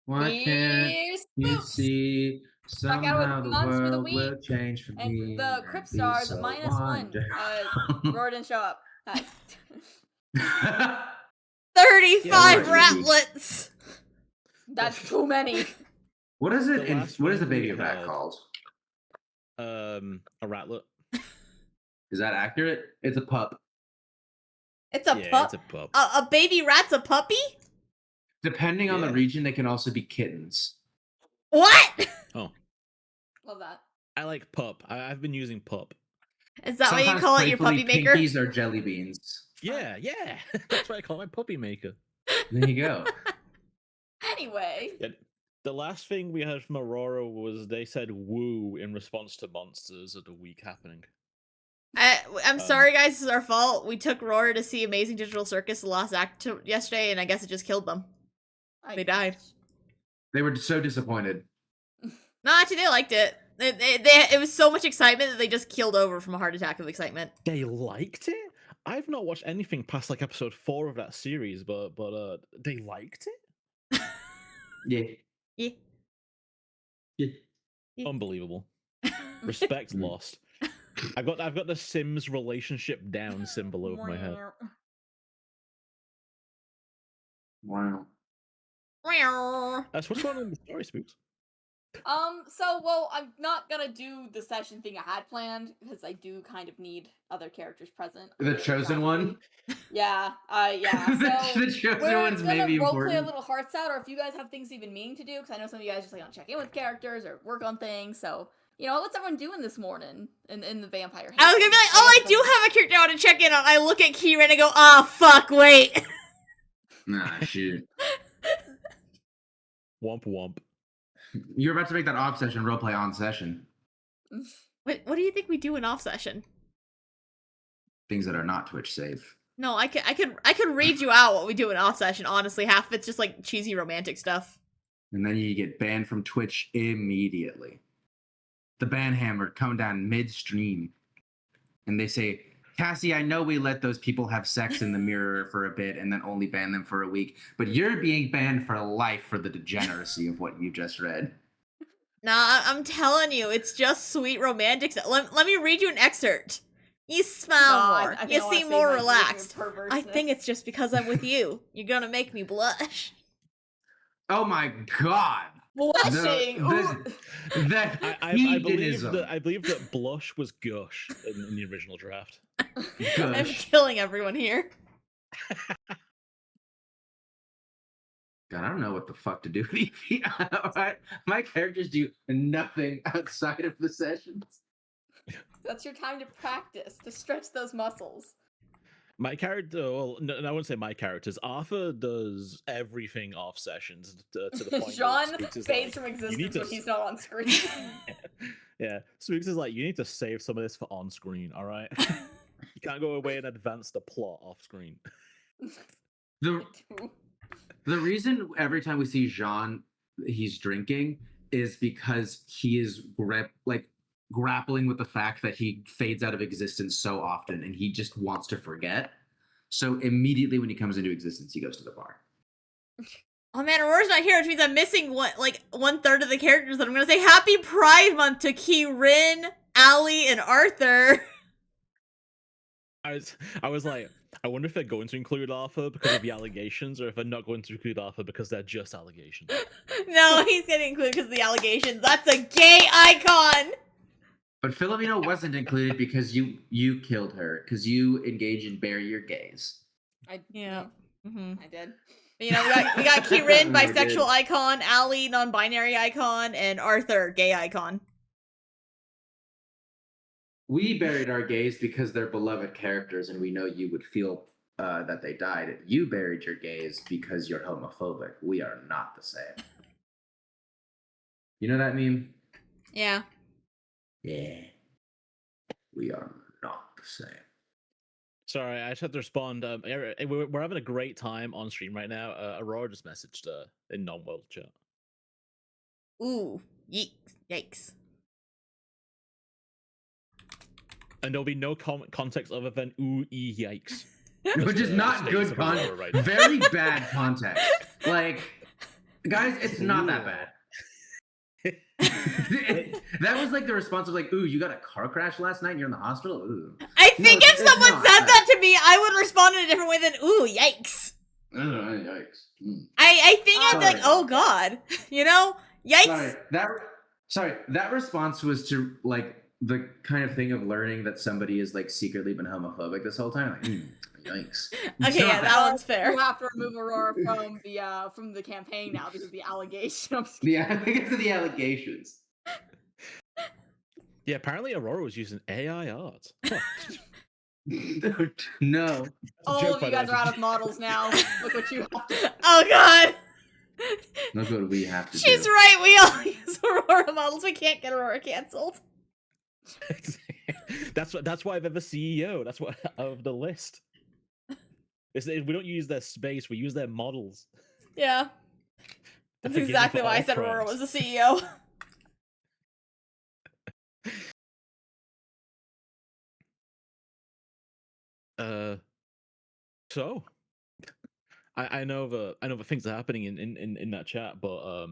Why can't you see somehow the world will change for me? And the Crypt Stars so -1. Aurora didn't show up. Hi. 35 Yeah, right. ratlets. That's too many. What is it? What is the thing baby we rat had- called? A ratlet. Is that accurate? It's a pup. It's a Yeah, pup. it's a pup. A baby rat's a puppy? Depending on the Yeah. region, they can also be kittens. What? Oh, Love that. I like pup. I've been using pup. Is that what you Sometimes call it, your playfully, puppy maker? Pinkies are jelly beans. Yeah. That's what I call my puppy maker. There you go. Anyway. Yeah, the last thing we heard from Aurora was they said woo in response to monsters at the week happening. I'm sorry, guys. This is our fault. We took Aurora to see Amazing Digital Circus, the last act yesterday, and I guess it just killed them. They died. They were so disappointed. No, actually, they liked it. It was so much excitement that they just keeled over from a heart attack of excitement. They liked it? I've not watched anything past like episode 4 of that series, but they liked it? Yeah. Unbelievable. Respect lost. I've got the Sims relationship down symbol over my head. Wow. That's what's going on in the story, Spooks. Well, I'm not gonna do the session thing I had planned because I do kind of need other characters present. The chosen one? Yeah, yeah. So the chosen one's maybe roleplay important. a little hearts out, or if you guys have things you've been meaning to do, because I know some of you guys just like want to check in with characters or work on things. So what's everyone doing this morning in the vampire? I was gonna be like, I do have a character I want to check in on. I look at Kira and I go, ah, fuck, wait. Nah, shoot. Womp womp. You're about to make that off session roleplay on session. What do you think we do in off session? things that are not Twitch safe. No, I could read you out what we do in off session. Honestly, half of it's just like cheesy romantic stuff. And then you get banned from Twitch immediately. The ban hammer come down midstream, and they say, Cassy, I know we let those people have sex in the mirror for a bit and then only ban them for a week, but you're being banned for life for the degeneracy of what you just read. Nah, I'm telling you, it's just sweet romantic stuff. Let me read you an excerpt. You smile more. You seem more relaxed. I think it's just because I'm with you. You're gonna make me blush. Oh my god. Blushing. I believe that blush was gush in the original draft. I'm killing everyone here. God, I don't know what the fuck to do with EV. My characters do nothing outside of the sessions. That's your time to practice, to stretch those muscles. My character, well, no, I wouldn't say my characters. Arthur does everything off sessions to the point. Sean fades from existence when he's not on screen. Yeah, Spooks is like, you need to save some of this for on screen, all right? You can't go away and advance the plot off screen. The reason every time we see Jean, he's drinking, is because he is grappling with the fact that he fades out of existence so often, and he just wants to forget. So immediately when he comes into existence, he goes to the bar. Oh man, Aurora's not here, which means I'm missing one third of the characters that I'm gonna say Happy Pride Month to Kirin, Allie, and Arthur. I was like, I wonder if they're going to include Arthur because of the allegations, or if they're not going to include Arthur because they're just allegations. No, he's getting included because of the allegations. That's a gay icon! But Filipino wasn't included because you killed her, because you engage in bury your gays. I did. But, you know, we got Kirin, bisexual icon, Allie, non-binary icon, and Arthur, gay icon. We buried our gays because they're beloved characters, and we know you would feel that they died. You buried your gays because you're homophobic. We are not the same. You know that meme? Yeah. Yeah. We are not the same. Sorry, I just had to respond. We're having a great time on stream right now. Aurora just messaged in non-world chat. Ooh, yikes. And there'll be no context other than ooh, yikes. Which is not good context. Right, very bad context. Like, guys, it's not that bad. That was like the response of like, ooh, you got a car crash last night and you're in the hospital? Ooh. I think if someone said that to me, I would respond in a different way than, ooh, yikes. Yikes. I think I'd be like, oh god. You know? Yikes. Sorry, that response was to like the kind of thing of learning that somebody has like secretly been homophobic this whole time. Like, yikes. Okay, yeah, that one's fair. We'll have to remove Aurora from the campaign now because of the allegations. Yeah, because of the allegations. Yeah, apparently Aurora was using AI art. Huh. No. All of you guys are out of models now. Look what you have to. Oh god. Look what we have to do. She's right, we all use Aurora models. We can't get Aurora canceled. That's why they're the CEO. That's what of the list. We don't use their space, we use their models. Yeah. That's exactly why I said Aurora was the CEO. So I know the things are happening in that chat, but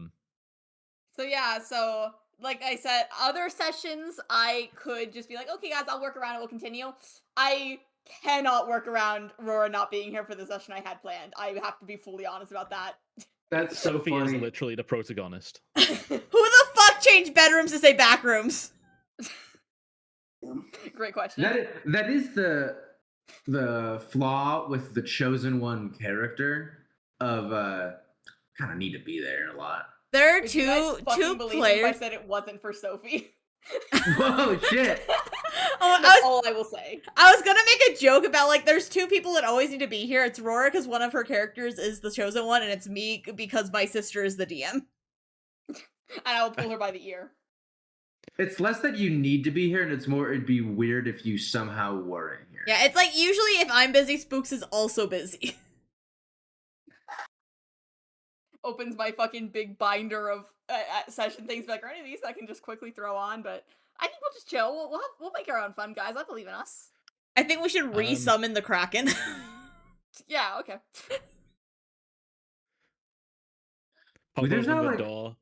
So yeah, so like I said, other sessions I could just be like, okay guys, I'll work around it, we'll continue. I cannot work around Aurora not being here for the session I had planned. I have to be fully honest about that. That's so Sophie funny. is literally the protagonist. Who the fuck changed bedrooms to say back rooms? Great question. That is the flaw with the chosen one character of kind of need to be there a lot. There are Would two players. players. I said it wasn't for Sophie. Whoa, shit. That's all I will say. I was gonna make a joke about like there's two people that always need to be here. It's Aurora because one of her characters is the chosen one, and it's me because my sister is the DM. And I will pull her by the ear. It's less that you need to be here, and it's more it'd be weird if you somehow weren't here. Yeah, it's like usually if I'm busy, Spooks is also busy. Opens my fucking big binder of session things. Like, are any of these I can just quickly throw on? But I think we'll just chill. We'll make our own fun, guys. I believe in us. I think we should re-summon the Kraken. Yeah. Okay. There's not like door.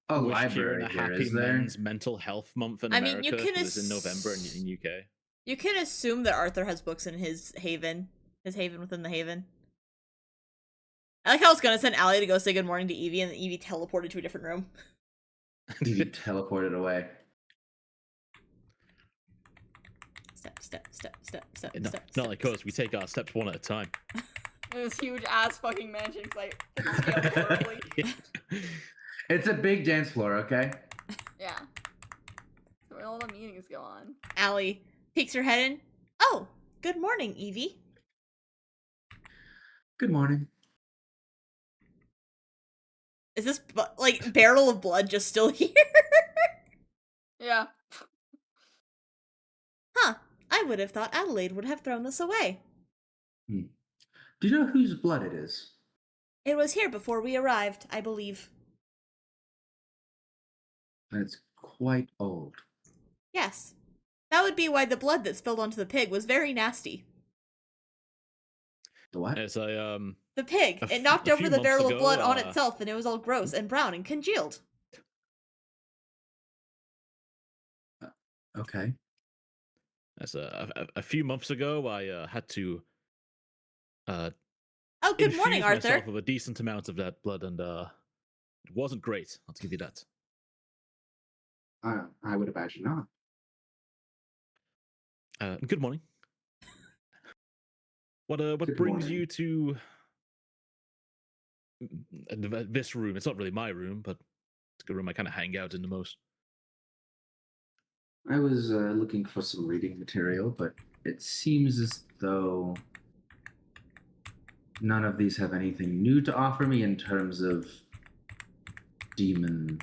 a Wish library Kieran a here, happy is there? Men's Mental Health Month in I America. mean, you can it's in November in UK. You can assume that Arthur has books in his haven within the haven. I like how I was gonna send Allie to go say good morning to Evie, and then Evie teleported to a different room. Evie teleported away. Step. Not like us. We take our steps one at a time. This huge ass fucking mansion. Like, It's a big dance floor, okay? Yeah. So where all the meetings go on. Allie peeks her head in. Oh, good morning, Evie. Good morning. Is this like barrel of blood just still here? Yeah. Huh. I would have thought Adelaide would have thrown this away. Do you know whose blood it is? It was here before we arrived, I believe. It's quite old. Yes. That would be why the blood that spilled onto the pig was very nasty. The what? It's a The pig. It knocked over the barrel of blood on itself, and it was all gross and brown and congealed. Okay. As a few months ago, I had to Oh, good morning, infuse Arthur. myself with a decent amount of that blood, and it wasn't great. I'll give you that. I would imagine not. Good morning. What Good brings morning. you to this room? It's not really my room, but it's a room I kind of hang out in the most. I was looking for some reading material, but it seems as though none of these have anything new to offer me in terms of demon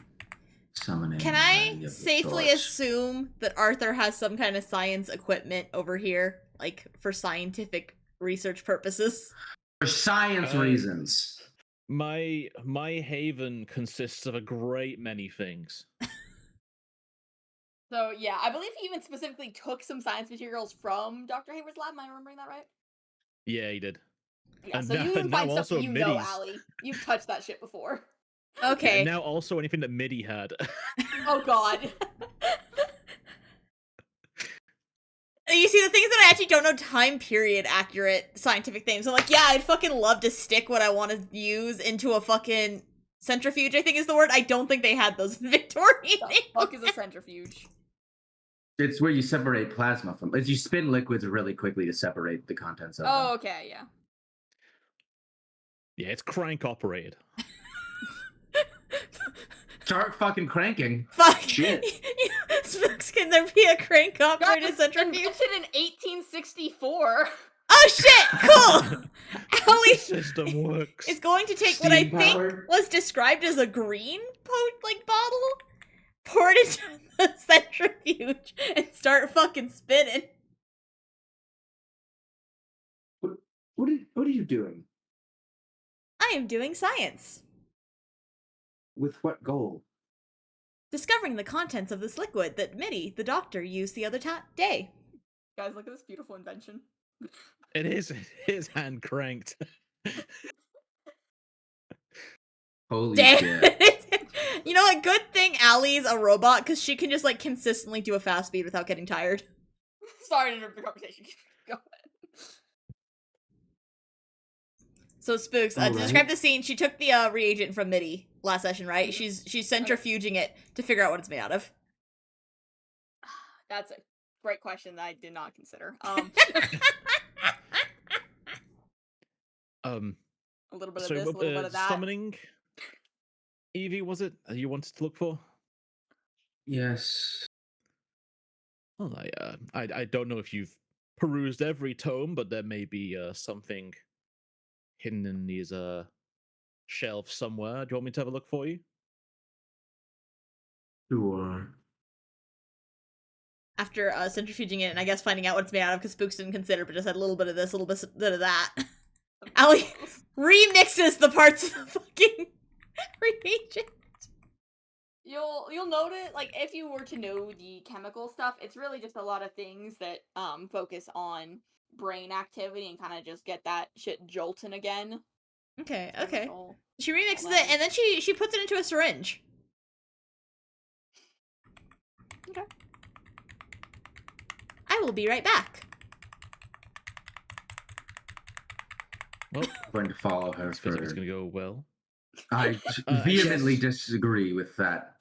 summoning. Can I safely assume that Arthur has some kind of science equipment over here, like for scientific research purposes? For science reasons. My haven consists of a great many things. So yeah, I believe he even specifically took some science materials from Dr. Hayward's lab. Am I remembering that right? Yeah, he did. Yeah, and so now, you can find stuff also you know, Allie. You've touched that shit before. Okay. And now also anything that MIDI had. Oh god. You see, the things that I actually don't know time period accurate scientific things. I'm like, yeah, I'd fucking love to stick what I want to use into a fucking centrifuge, I think is the word. I don't think they had those in Victorian. The fuck is a centrifuge? It's where you separate plasma from. As you spin liquids really quickly to separate the contents of them. Oh, okay, yeah. Yeah, it's crank operated. Start fucking cranking. Fuck. Shit. Spooks, can there be a crank operated centrifuge? Invented in 1864. Oh shit! Cool. Allie System works. is going to take Steam what I powered? think was described as a green bottle, pour it into the centrifuge, and start fucking spinning. What are you doing? I am doing science. With what goal? Discovering the contents of this liquid that Mitty, the doctor, used the other day. Guys, look at this beautiful invention. It is hand cranked. Holy Damn. shit. You know what? Good thing Allie's a robot, because she can just, like, consistently do a fast speed without getting tired. Sorry to interrupt the conversation. Go ahead. So Spooks, to describe the scene, she took the reagent from Mitty last session, right? She's centrifuging it to figure out what it's made out of. That's a great question that I did not consider. A little bit of this, a little bit of that. Summoning Evie, was it you wanted to look for? Yes. Well, I don't know if you've perused every tome, but there may be something hidden in these shelves somewhere. Do you want me to have a look for you? Sure. after centrifuging it and I guess finding out what it's made out of because Spooks didn't consider, but just had a little bit of this, a little bit of that. Allie remixes the parts of the fucking reagent. You'll note it, like, if you were to know the chemical stuff, it's really just a lot of things that focus on brain activity and kind of just get that shit jolting again. Okay. She remixes it and then she puts it into a syringe. Okay. I will be right back. Well, I'm going to follow her I feel like it's further. gonna go well. I vehemently disagree with that.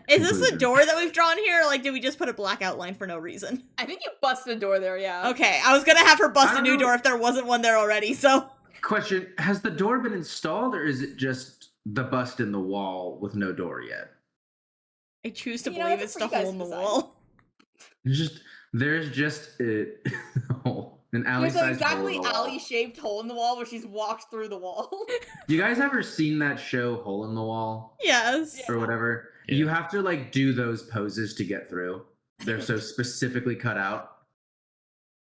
Is this a door that we've drawn here, or like did we just put a black outline for no reason? I think you busted a door there, yeah. Okay, I was gonna have her bust a new door if there wasn't one there already, so. Question, has the door been installed, or is it just the bust in the wall with no door yet? I choose to believe it's the hole in the wall. There's just a hole. An There's alley-sized an exactly hole in the wall. alley-shaped hole in the wall where she's walked through the wall. You guys ever seen that show Hole in the Wall? Yes. Or whatever? Yeah. You have to like do those poses to get through. They're so specifically cut out.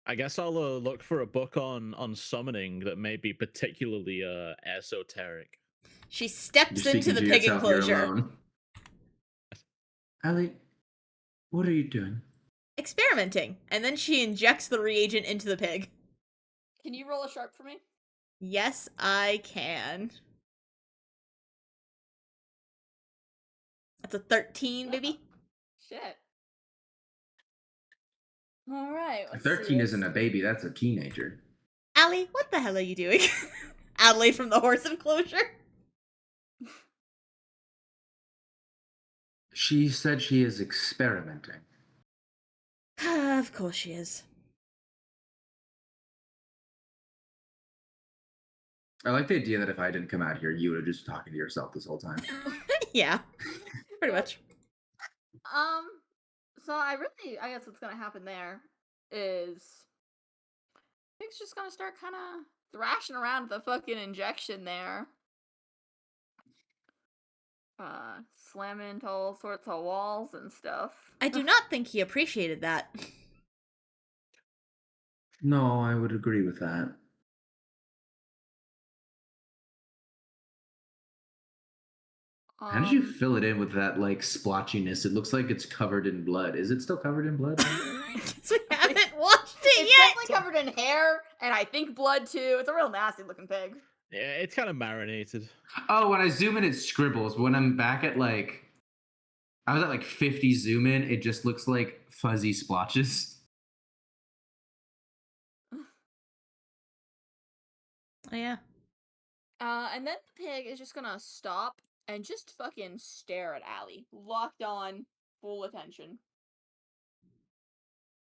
I guess I'll look for a book on summoning that may be particularly esoteric. She steps into the pig enclosure. Allie, what are you doing? Experimenting, and then she injects the reagent into the pig. Can you roll a sharp for me? Yes, I can. That's a 13, baby. Shit. All right. A 13 isn't a baby, that's a teenager. Allie, what the hell are you doing? Adelaide from the horse enclosure. She said she is experimenting. Of course she is. I like the idea that if I didn't come out here, you would have just talking to yourself this whole time. Yeah, pretty much. So I guess what's gonna happen there is Pig's just gonna start kind of thrashing around the fucking injection there. Slamming into all sorts of walls and stuff. I do not think he appreciated that. No, I would agree with that. How did you fill it in with that, like, splotchiness? It looks like it's covered in blood. Is it still covered in blood? We haven't washed it it's yet! It's definitely covered in hair, and I think blood, too. It's a real nasty-looking pig. Yeah, it's kind of marinated. Oh, when I zoom in, it scribbles. But when I'm back at, like... I was at, like, 50 zoom in. It just looks like fuzzy splotches. Oh, yeah. And then the pig is just gonna stop and just fucking stare at Allie. Locked on, full attention.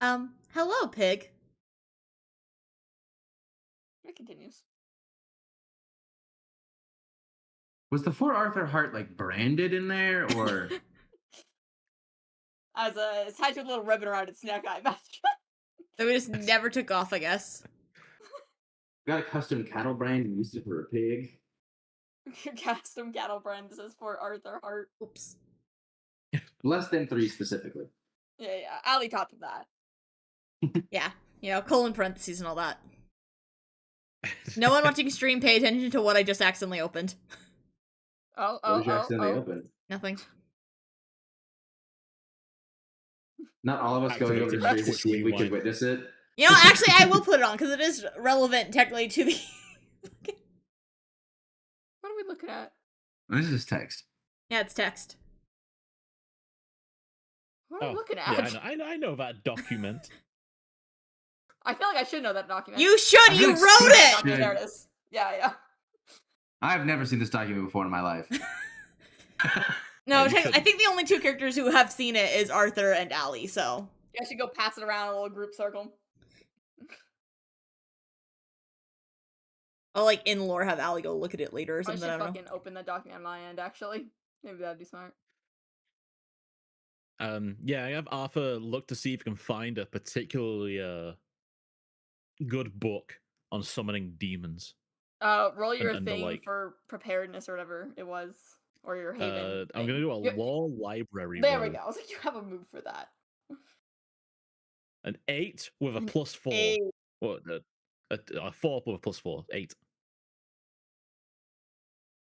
Hello, pig. It continues. Was the Fort Arthur heart, like, branded in there, or... It's tied to a little ribbon around its neck, I imagine. That we just never took off, I guess. Got a custom cattle brand and used it for a pig. Your custom cattle brand says Fort Arthur heart. Oops. Less than 3 specifically. Yeah. Allie taught them that. Yeah. You know, colon parentheses and all that. No one watching stream pay attention to what I just accidentally opened. What did you accidentally open? Nothing. Not all of us going over to stream to see if we can witness it. You know, actually, I will put it on, because it is relevant, technically, to the... What are we looking at? This is text. Yeah, it's text. What are we looking at? Yeah, I know that document. I feel like I should know that document. You should! You wrote it! There it is. Yeah. I've never seen this document before in my life. No, I think the only 2 characters who have seen it is Arthur and Allie, so... You guys should go pass it around in a little group circle. I'll, like, in lore have Allie go look at it later or something, I should don't know. fucking open that document on my end, actually. Maybe that'd be smart. Yeah, I have Arthur look to see if he can find a particularly good book on summoning demons. Roll your thing for preparedness or whatever it was. Or your haven. I'm gonna do a law library. There we go. I was like, you have a move for that. An 8 with a An +4. 8. What? A 4 with a +4. 8.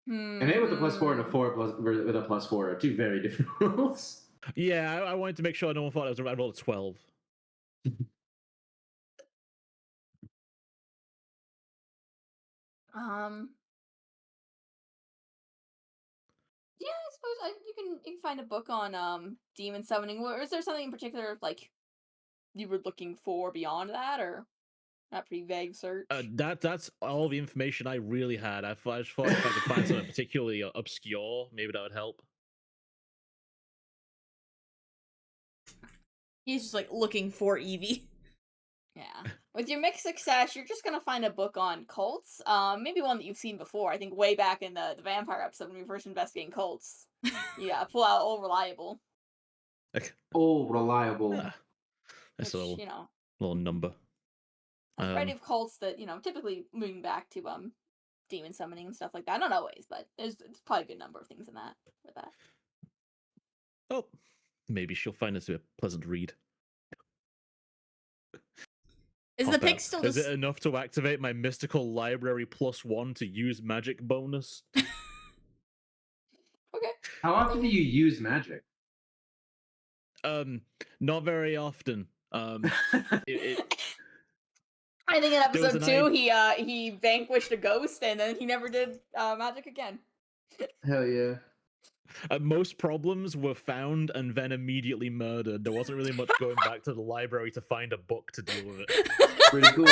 An 8 with a +4 and a 4 with a +4 are two very different rules. Yeah, I wanted to make sure no one thought I was around roll 12. Yeah, I suppose you can find a book on demon summoning. Or is there something in particular like you were looking for beyond that, or not? Pretty vague search. That's all the information I really had. I just thought if I could find something particularly obscure, maybe that would help. He's just like looking for Evie. Yeah. With your mixed success, you're just gonna find a book on cults. Maybe one that you've seen before. I think way back in the vampire episode when we first investigating cults. Yeah, pull out Old Reliable. Oh, reliable. That's Which, a little number. A variety of cults that, typically moving back to demon summoning and stuff like that. Not always, but it's probably a good number of things in that with that. Oh, maybe she'll find this a pleasant read. Is the pig still Is it enough to activate my mystical library +1 to use magic bonus? Okay. How often do you use magic? Not very often. I think in episode 2 he vanquished a ghost and then he never did magic again. Hell yeah. Most problems were found and then immediately murdered. There wasn't really much going back to the library to find a book to deal with it. Pretty cool.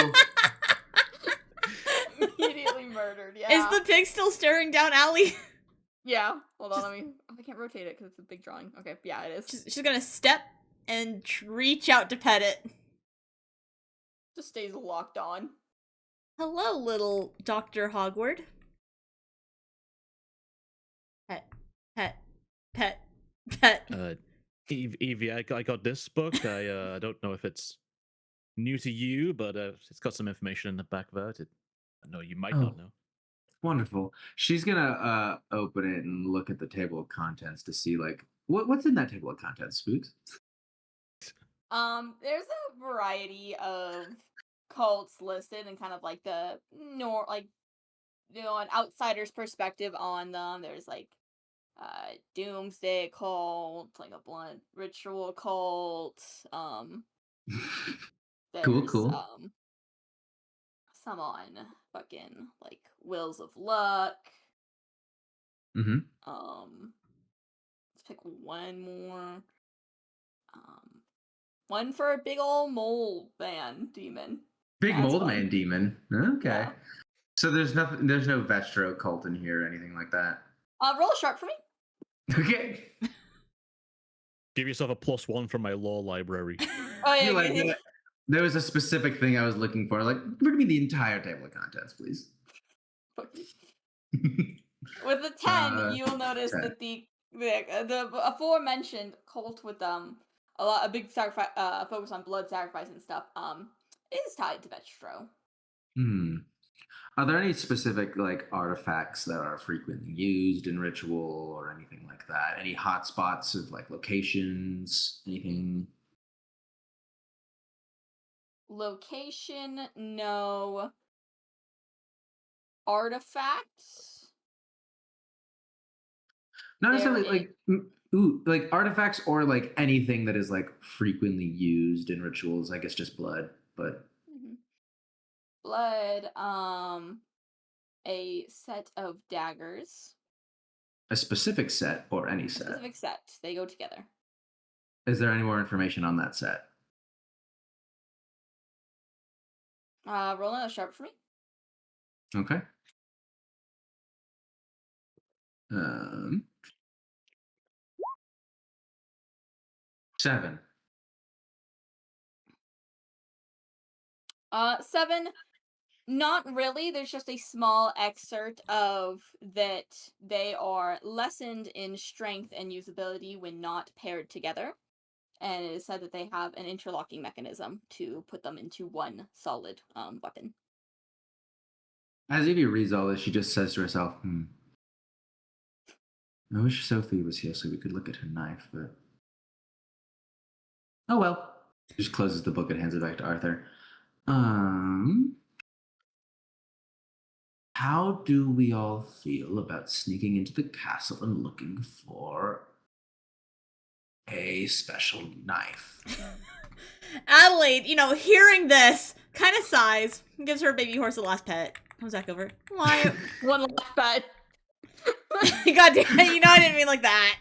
Immediately murdered, yeah. Is the pig still staring down Allie? Yeah. Hold on, I can't rotate it because it's a big drawing. Okay, yeah, it is. She's gonna step and reach out to pet it. Just stays locked on. Hello, little Dr. Hogward. Pet. Evie, I got this book. I don't know if it's new to you, but it's got some information in the back of it. No, you might not know. Wonderful. She's gonna open it and look at the table of contents to see like what's in that table of contents, Spooks. There's a variety of cults listed and kind of like the an outsider's perspective on them. There's like doomsday cult, like a blood ritual cult. Cool. Some on fucking like Wills of Luck. Mm-hmm. Let's pick one more. One for a big old mole man demon. Big mold man demon. Okay. Yeah. So there's no Vestro cult in here or anything like that. Roll a sharp for me. Okay. Give yourself a +1 from my law library. Oh yeah. There was a specific thing I was looking for. Like, give me the entire table of contents, please. With the 10, you'll notice 10. That the aforementioned cult with a big sacrifice, focus on blood sacrifice and stuff, is tied to Vetstro. Are there any specific like artifacts that are frequently used in ritual or anything like that? Any hotspots of like locations? Anything? Location, no. Artifacts? Not necessarily like artifacts or like anything that is like frequently used in rituals. I guess just blood, but blood. A set of daggers. A specific set or any set? A specific set. They go together. Is there any more information on that set? Roll another sharp for me. Okay. 7. 7. Not really. There's just a small excerpt of that they are lessened in strength and usability when not paired together. And it is said that they have an interlocking mechanism to put them into one solid weapon. As Evie reads all this, she just says to herself, I wish Sophie was here so we could look at her knife, but... Oh well. Just closes the book and hands it back to Arthur. How do we all feel about sneaking into the castle and looking for a special knife? Adelaide, hearing this, kind of sighs, gives her baby horse a last pet, comes back over. Why? One last pet. God damn, I didn't mean like that.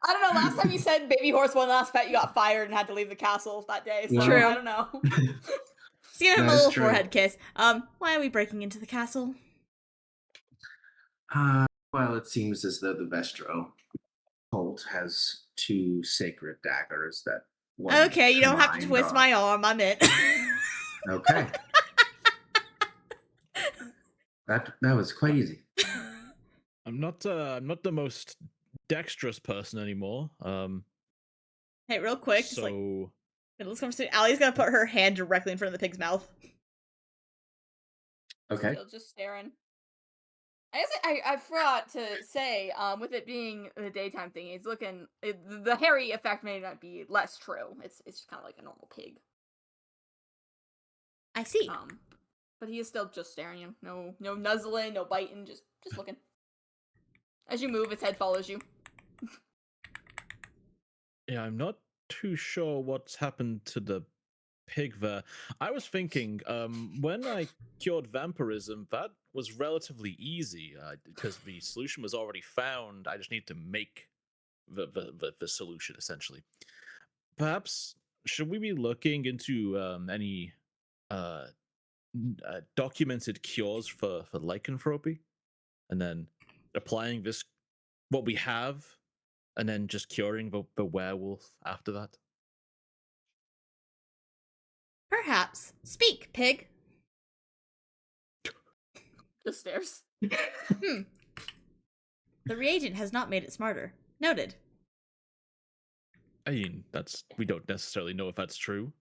I don't know, last time you said baby horse one last pet, you got fired and had to leave the castle that day, so True. I don't know. Just give him a little forehead kiss. Why are we breaking into the castle? Well, it seems as though the Vestro cult has 2 sacred daggers that Okay, you don't have to twist my arm, I'm in. Okay. That was quite easy. I'm not the most dexterous person anymore. Hey, real quick, so middle conversation. Allie's gonna put her hand directly in front of the pig's mouth. Okay. Still just staring. I guess I forgot to say, with it being the daytime thing, it's looking the hairy effect may not be less true. It's just kind of like a normal pig. I see. But he is still just staring you. No nuzzling, no biting, just looking. As you move, its head follows you. Yeah, I'm not too sure what's happened to the pig there. I was thinking, when I cured vampirism, that was relatively easy because the solution was already found. I just need to make the solution essentially. Perhaps should we be looking into any documented cures for lycanthropy, and then applying this what we have, and then just curing the werewolf after that? Perhaps. Speak, pig. Just stares. The reagent has not made it smarter. Noted. I mean, we don't necessarily know if that's true.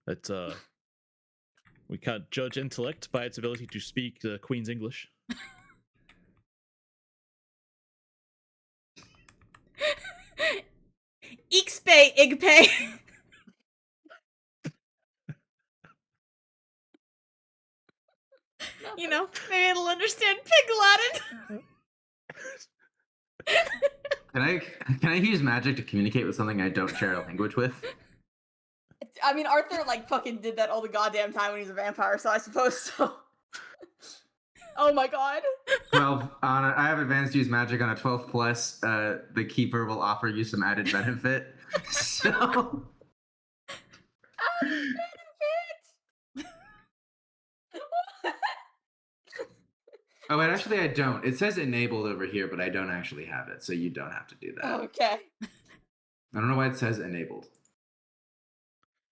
We can't judge intellect by its ability to speak the Queen's English. Ixpe, Igpe. Maybe it'll understand pig Latin. Can I use magic to communicate with something I don't share a language with? I mean, Arthur fucking did that all the goddamn time when he was a vampire, so I suppose so. Oh my god. 12 I have advanced use magic on a 12 plus. The keeper will offer you some added benefit. So Oh, and actually I don't. It says enabled over here, but I don't actually have it, so you don't have to do that. Okay. I don't know why it says enabled.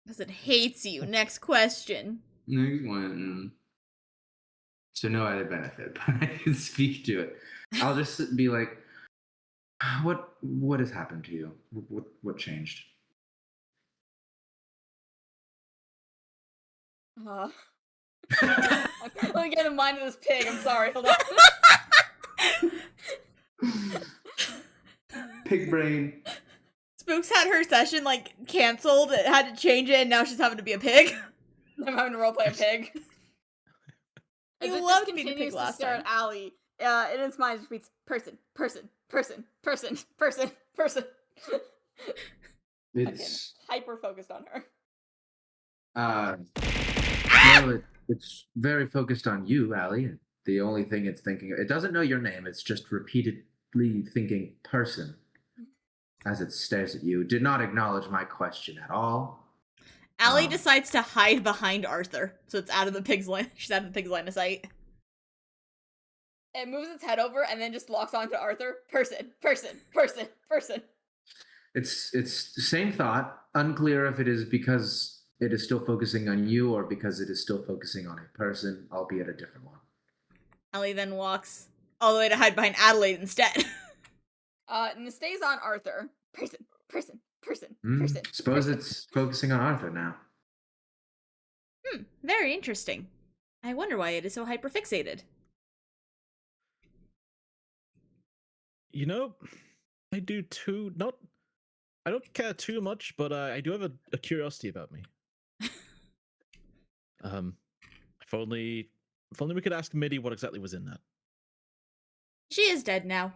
Because it hates you. Next question. Next one. So no added benefit, but I can speak to it. I'll just be like, what has happened to you? What changed? Let me get in mind of this pig. I'm sorry. Hold on. Pig brain. Spook's had her session canceled. It had to change it, and now she's having to be a pig. I'm having to roleplay a pig. You loved being a pig last time. At Allie, in its mind, it repeats person. It's hyper focused on her. No, it's very focused on you, Allie. The only thing it's thinking, it doesn't know your name. It's just repeatedly thinking person as it stares at you. Did not acknowledge my question at all. Allie decides to hide behind Arthur, so it's out of the pig's line. She's out of the pig's line of sight. It moves its head over and then just locks onto Arthur. Person. It's the same thought. Unclear if it is because it is still focusing on you or because it is still focusing on a person, albeit a different one. Allie then walks all the way to hide behind Adelaide instead. And it stays on Arthur. Person. Suppose it's focusing on Arthur now. Very interesting. I wonder why it is so hyperfixated. I do too. I don't care too much, but I do have a curiosity about me. If only we could ask Mitty what exactly was in that. She is dead now.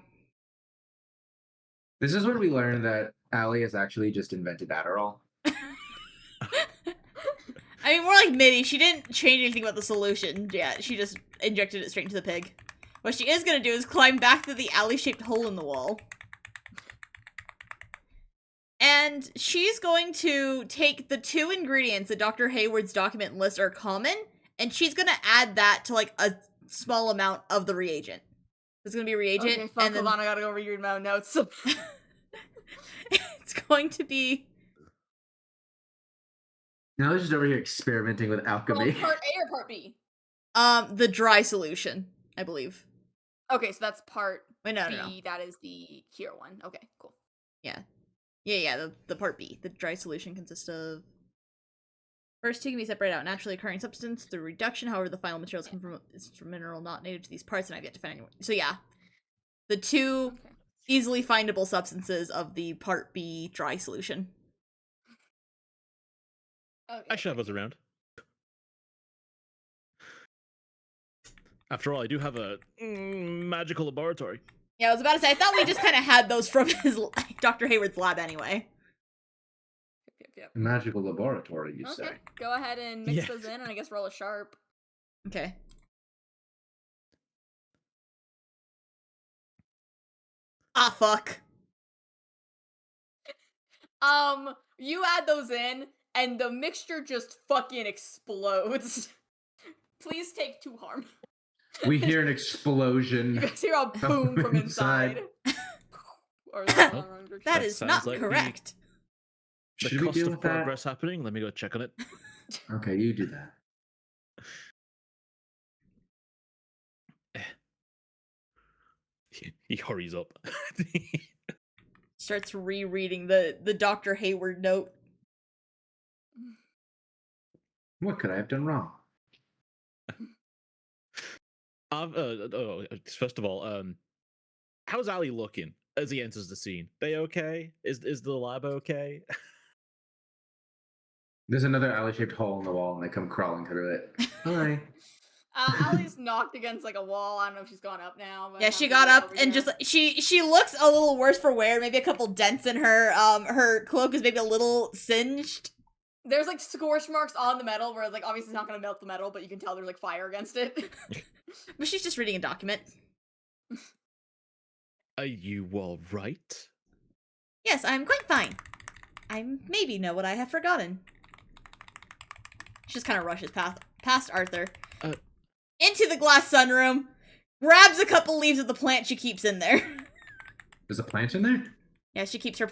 This is when we learn that Allie has actually just invented Adderall. I mean, more like Mitty. She didn't change anything about the solution yet. She just injected it straight into the pig. What she is gonna do is climb back through the alley-shaped hole in the wall. And she's going to take the 2 ingredients that Dr. Hayward's document lists are common, and she's gonna add that to, like, a small amount of the reagent. It's gonna be reagent, okay, fuck, hold on, I gotta go read my own notes. It's going to be... Now they're just over here experimenting with alchemy. Well, part A or part B? The dry solution, I believe. Okay, so that's part Wait, no, B. no. That is the cure one. Okay, cool. Yeah. Yeah, the part B. The dry solution consists of... First 2 can be separated out naturally occurring substance through reduction. However, the final materials come from a mineral not native to these parts, and I've yet to find anyone. So yeah, the 2 easily findable substances of the part B dry solution. Okay. I should have those around. After all, I do have a magical laboratory. Yeah, I was about to say, I thought we just kind of had those from his Dr. Hayward's lab anyway. Yep. Magical laboratory, you say? Go ahead and mix those in, and I guess roll a sharp. Okay. Ah, fuck. You add those in, and the mixture just fucking explodes. Please take 2 harm. We hear an explosion. You guys hear a boom from inside. Or that is not like correct. The Should we cost deal of with that? progress happening. Let me go check on it. Okay, you do that. He hurries up. Starts rereading the Dr. Hayward note. What could I have done wrong? First of all, how's Ali looking as he enters the scene? They okay? Is the lab okay? There's another alley-shaped hole in the wall, and they come crawling through it. Hi. Allie's knocked against like a wall. I don't know if she's gone up now. But Yeah, she got up and just she looks a little worse for wear. Maybe a couple dents in her. Her cloak is maybe a little singed. There's like scorch marks on the metal where like obviously it's not gonna melt the metal, but you can tell there's like fire against it. But she's just reading a document. Are you all right? Yes, I'm quite fine. I maybe know what I have forgotten. She just kind of rushes past Arthur. Into the glass sunroom, grabs a couple leaves of the plant she keeps in there. There's a plant in there? Yeah, she keeps her...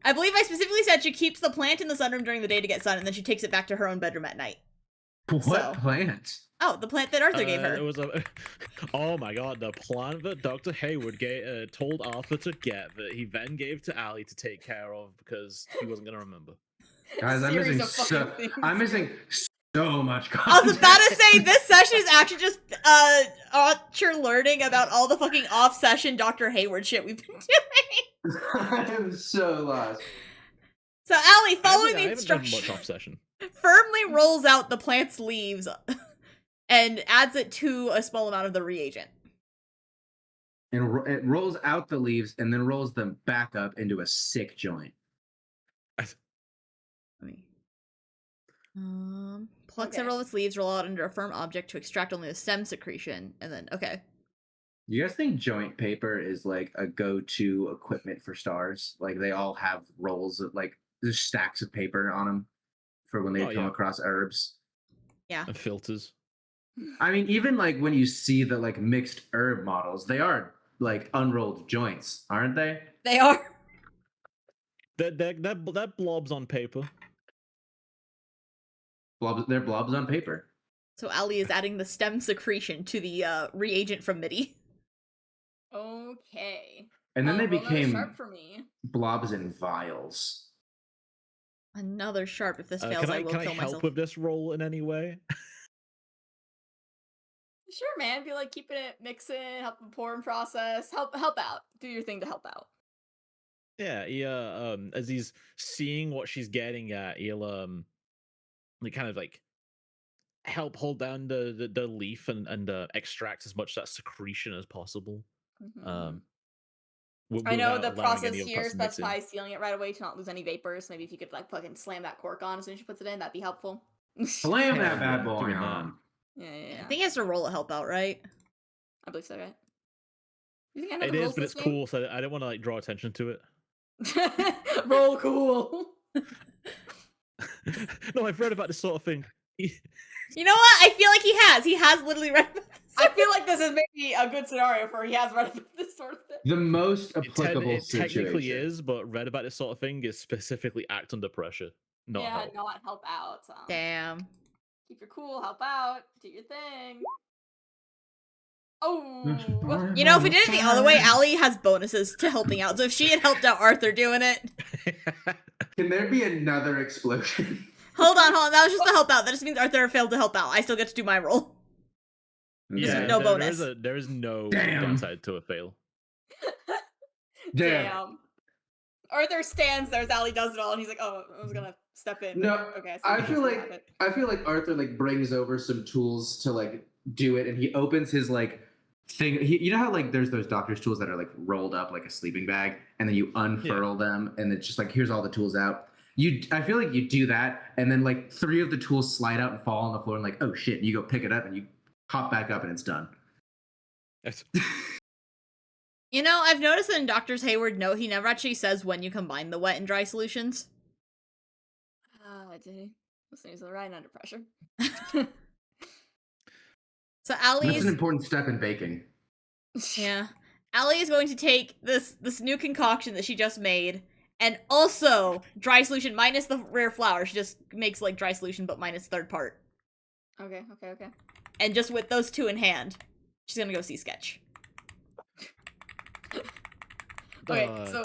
I believe I specifically said she keeps the plant in the sunroom during the day to get sun, and then she takes it back to her own bedroom at night. What plant? Oh, the plant that Arthur gave her. It was oh my god, the plant that Dr. Hayward told Arthur to get, that he then gave to Ali to take care of because he wasn't going to remember. Guys, I'm missing so much content. I was about to say, this session is actually just Archer learning about all the fucking off-session Dr. Hayward shit we've been doing. I am so lost. So Ali, following the instructions, much off session, firmly rolls out the plant's leaves and adds it to a small amount of the reagent. And it rolls out the leaves and then rolls them back up into a sick joint. Pluck several of its leaves, roll out under a firm object to extract only the stem secretion, and then, You guys think joint paper is like a go-to equipment for stars? Like they all have rolls of like there's stacks of paper on them for when they come across herbs. Yeah. And filters. I mean, even like when you see the like mixed herb models, they are like unrolled joints, aren't they? They are. That blobs on paper. They're blobs on paper. So Ali is adding the stem secretion to the reagent from Mitty. Okay. And then they became sharp for me. blobs in vials. Another sharp. If this fails, I will kill myself. Can I help with this roll in any way? Sure, man. Be like keeping it mixing, help the pouring process, help out. Do your thing to help out. Yeah. As he's seeing what she's getting at, he'll kind of like help hold down the leaf and extract as much of that secretion as possible. I know Without the allowing process any of here to mix in. specifies sealing it right away to not lose any vapors. Maybe if you could like fucking slam that cork on as soon as she puts it in, that'd be helpful. Slam that Hell bad yeah, boy doing that. on. Yeah. I think he has to roll a help out, right? I believe so, right? You think I know It the is, rules but of it's this game? cool, so I don't want to like draw attention to it. Roll cool. No, I've read about this sort of thing. You know what? I feel like he has. He has literally read about this. I feel like this is maybe a good scenario for he has read about this sort of thing. The most applicable It technically situation. is, but read about this sort of thing is specifically act under pressure, not help. Not help out. So. Damn. Keep your cool, help out, do your thing. Oh, you know, if we did it the other way, Allie has bonuses to helping out. So if she had helped out Arthur doing it, can there be another explosion? Hold on. That was just the help out. That just means Arthur failed to help out. I still get to do my roll. Yeah, no bonus. There is no downside to a fail. Damn. Arthur stands there as Allie does it all, and he's like, "Oh, I was gonna step in." No, okay. So I feel like Arthur like brings over some tools to like do it, and he opens his like thing. You know how like there's those doctor's tools that are like rolled up like a sleeping bag, and then you unfurl them, and it's just like here's all the tools out. I feel like you do that, and then like 3 of the tools slide out and fall on the floor, and like oh shit, and you go pick it up, and you hop back up, and it's done. You know, I've noticed that in Dr. Hayward note, he never actually says when you combine the wet and dry solutions. Did he? This thing's right under pressure. So Allie's... That's an important step in baking. Yeah. Allie is going to take this new concoction that she just made, and also dry solution minus the rare flour. She just makes like dry solution, but minus third part. Okay. And just with those 2 in hand, she's gonna go see Sketch. Okay, so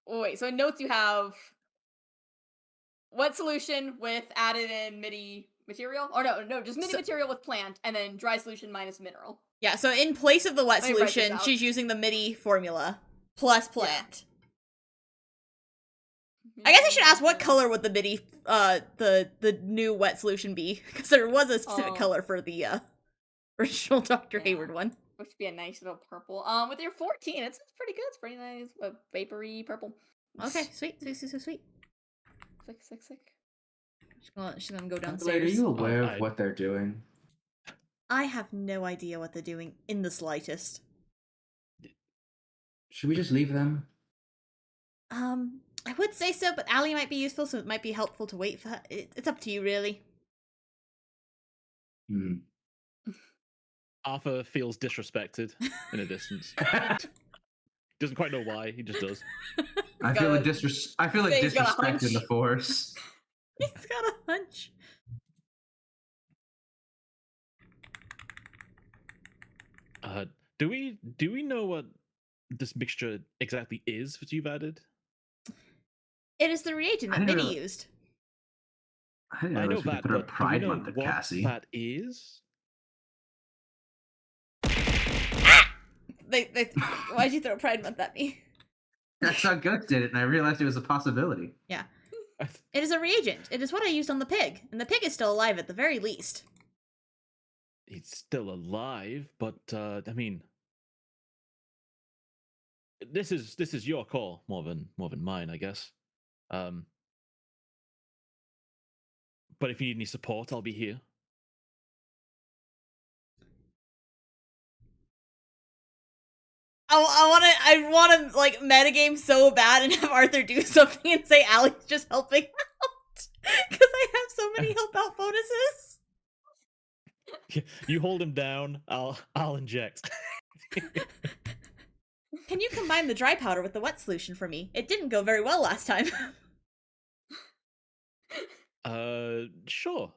wait. So in notes you have wet solution with added in MIDI material, or no, just MIDI material with plant, and then dry solution minus mineral. Yeah. So in place of the wet solution, she's using the MIDI formula plus plant. Yeah. I guess I should ask what color would the MIDI, the new wet solution be? Because there was a specific color for the original Dr. Hayward one. Which would be a nice little purple. With your 14, it's pretty good. It's pretty nice. Vapory purple. Okay, sweet. Sick. She's gonna go downstairs. Are you aware of what they're doing? I have no idea what they're doing in the slightest. Should we just leave them? I would say so, but Allie might be useful, so it might be helpful to wait for her. It's up to you, really. Arthur feels disrespected in a distance. Doesn't quite know why, he just does. I feel like disrespect in the Force. He's got a hunch. Do we know what this mixture exactly is that you've added? It is the reagent that Minnie used. I know that, but Pride Month at Cassy. That is? Why'd you throw Pride Month at me? That's how Ghost did it, and I realized it was a possibility. Yeah. It is a reagent. It is what I used on the pig, and the pig is still alive at the very least. It's still alive, but I mean, this is your call more than mine, I guess. But if you need any support, I'll be here. I want to like metagame so bad and have Arthur do something and say Allie's just helping out because I have so many help out bonuses. You hold him down. I'll inject. Can you combine the dry powder with the wet solution for me? It didn't go very well last time. Sure.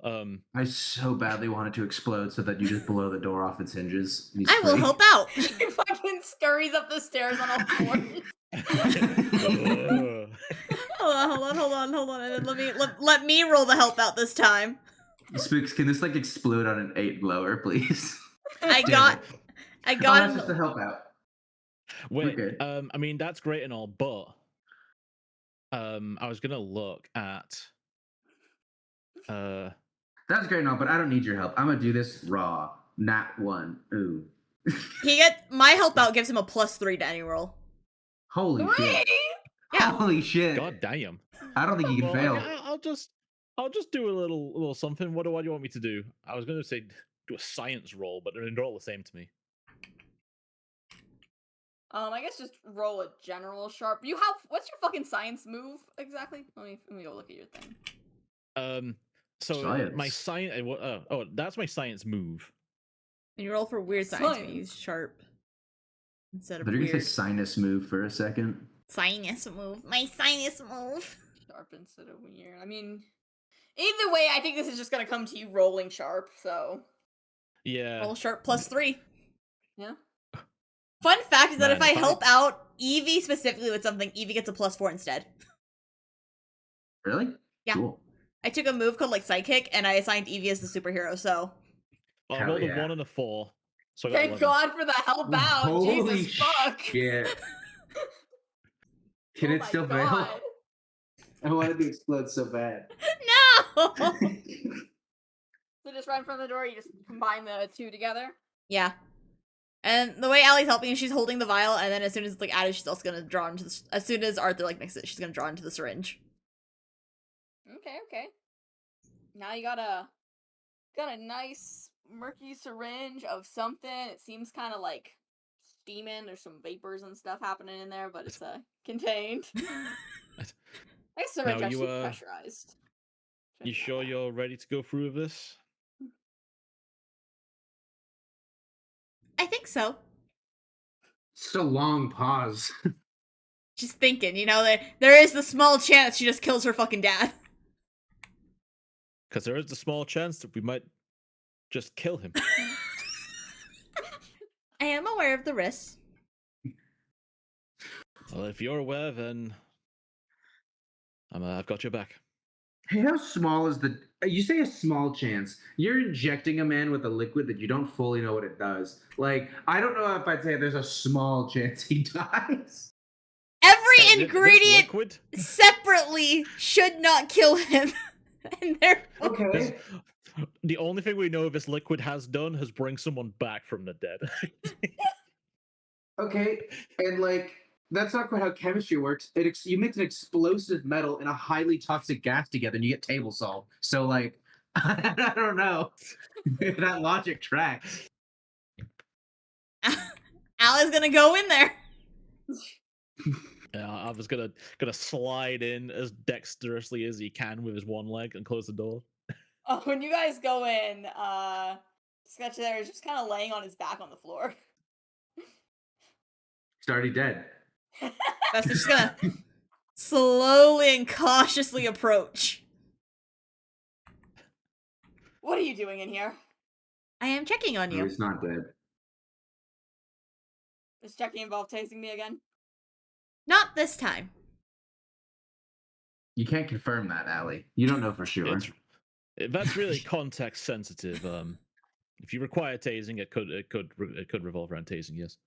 I so badly wanted to explode so that you just blow the door off its hinges. I will help out. He fucking scurries up the stairs on all fours. Hold on. And then let me roll the help out this time. Spooks, can this like explode on an 8 blower, please? I got that's just to help out. Wait, I mean that's great and all, but I was gonna look at That's great and all, but I don't need your help. I'm gonna do this raw. Not one. Ooh. My help out gives him a +3 to any roll. Holy shit. Yeah. Holy shit. God damn. I don't think you can fail. Okay, I'll just do a little something. What do you want me to do? I was gonna say do a science roll, but they're all the same to me. I guess just roll a general sharp. What's your fucking science move exactly? Let me go look at your thing. So Science. my science. That's my science move. And you roll for weird science. You use sharp instead of But you're weird. gonna say sinus move for a second. Sinus move. My sinus move. Sharp instead of weird. I mean, either way, I think this is just gonna come to you rolling sharp. So Yeah. Roll sharp +3. yeah. Fun fact is that Man, if I help out Evie specifically with something, Evie gets a +4 instead. Really? Yeah. Cool. I took a move called like Psychic, and I assigned Evie as the superhero. So I Hell rolled a yeah. 1 and a 4. So I got Thank 11. God for the help out. Holy Jesus fuck. shit. Can Oh it my still God. fail? I wanted to explode so bad. no. So just right in front of the door, you just combine the two together. Yeah. And the way Allie's helping is she's holding the vial, and then as soon as it's like added, she's also gonna draw into the. As soon as Arthur like mixes it, she's gonna draw into the syringe. Okay. Now you got a nice murky syringe of something. It seems kind of like steaming. There's some vapors and stuff happening in there, but it's contained. Nice syringe, Now actually pressurized. You sure you're ready to go through with this? I think so. It's a long pause. She's thinking, there is the small chance she just kills her fucking dad. Because there is the small chance that we might just kill him. I am aware of the risks. Well, if you're aware, then I've got your back. Hey, how small is the... You say a small chance. You're injecting a man with a liquid that you don't fully know what it does. Like, I don't know if I'd say there's a small chance he dies. Every ingredient separately should not kill him. And therefore... Okay. The only thing we know this liquid has done has bring someone back from the dead. Okay, and like... That's not quite how chemistry works. You mix an explosive metal and a highly toxic gas together and you get table salt. So, like, I don't know if that logic tracks. Al is gonna go in there. Yeah, I was gonna slide in as dexterously as he can with his one leg and close the door. Oh, when you guys go in, Sketch there is just kind of laying on his back on the floor. He's already dead. That's just gonna slowly and cautiously approach. What are you doing in here? I am checking on you. No, he's not dead. Does checking involve tasing me again? Not this time. You can't confirm that, Allie. You don't know for sure. That's really context sensitive. If you require tasing, it could revolve around tasing. Yes.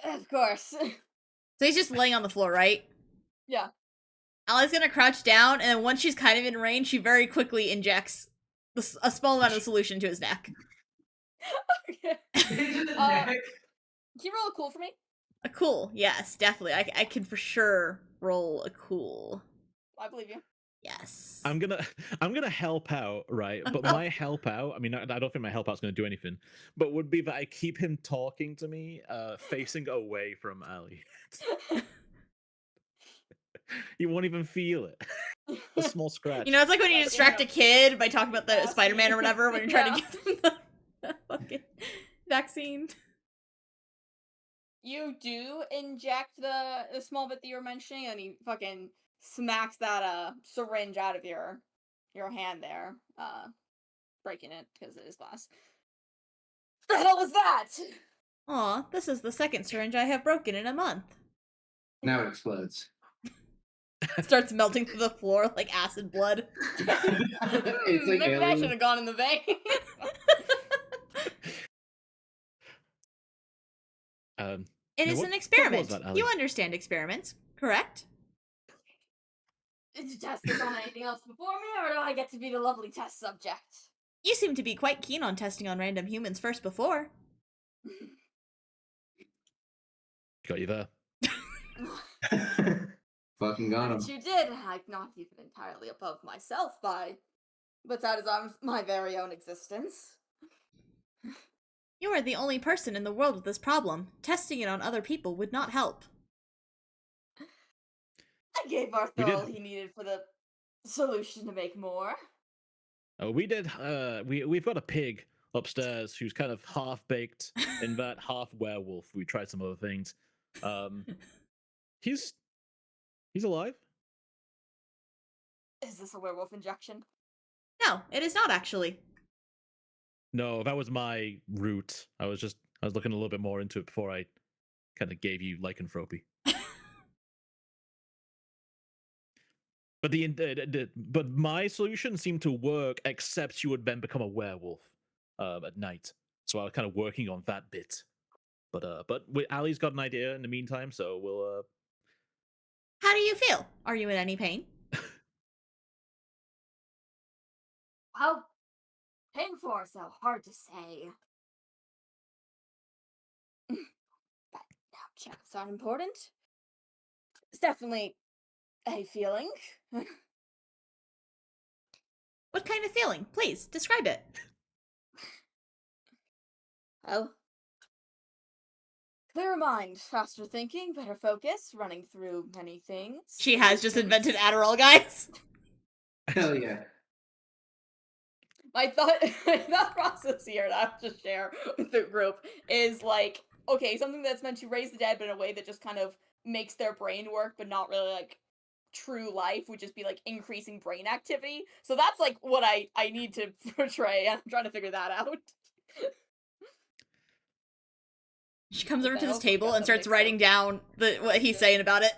Of course. So he's just laying on the floor, right? Yeah. Allie's gonna crouch down, and then once she's kind of in range, she very quickly injects a small amount of solution into his neck. Okay. Can you roll a cool for me? A cool, yes, definitely. I can for sure roll a cool. I believe you. Yes. I'm gonna help out, right? But my help out, I mean, I don't think my help out's gonna do anything, but would be that I keep him talking to me, facing away from Allie. You won't even feel it. A small scratch. It's like when you distract a kid by talking about the Spider-Man or whatever when you're trying to give them the fucking vaccine. You do inject the small bit that you were mentioning, and he fucking smacks that syringe out of your hand there, breaking it because it is glass. What the hell was that? Aw, this is the second syringe I have broken in a month. Now it explodes. Starts melting through the floor like acid blood. It's like maybe that alien. should have gone in the vein. It is an experiment. That, you understand experiments, correct? Did you test this on anything else before me, or do I get to be the lovely test subject? You seem to be quite keen on testing on random humans first before. Got you there. Fucking got him. You did. I'm not even entirely above myself but that is my very own existence. You are the only person in the world with this problem. Testing it on other people would not help. I gave Arthur all he needed for the solution to make more. Oh, we did. We've got a pig upstairs who's kind of half baked in that half werewolf. We tried some other things. He's alive. Is this a werewolf injection? No, it is not actually. No, that was my route. I was looking a little bit more into it before I kind of gave you lycanthropy. But but my solution seemed to work, except you would then become a werewolf at night. So I was kind of working on that bit. But Ali's got an idea in the meantime, so we'll. How do you feel? Are you in any pain? Well, pain for so hard to say. But now checks aren't important. It's definitely a feeling. What kind of feeling? Please, describe it. Well, clearer mind, faster thinking, better focus, running through many things. She has just invented Adderall, guys. Hell yeah. My thought process here that I have to share with the group is like, okay, something that's meant to raise the dead, but in a way that just kind of makes their brain work, but not really like true life, would just be like increasing brain activity. So that's like what I need to portray. I'm trying to figure that out. She comes over to this table and starts writing down what he's saying about it.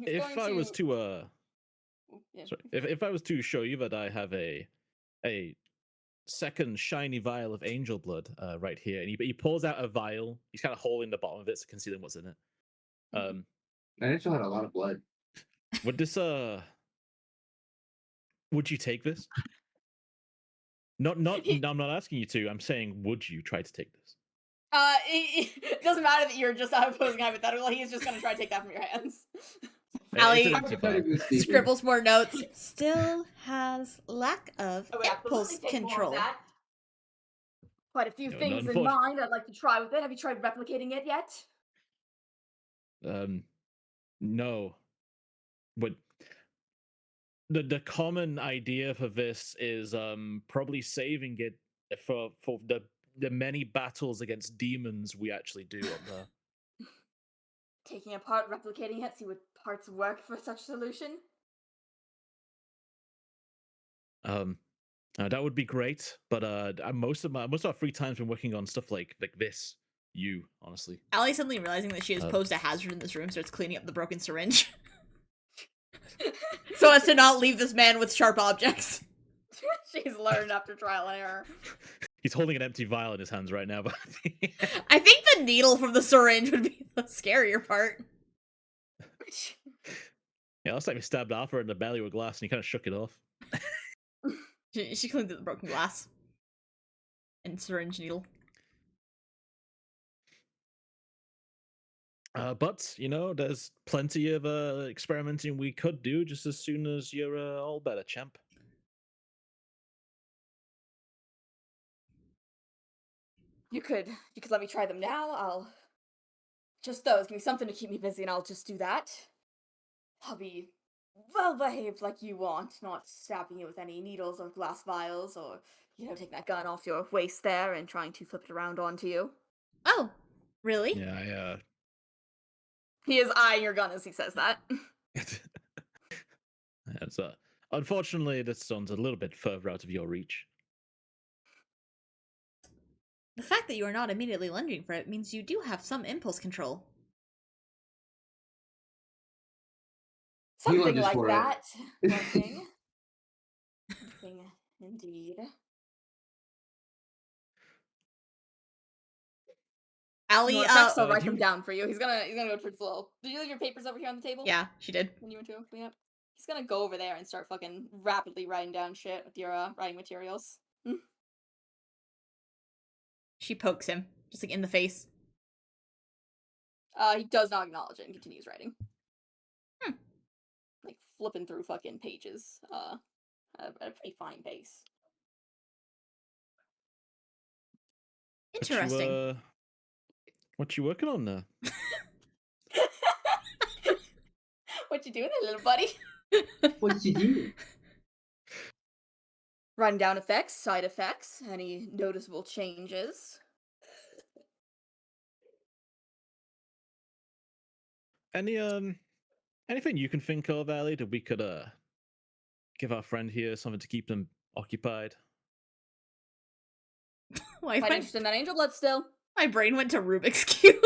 If I was to sorry, if I was to show you that I have a second shiny vial of angel blood right here, and he pulls out a vial. He's kind of holding the bottom of it, so concealing what's in it. That angel had a lot of blood. Would this would you take this? I'm not asking you to. I'm saying, would you try to take this? It doesn't matter that you're just opposing hypothetical. He's just gonna try to take that from your hands. Ali scribbles more notes. Still has lack of impulse control. Quite a few things in mind I'd like to try with it. Have you tried replicating it yet? No. But the common idea for this is probably saving it for the many battles against demons we actually do on there. Taking apart, replicating it, see what parts work for such solution? That would be great, but most of our free time's been working on stuff like this. Honestly. Ali, suddenly realizing that she has posed a hazard in this room, starts cleaning up the broken syringe. So as to not leave this man with sharp objects. She's learned after trial and error. He's holding an empty vial in his hands right now, but I think the needle from the syringe would be the scarier part. Yeah, last time he stabbed Alpha in the belly with glass and he kind of shook it off. She cleaned up the broken glass. And syringe needle. But, there's plenty of experimenting we could do just as soon as you're all better, champ. You could let me try them now. Just those. Give me something to keep me busy and I'll just do that. I'll be well behaved like you want, not stabbing you with any needles or glass vials or, taking that gun off your waist there and trying to flip it around onto you. Oh, really? Yeah, He is eyeing your gun as he says that. So, unfortunately, this one's a little bit further out of your reach. The fact that you are not immediately lunging for it means you do have some impulse control. Something like that. Something indeed. Allie, I'll write them down for you. He's gonna go towards Lil. Did you leave your papers over here on the table? Yeah, she did. When you went to clean up? He's gonna go over there and start fucking rapidly writing down shit with your writing materials. She pokes him, just like in the face. He does not acknowledge it and continues writing. Like flipping through fucking pages. At a pretty fine pace. Interesting. What you working on now? What you doing there, little buddy? What you do? Writing down effects, side effects, any noticeable changes. Anything you can think of, Ali, that we could give our friend here something to keep them occupied? Quite interested in that angel blood still. My brain went to Rubik's Cube.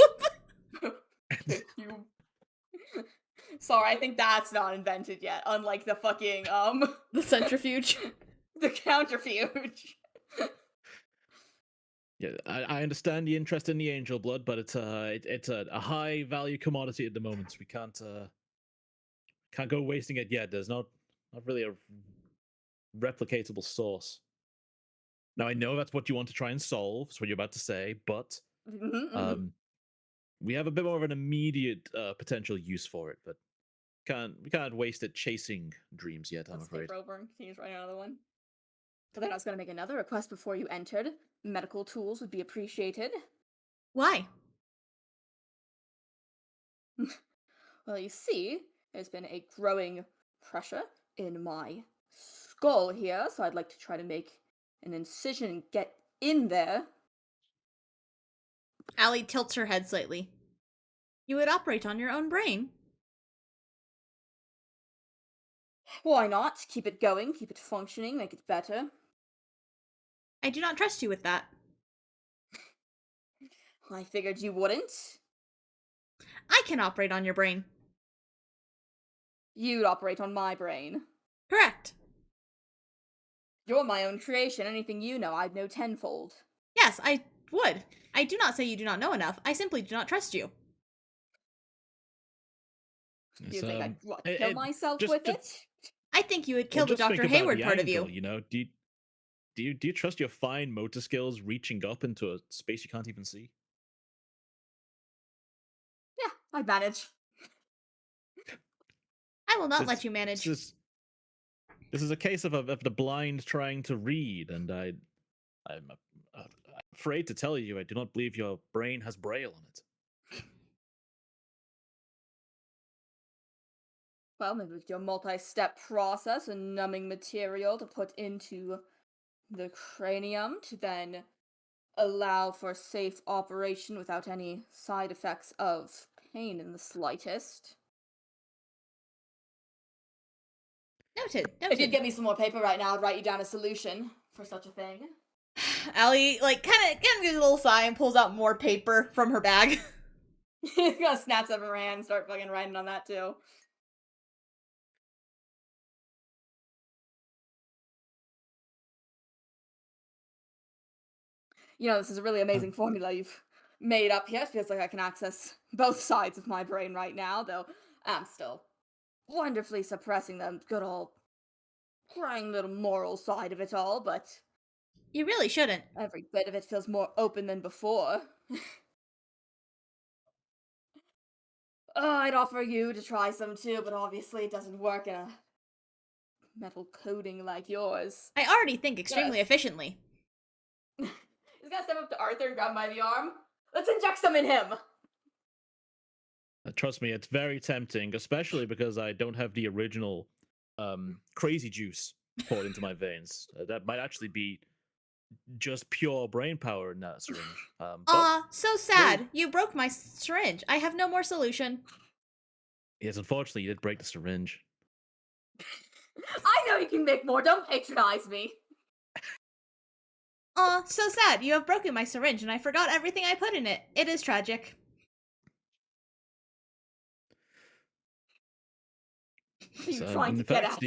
Sorry, I think that's not invented yet. Unlike the fucking the centrifuge, the counterfuge. Yeah, I understand the interest in the angel blood, but it's a high value commodity at the moment. So we can't go wasting it yet. There's not really a replicatable source. Now I know that's what you want to try and solve. That's what you're about to say, but we have a bit more of an immediate potential use for it, but we can't waste it chasing dreams yet. I'm afraid. Over and continues writing another one. But then I was going to make another request before you entered. Medical tools would be appreciated. Why? Well, you see, there's been a growing pressure in my skull here, so I'd like to try to make an incision and get in there. Allie tilts her head slightly. You would operate on your own brain. Why not? Keep it going, keep it functioning, make it better. I do not trust you with that. I figured you wouldn't. I can operate on your brain. You'd operate on my brain. Correct. You're my own creation. Anything you know, I'd know tenfold. Yes, I would. I do not say you do not know enough. I simply do not trust you. Do you think I'd kill myself with it? I think you would kill the Dr. Hayward part of you. You know, do you trust your fine motor skills reaching up into a space you can't even see? Yeah, I manage. I will not let you manage. This is a case of the blind trying to read, and I'm afraid to tell you, I do not believe your brain has braille on it. Well, maybe we could do a multi-step process and numbing material to put into the cranium to then allow for safe operation without any side effects of pain in the slightest. Noted. If you'd give me some more paper right now, I'd write you down a solution for such a thing. Allie, like, kind of gives a little sigh and pulls out more paper from her bag. Gonna snatch up her hand and start fucking writing on that too. You know, this is a really amazing formula you've made up here. It feels like I can access both sides of my brain right now, though I'm still wonderfully suppressing the good old crying little moral side of it all, but you really shouldn't. Every bit of it feels more open than before. I'd offer you to try some too, but obviously it doesn't work in a metal coating like yours. I already think extremely efficiently. He's gonna step up to Arthur and grab him by the arm. Let's inject some in him! Trust me, it's very tempting, especially because I don't have the original crazy juice poured into my veins. That might actually be just pure brain power in that syringe. So sad. You broke my syringe. I have no more solution. Yes, unfortunately, you did break the syringe. I know you can make more. Don't patronize me. So sad. You have broken my syringe, and I forgot everything I put in it. It is tragic. You're trying to get at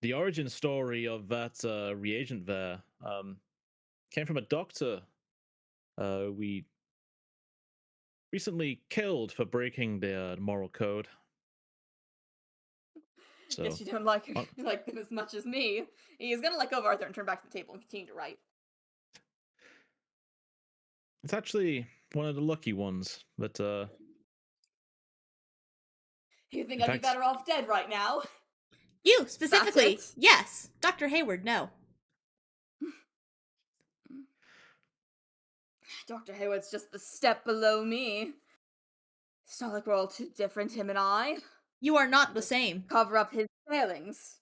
the origin story of that reagent there came from a doctor we recently killed for breaking their moral code. So, guess you don't like them as much as me. He's gonna let go of Arthur and turn back to the table and continue to write. it's actually one of the lucky ones, but You think I'd be better off dead right now? You, specifically. Yes. Dr. Hayward, no. Dr. Hayward's just the step below me. It's not like we're all too different, him and I. You are not the same. Cover up his failings.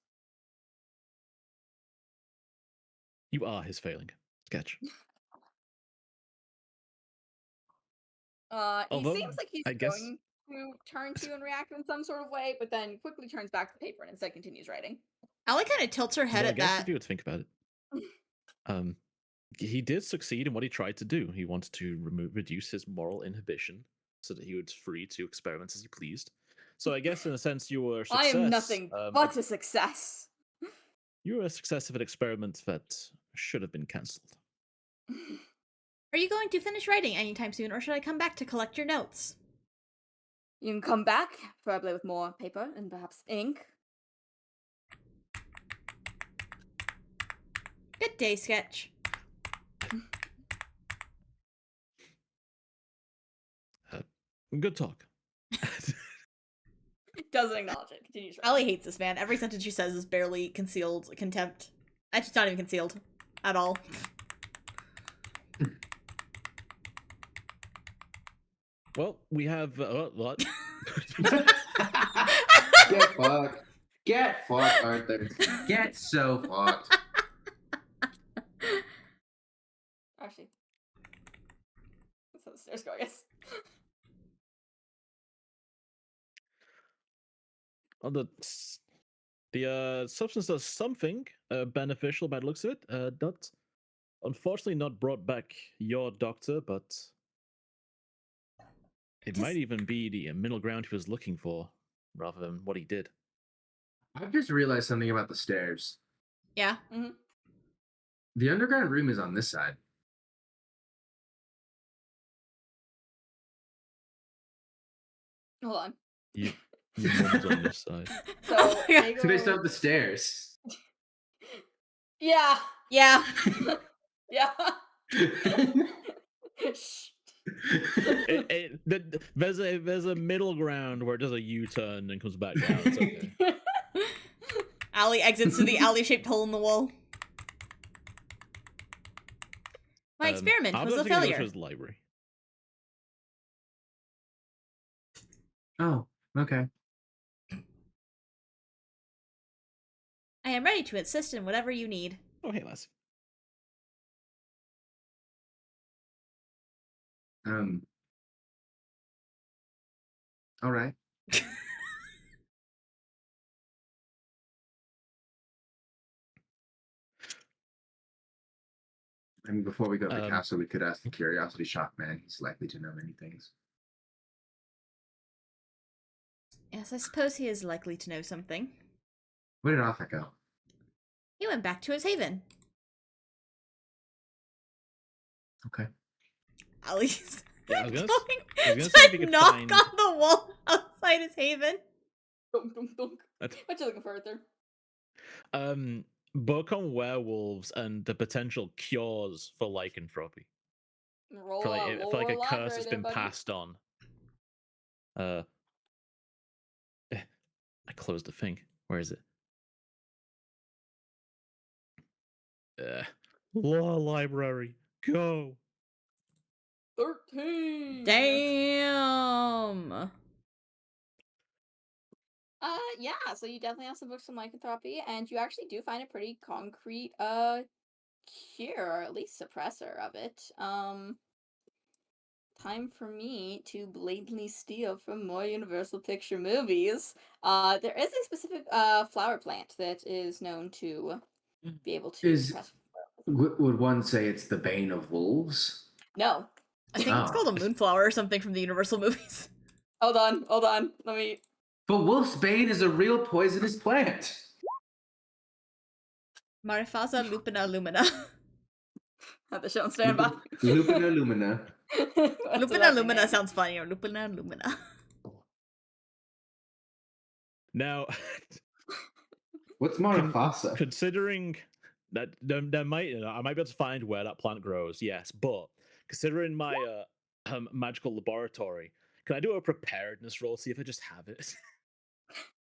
you are his failing. Sketch. He seems like he's going to turn to and react in some sort of way, but then quickly turns back to the paper and instead continues writing. Allie kind of tilts her head at I guess that. if you would think about it, he did succeed in what he tried to do. He wanted to reduce his moral inhibition so that he was free to experiment as he pleased. So I guess in a sense you were a success. I am nothing but a success. You were a success of an experiment that should have been cancelled. Are you going to finish writing anytime soon, or should I come back to collect your notes? You can come back, probably with more paper and perhaps ink. Good day, Sketch. Good talk. Doesn't acknowledge it. Continues. Allie hates this man. Every sentence she says is barely concealed contempt. Actually, it's not even concealed at all. Well, we have what? Get fucked. Get fucked, Arthur. Get so fucked. Actually, that's how the stairs go, I guess. Well, the substance does something beneficial by the looks of it. Not, unfortunately, not brought back your doctor, but it might even be the middle ground he was looking for, rather than what he did. I've just realized something about the stairs. Yeah. Mm-hmm. The underground room is on this side. Hold on. Your mom's on this side. So, Oh my God. So they still have the stairs. Yeah. Yeah. Yeah. There's a middle ground where it does a U-turn and comes back down. It's okay. Allie exits to the alley-shaped hole in the wall. My experiment was a failure. To his library. Oh, okay. I am ready to assist in whatever you need. Oh, hey, Lassie. All right. I mean, before we go to the castle, we could ask the Curiosity Shop man. He's likely to know many things. Yes, I suppose he is likely to know something. Where did Arthur go? He went back to his haven. Okay. Allie's Yeah, I was gonna to say if you could knock find... on the wall outside his haven. Dunk, dunk, dunk. What you looking for, Arthur? Book on werewolves and the potential cures for lycanthropy. For like a curse that's been passed on. I closed the thing. Where is it? Law library. Go. 13. Damn. Yeah, so you definitely have some books on lycanthropy, and you actually do find a pretty concrete cure, or at least suppressor of it. Time for me to blatantly steal from more Universal Picture movies. There is a specific flower plant that is known to be able to suppress. Would one say it's the bane of wolves? No. I think it's called a moonflower or something from the Universal movies. Hold on. Let me... But wolf's bane is a real poisonous plant. Marifaza lupina lumina. Have the show on standby. Lupina Lumina. Lupina Lumina sounds funnier. Lupina Lumina. Now, what's Marafasa? Considering that there might, I might be able to find where that plant grows. Yes, but considering my magical laboratory, can I do a preparedness roll? See if I just have it.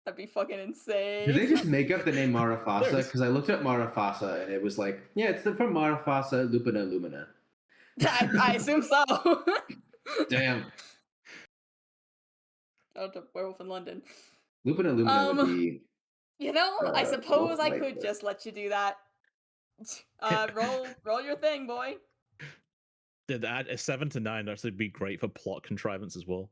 That'd be fucking insane. Did they just make up the name Marafasa? Because I looked at Marafasa and it was like, yeah, it's from Marafasa Lupina Lumina. I assume so. Damn. Oh, to Werewolf in London. Lupina Lumina would be. You know, I suppose I could just let you do that. Roll your thing, boy. Did add a 7 to 9 actually be great for plot contrivance as well.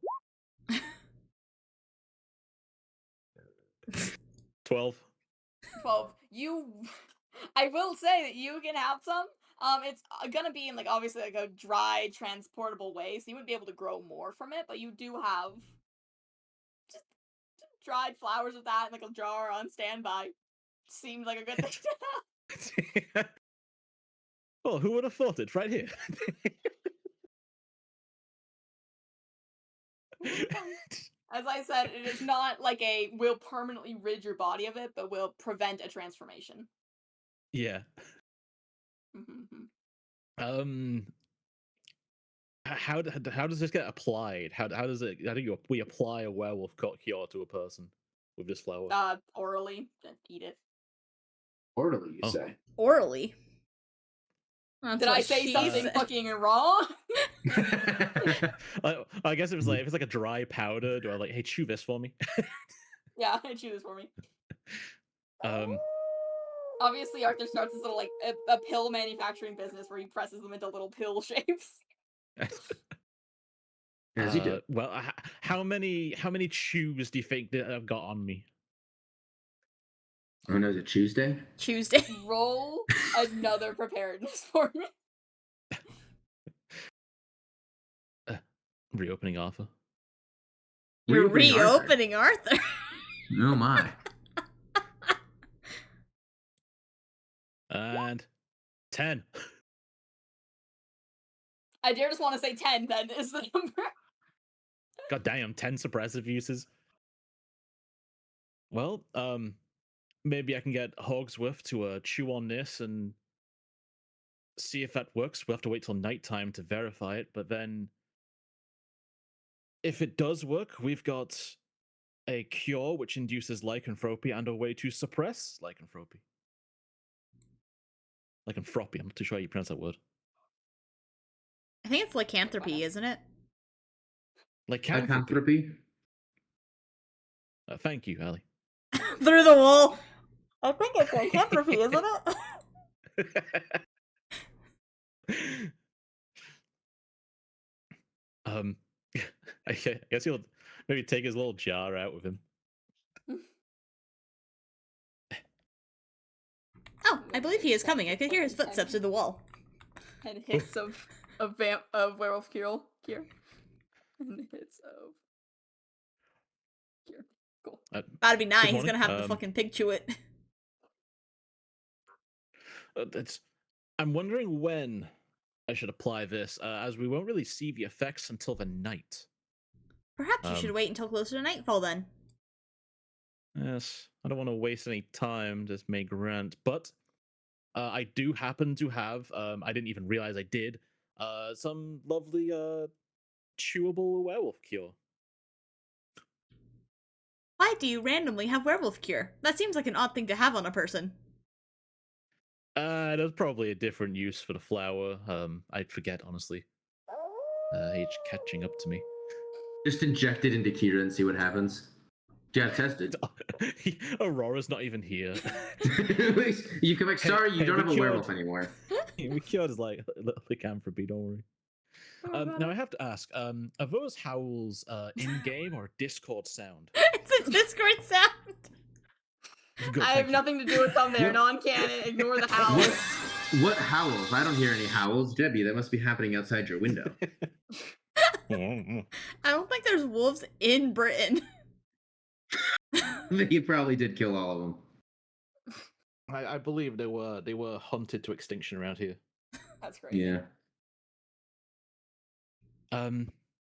12. 12. I will say that you can have some. It's gonna be in like obviously like a dry, transportable way, so you wouldn't be able to grow more from it. But you do have just dried flowers with that in like a jar on standby. Seemed like a good thing to have. Well, who would have thought it? Right here. As I said, it is not like will permanently rid your body of it, but will prevent a transformation. Yeah. How does this get applied? How do we apply a werewolf cure to a person with this flower? Orally. Then eat it. Orally, you say? Orally. That's Did I say something fucking wrong? I guess it was like if it's like a dry powder. Do I like, hey, chew this for me? Yeah, chew this for me. Obviously, Arthur starts this little like a pill manufacturing business where he presses them into little pill shapes. As you do. Well, how many chews do you think that I've got on me? Oh no, is it Tuesday? Tuesday. Roll another preparedness for me. Reopening Arthur. You're reopening Arthur. Oh my. And 10. I dare just want to say 10 then is the number. God damn, 10 suppressive uses. Well, maybe I can get Hogsworth to chew on this and see if that works. We'll have to wait till nighttime to verify it, but then if it does work, we've got a cure which induces lycanthropy and a way to suppress lycanthropy. Lycanthropy, I'm not too sure how you pronounce that word. I think it's lycanthropy, isn't it? Lycanthropy? Thank you, Ali. Through the wall. I think it's lycanthropy, isn't it? I guess he'll maybe take his little jar out with him. Oh, I believe he is coming. I could hear his footsteps through the wall. And hits of werewolf cure. And hits of cure. Cool. That'd be nice. He's gonna have the fucking pig chew it. I'm wondering when I should apply this, as we won't really see the effects until the night. Perhaps you should wait until closer to nightfall then. Yes, I don't want to waste any time, this may grant, but I do happen to have, I didn't even realize I did, some lovely chewable werewolf cure. Why do you randomly have werewolf cure? That seems like an odd thing to have on a person. There's probably a different use for the flower. I'd forget, honestly. Age catching up to me. Just inject it into Kira and see what happens. Yeah, test it. Aurora's not even here. You come back. Sorry, you don't have a werewolf anymore. We cured his lycanthropy, don't worry. Now I have to ask, are those howls in-game or Discord sound? It's a Discord sound. Good, I have nothing to do with them. They're non-canon. Ignore the howls. What howls? I don't hear any howls. Jebby, that must be happening outside your window. I don't think there's wolves in Britain. You probably did kill all of them. I believe they were hunted to extinction around here. That's crazy. Yeah.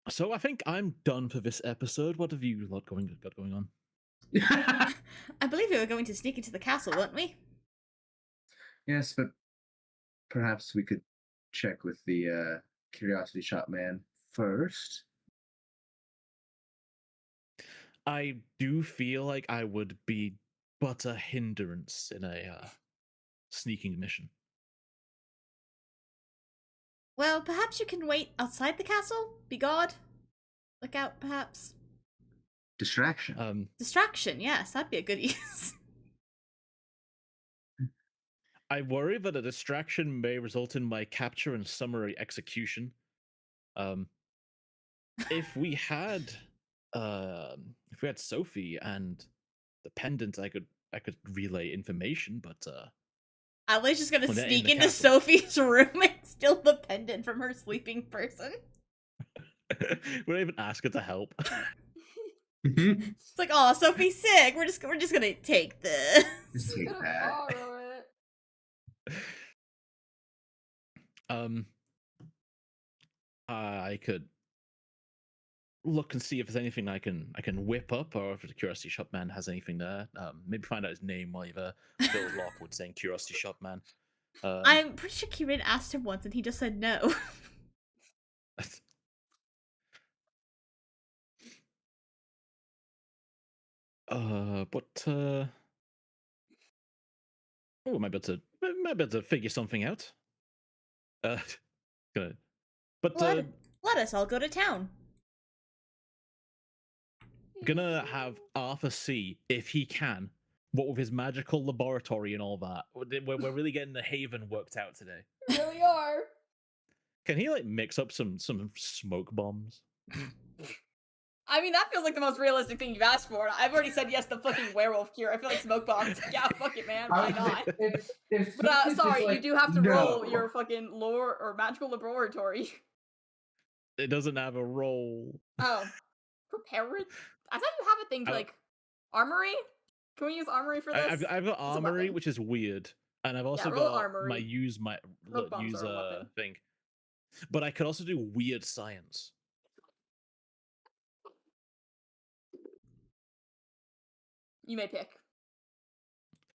So I think I'm done for this episode. What have you got going on? I believe we were going to sneak into the castle, weren't we? Yes, but perhaps we could check with the curiosity shop man first. I do feel like I would be but a hindrance in a sneaking mission. Well, perhaps you can wait outside the castle? Be guard? Look out, perhaps? Distraction. Distraction, yes, that'd be a good use. I worry that a distraction may result in my capture and summary execution. If we had Sophie and the pendant, I could relay information, but Adlai's just gonna when they're in sneak the into castle. Sophie's room and steal the pendant from her sleeping person. we don't even ask her to help. It's like, oh, Sophie's sick. We're just gonna take this. Just take that. Borrow it. I could look and see if there's anything I can whip up, or if the curiosity shop man has anything there. Maybe find out his name while you've Bill Lockwood saying curiosity shop man. I'm pretty sure Kieran asked him once and he just said no. Oh, might be able to figure something out. Good. But Let us all go to town. gonna have Arthur see if he can, what with his magical laboratory and all that. We're really getting the Haven worked out today. We really are. Can he like mix up some smoke bombs? I mean, that feels like the most realistic thing you've asked for. I've already said yes to fucking werewolf cure. I feel like smoke bombs. Yeah, fuck it, man. Why not? But sorry, you do have to roll your fucking lore or magical laboratory. It doesn't have a roll. Oh, prepared? I thought you have a thing to like armory. Can we use armory for this? I've got armory, which is weird, and I've also roll got armory. my use thing. But I could also do weird science. You may pick.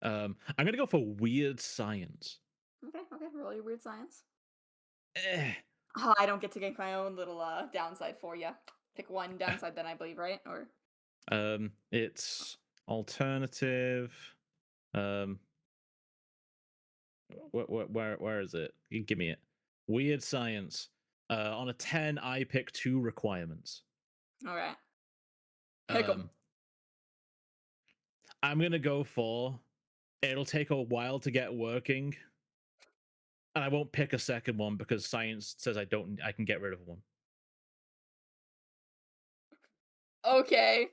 I'm gonna go for weird science. Okay, roll your weird science. Eh. Oh, I don't get to get my own little downside for you. Pick one downside then, I believe, right? Or it's alternative. Where is it? You can give me it. Weird science. On a 10, I pick 2 requirements. All right. Pick 'em. I'm gonna go for it'll take a while to get working. And I won't pick a second one because science says I can get rid of one. Okay.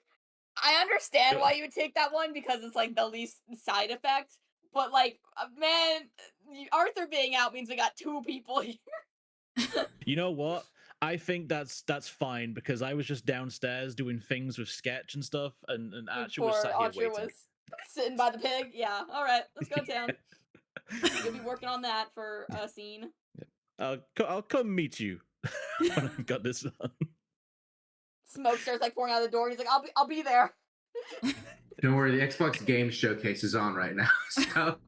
I understand why you would take that one because it's like the least side effect. But like, man, Arthur being out means we got 2 people here. You know what? I think that's fine because I was just downstairs doing things with sketch and stuff, and Archer was sat here waiting. Was sitting by the pig. Yeah. All right, let's go down. You'll be working on that for a scene. I'll come meet you when I've got this done. Smoke starts like pouring out the door. And he's like, "I'll be there." Don't worry, the Xbox Game Showcase is on right now, so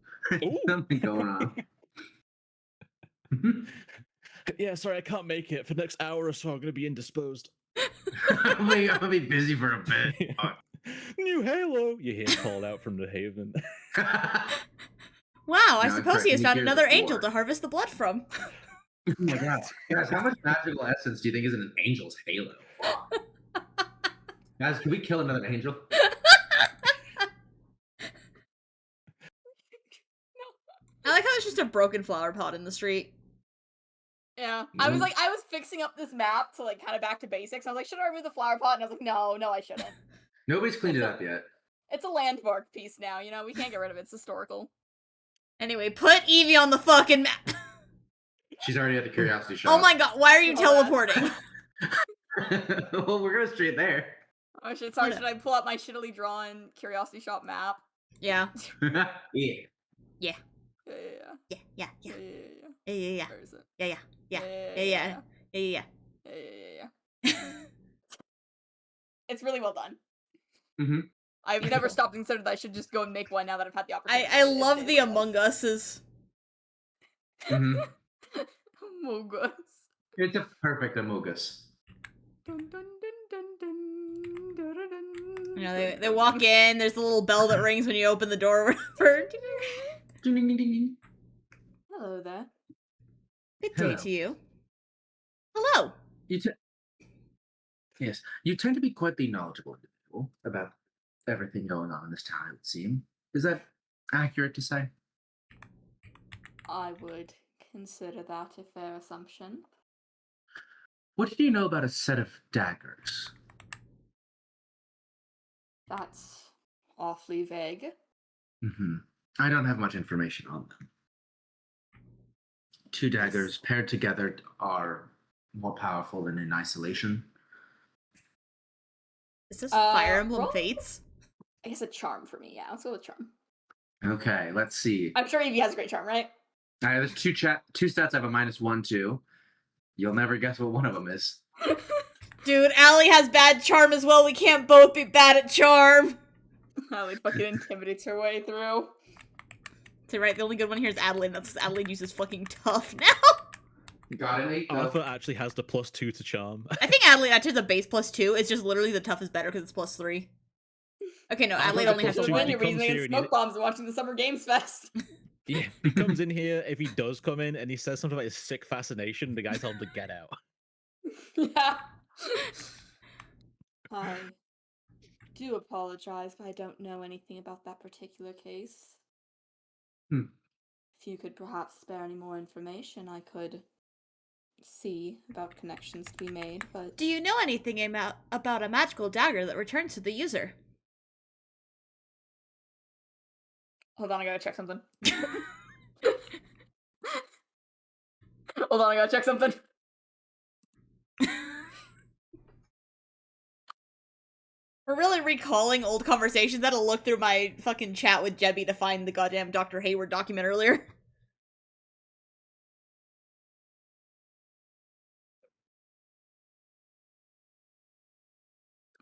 something going on. Yeah, sorry, I can't make it. For the next hour or so, I'm gonna be indisposed. I'm gonna be busy for a bit. New Halo! You hear called out from the Haven. Wow, I suppose he has found another angel to harvest the blood from. Oh my god. Guys, how much magical essence do you think is in an angel's halo? Fuck. Guys, can we kill another angel? I like how it's just a broken flower pot in the street. Yeah, I was fixing up this map to like kind of back to basics. I was like, should I remove the flower pot? And I was like, no, I shouldn't. Nobody's cleaned it up yet. It's a landmark piece now, you know, we can't get rid of it. It's historical. Anyway, put Evie on the fucking map. She's already at the curiosity shop. Oh my god, why are you teleporting? Well, we're going straight there. Oh shit, sorry, should I pull out my shittily drawn curiosity shop map? Yeah. Yeah. Yeah. Yeah. Yeah. Where is it? Yeah. It's really well done. Mm-hmm. I've never stopped and considered that I should just go and make one now that I've had the opportunity. I love the Among Us's. Mm-hmm. Among Us. It's a perfect Amogus. You know, they walk in, there's a little bell that rings when you open the door. Hello there. Good day to you. Hello. Yes, you tend to be quite the knowledgeable individual about everything going on in this town, it would seem. Is that accurate to say? I would consider that a fair assumption. What do you know about a set of daggers? That's awfully vague. Mm-hmm. I don't have much information on them. Two daggers paired together are more powerful than in isolation. Is this Fire Emblem roll? Fates? I guess a charm for me. Yeah, let's go with charm. Okay, let's see. I'm sure Evie has a great charm, right? All right, there's two stats. I have a -1, 2. You'll never guess what one of them is. Dude, Allie has bad charm as well. We can't both be bad at charm. Allie fucking intimidates her way through. So right, the only good one here is Adelaide. That's because Adelaide uses fucking tough now. Got it, 8. Arthur actually has the +2 to charm. I think Adelaide actually has a base +2. It's just literally the tough is better because it's +3. Okay, no, Adelaide only has the a one. 1. You're reasoning smoke bombs and watching the Summer Games Fest. Yeah, he comes in here, if he does come in, and he says something about his sick fascination, the guy tells him to get out. Yeah. I do apologize, but I don't know anything about that particular case. If you could perhaps spare any more information, I could see about connections to be made, but... Do you know anything about a magical dagger that returns to the user? Hold on, I gotta check something. Hold on, I gotta check something. We're really recalling old conversations. I had to look through my fucking chat with Jebby to find the goddamn Dr. Hayward document earlier.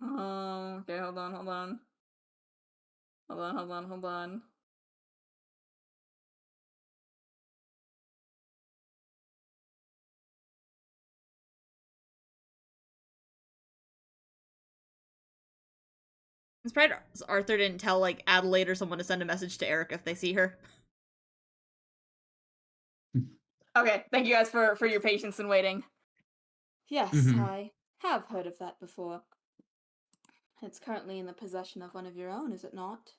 Okay, hold on. I'm surprised Arthur didn't tell, like, Adelaide or someone to send a message to Erica if they see her. Okay, thank you guys for your patience and waiting. Yes, I have heard of that before. It's currently in the possession of one of your own, is it not?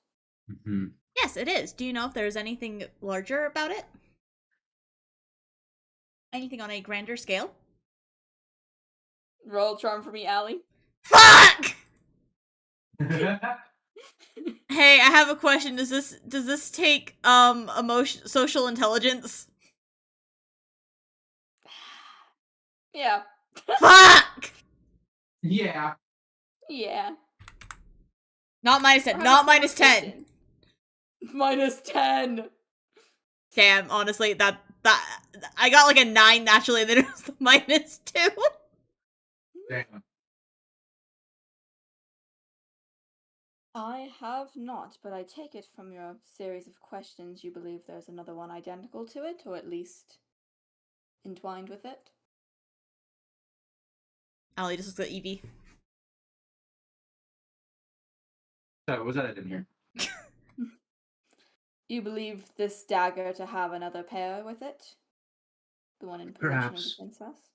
Yes, it is. Do you know if there's anything larger about it? Anything on a grander scale? Roll charm for me, Allie. Fuck! Hey, I have a question. Does this take social intelligence? Yeah. Fuck! Yeah. Yeah. Not -10. Not -10. -10. Damn, honestly, that I got like a 9 naturally, and then it was the -2. Damn. I have not, but I take it from your series of questions you believe there's another one identical to it, or at least entwined with it. Allie just looks at Evie. Sorry, what was that I didn't hear? You believe this dagger to have another pair with it? The one in possession of the princess?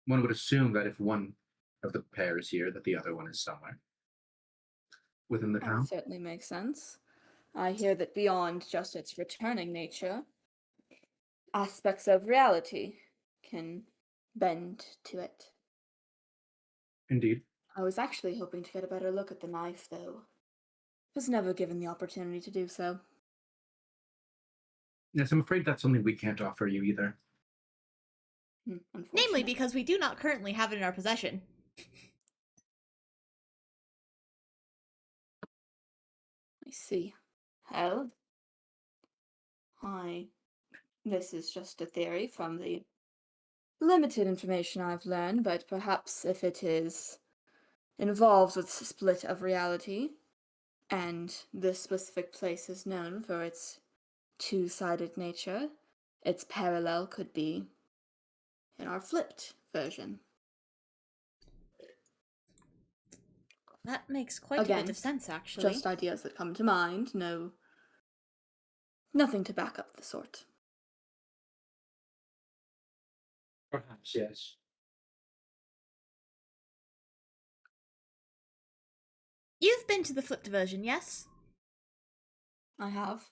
One would assume that if one of the pair is here, that the other one is somewhere within the town. That certainly makes sense. I hear that beyond just its returning nature, aspects of reality can bend to it. Indeed. I was actually hoping to get a better look at the knife, though. Was never given the opportunity to do so. Yes, I'm afraid that's something we can't offer you either. Namely because we do not currently have it in our possession. I see. Well, this is just a theory from the limited information I've learned, but perhaps if it is involved with split of reality, and this specific place is known for its two-sided nature, its parallel could be in our flipped version. That makes quite a bit of sense, actually. Just ideas that come to mind, nothing to back up the sort. Perhaps, yes. You've been to the flipped version, yes? I have.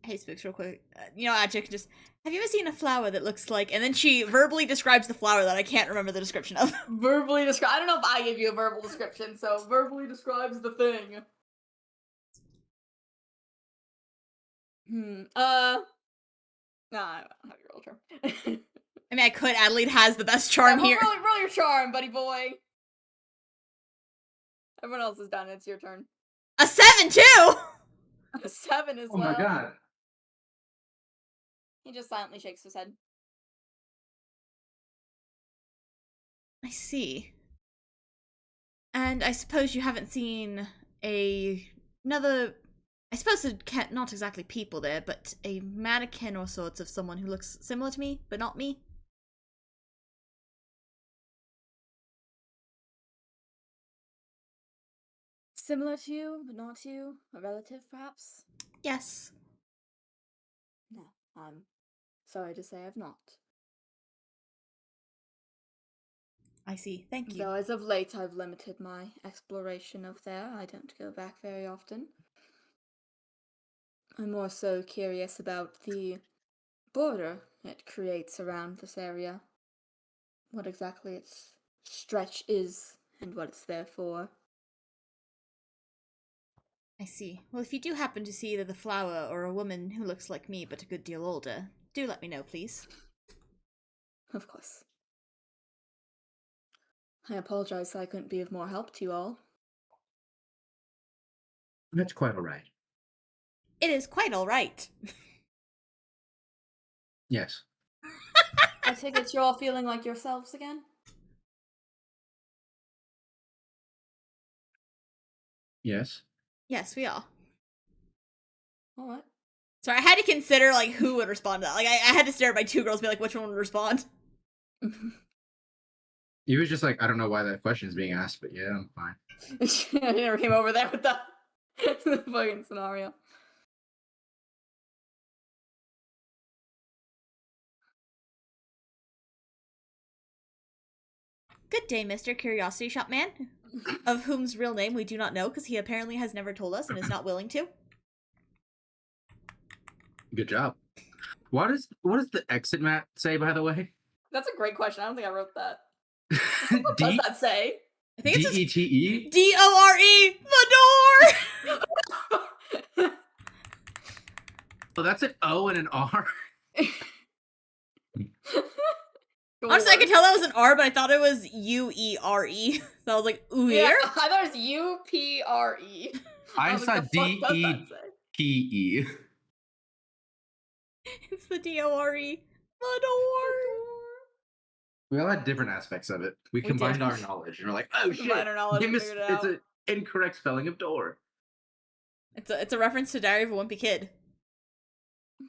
Hey, Spooks, real quick. Actually, just... Have you ever seen a flower that looks like... And then she verbally describes the flower that I can't remember the description of. Verbally describe... I don't know if I gave you a verbal description, so verbally describes the thing. Nah, I don't have your roll charm. I mean, I could. Adelaide has the best charm here. Roll your charm, buddy boy. Everyone else is done. It's your turn. A 7, too! A 7 as Oh well. my god. He just silently shakes his head. I see. And I suppose you haven't seen another... I suppose not exactly people there, but a mannequin or sorts of someone who looks similar to me, but not me? Similar to you, but not you? A relative, perhaps? Yes. No, I'm sorry to say I've not. I see. Thank you. Though as of late I've limited my exploration of there. I don't go back very often. I'm more so curious about the border it creates around this area. What exactly its stretch is, and what it's there for. I see. Well, if you do happen to see either the flower or a woman who looks like me but a good deal older, do let me know, please. Of course. I apologize that I couldn't be of more help to you all. That's quite alright. It is quite alright. Yes. I take it you're all feeling like yourselves again? Yes. Yes, we are. Alright. Sorry, I had to consider, like, who would respond to that. Like, I had to stare at my two girls and be like, which one would respond? He was just like, I don't know why that question is being asked, but yeah, I'm fine. I never came over there with the fucking scenario. Good day, Mr. Curiosity Shop Man, of whom's real name we do not know because he apparently has never told us and is not willing to. Good job. What does the exit map say, by the way? That's a great question. I don't think I wrote that. What does that say? I think it's D-E-T-E? D-O-R-E, the door! Oh, that's an O and an R. Honestly, I could tell that was an R, but I thought it was U-E-R-E. So I was like, ooh, Yeah, here? I thought it was U-P-R-E. I saw D-E-T-E. It's the D-O-R-E, the door! We all had different aspects of it. We combined our knowledge, and we're like, oh shit, it's an incorrect spelling of door. It's a reference to Diary of a Wimpy Kid. Of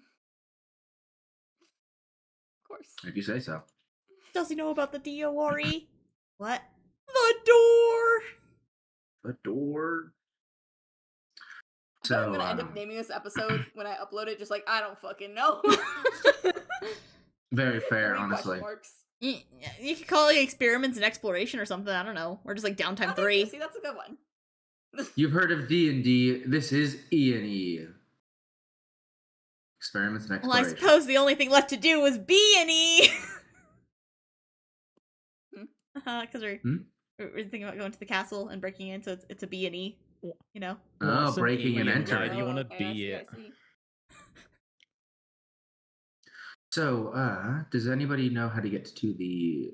course. If you say so. Does he know about the D-O-R-E? What? The door! The door. So I'm gonna end up naming this episode when I upload it, just like, I don't fucking know. Very fair, honestly. You could call it experiments and exploration or something, I don't know. Or just like downtime 3. See, that's a good one. You've heard of D&D. This is E&E. Experiments and exploration. Well, I suppose the only thing left to do was B&E! Because we're thinking about going to the castle and breaking in, so it's a B&E, you know? Oh, breaking and entering. Why do you want to be it? So, does anybody know how to get to the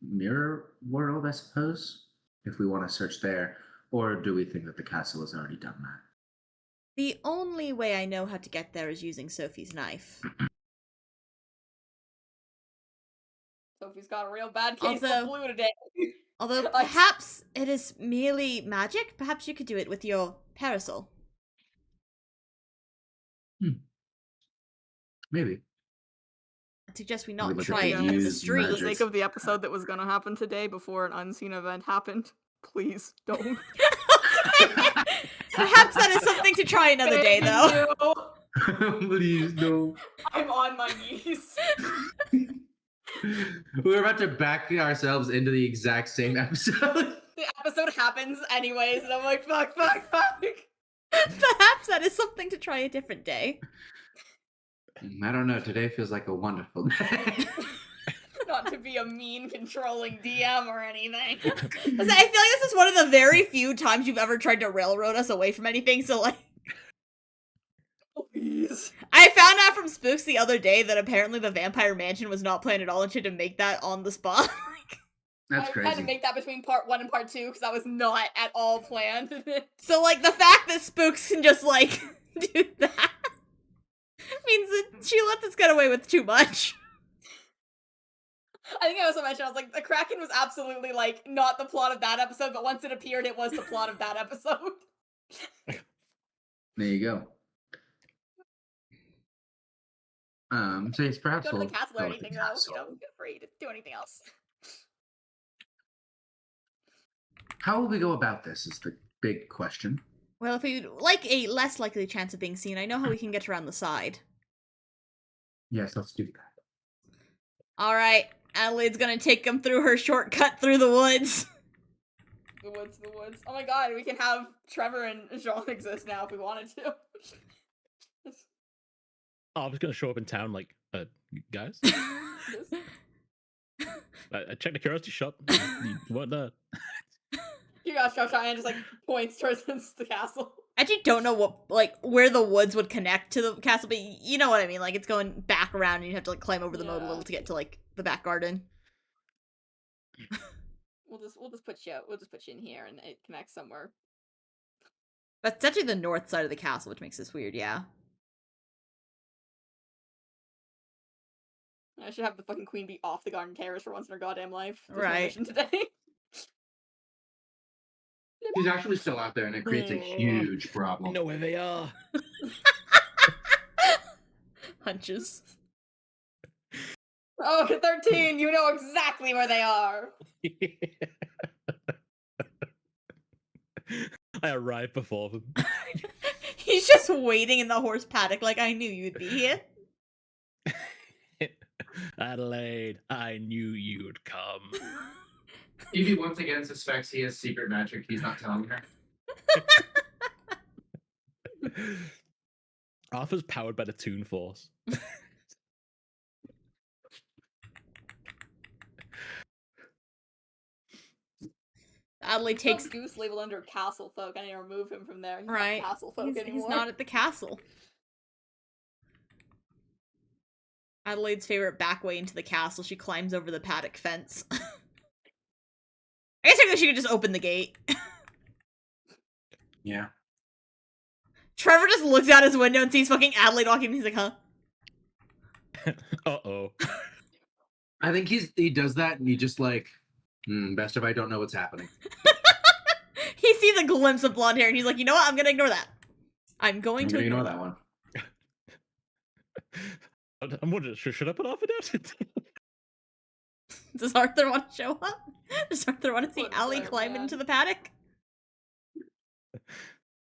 mirror world, I suppose? If we want to search there, or do we think that the castle has already done that? The only way I know how to get there is using Sophie's knife. Sophie's got a real bad case of flu today. Although perhaps it is merely magic. Perhaps you could do it with your parasol. Maybe. I suggest we not try it it in the street. For the sake of the episode that was going to happen today before an unseen event happened, please don't. Perhaps that is something to try another day, though. Please no. I'm on my knees. We're about to back ourselves into the exact same episode. The episode happens anyways, and I'm like, fuck. Perhaps that is something to try a different day. I don't know. Today feels like a wonderful day. Not to be a mean, controlling DM or anything. I feel like this is one of the very few times you've ever tried to railroad us away from anything, so like... Please. I found out from Spooks the other day that apparently the Vampire Mansion was not planned at all and she had to make that on the spot. That's crazy. I had to make that between part 1 and part 2 because that was not at all planned. So like the fact that Spooks can just like do that means that she lets us get away with too much. I think I also mentioned, I was like, the Kraken was absolutely like not the plot of that episode, but once it appeared, it was the plot of that episode. There you go. So it's perhaps Go to the castle or anything, though. You know, feel free to do anything else. How will we go about this is the big question. Well, if we'd like a less likely chance of being seen, I know how we can get around the side. Yes, let's do that. Alright, Adelaide's gonna take them through her shortcut through the woods. The woods. Oh my god, we can have Trevor and Jean exist now if we wanted to. Oh, I'm just gonna show up in town like, guys? I checked the curiosity shop. What the? You got Cheyenne just like points towards the castle. I actually don't know what, like, where the woods would connect to the castle, but you know what I mean. Like, it's going back around and you have to, like, climb over the moat a little to get to, like, the back garden. We'll just put you in here and it connects somewhere. That's actually the north side of the castle, which makes this weird, yeah. I should have the fucking queen be off the garden terrace for once in her goddamn life. There's right. No mission today. She's actually still out there, and it creates a huge problem. I know where they are. Hunches. Oh, 13! You know exactly where they are! I arrived before them. He's just waiting in the horse paddock like, I knew you'd be here. Adelaide, I knew you'd come. Evie once again suspects he has secret magic he's not telling her. Arthur's powered by the Toon Force. Adelaide takes Goose labeled under castle folk. I need to remove him from there. He's right. Not castle folk anymore. He's not at the castle. Adelaide's favorite back way into the castle. She climbs over the paddock fence. I guess technically she could just open the gate. Yeah. Trevor just looks out his window and sees fucking Adelaide walking and he's like, huh? Uh-oh. I think he does that and he just like, best if I don't know what's happening. He sees a glimpse of blonde hair and he's like, you know what? I'm gonna ignore that. I'm going to ignore that one. I'm wondering, should I put Arthur down? Does Arthur want to show up? Does Arthur want to see Allie climb into the paddock?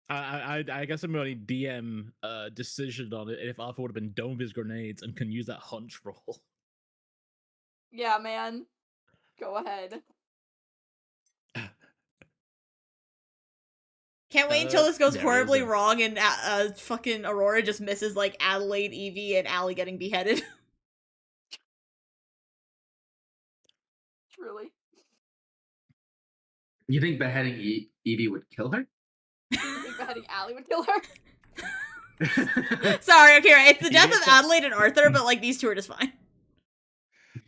I guess I'm only DM decision on it if Arthur would have been done with his grenades and can use that hunch roll. Yeah, man. Go ahead. Can't wait until this goes horribly wrong and fucking Aurora just misses like Adelaide, Evie, and Allie getting beheaded. Truly. You think beheading Evie would kill her? You think beheading Allie would kill her? Sorry, okay, right. It's the death of Adelaide and Arthur, but like these two are just fine.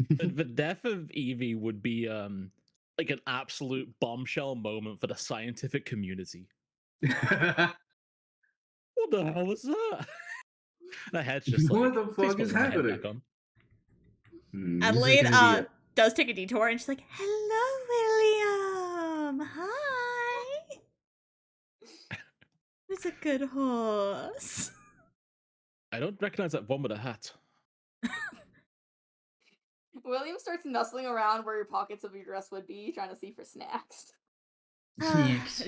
The death of Evie would be like an absolute bombshell moment for the scientific community. What What the hell was that? My head's just like, What the please fuck put is my head happening? back on. Adelaide This is gonna does take a detour and she's like, "Hello, William. Hi. Who's a good horse?" I don't recognize that one with a hat. William starts nuzzling around where your pockets of your dress would be, trying to see for snacks.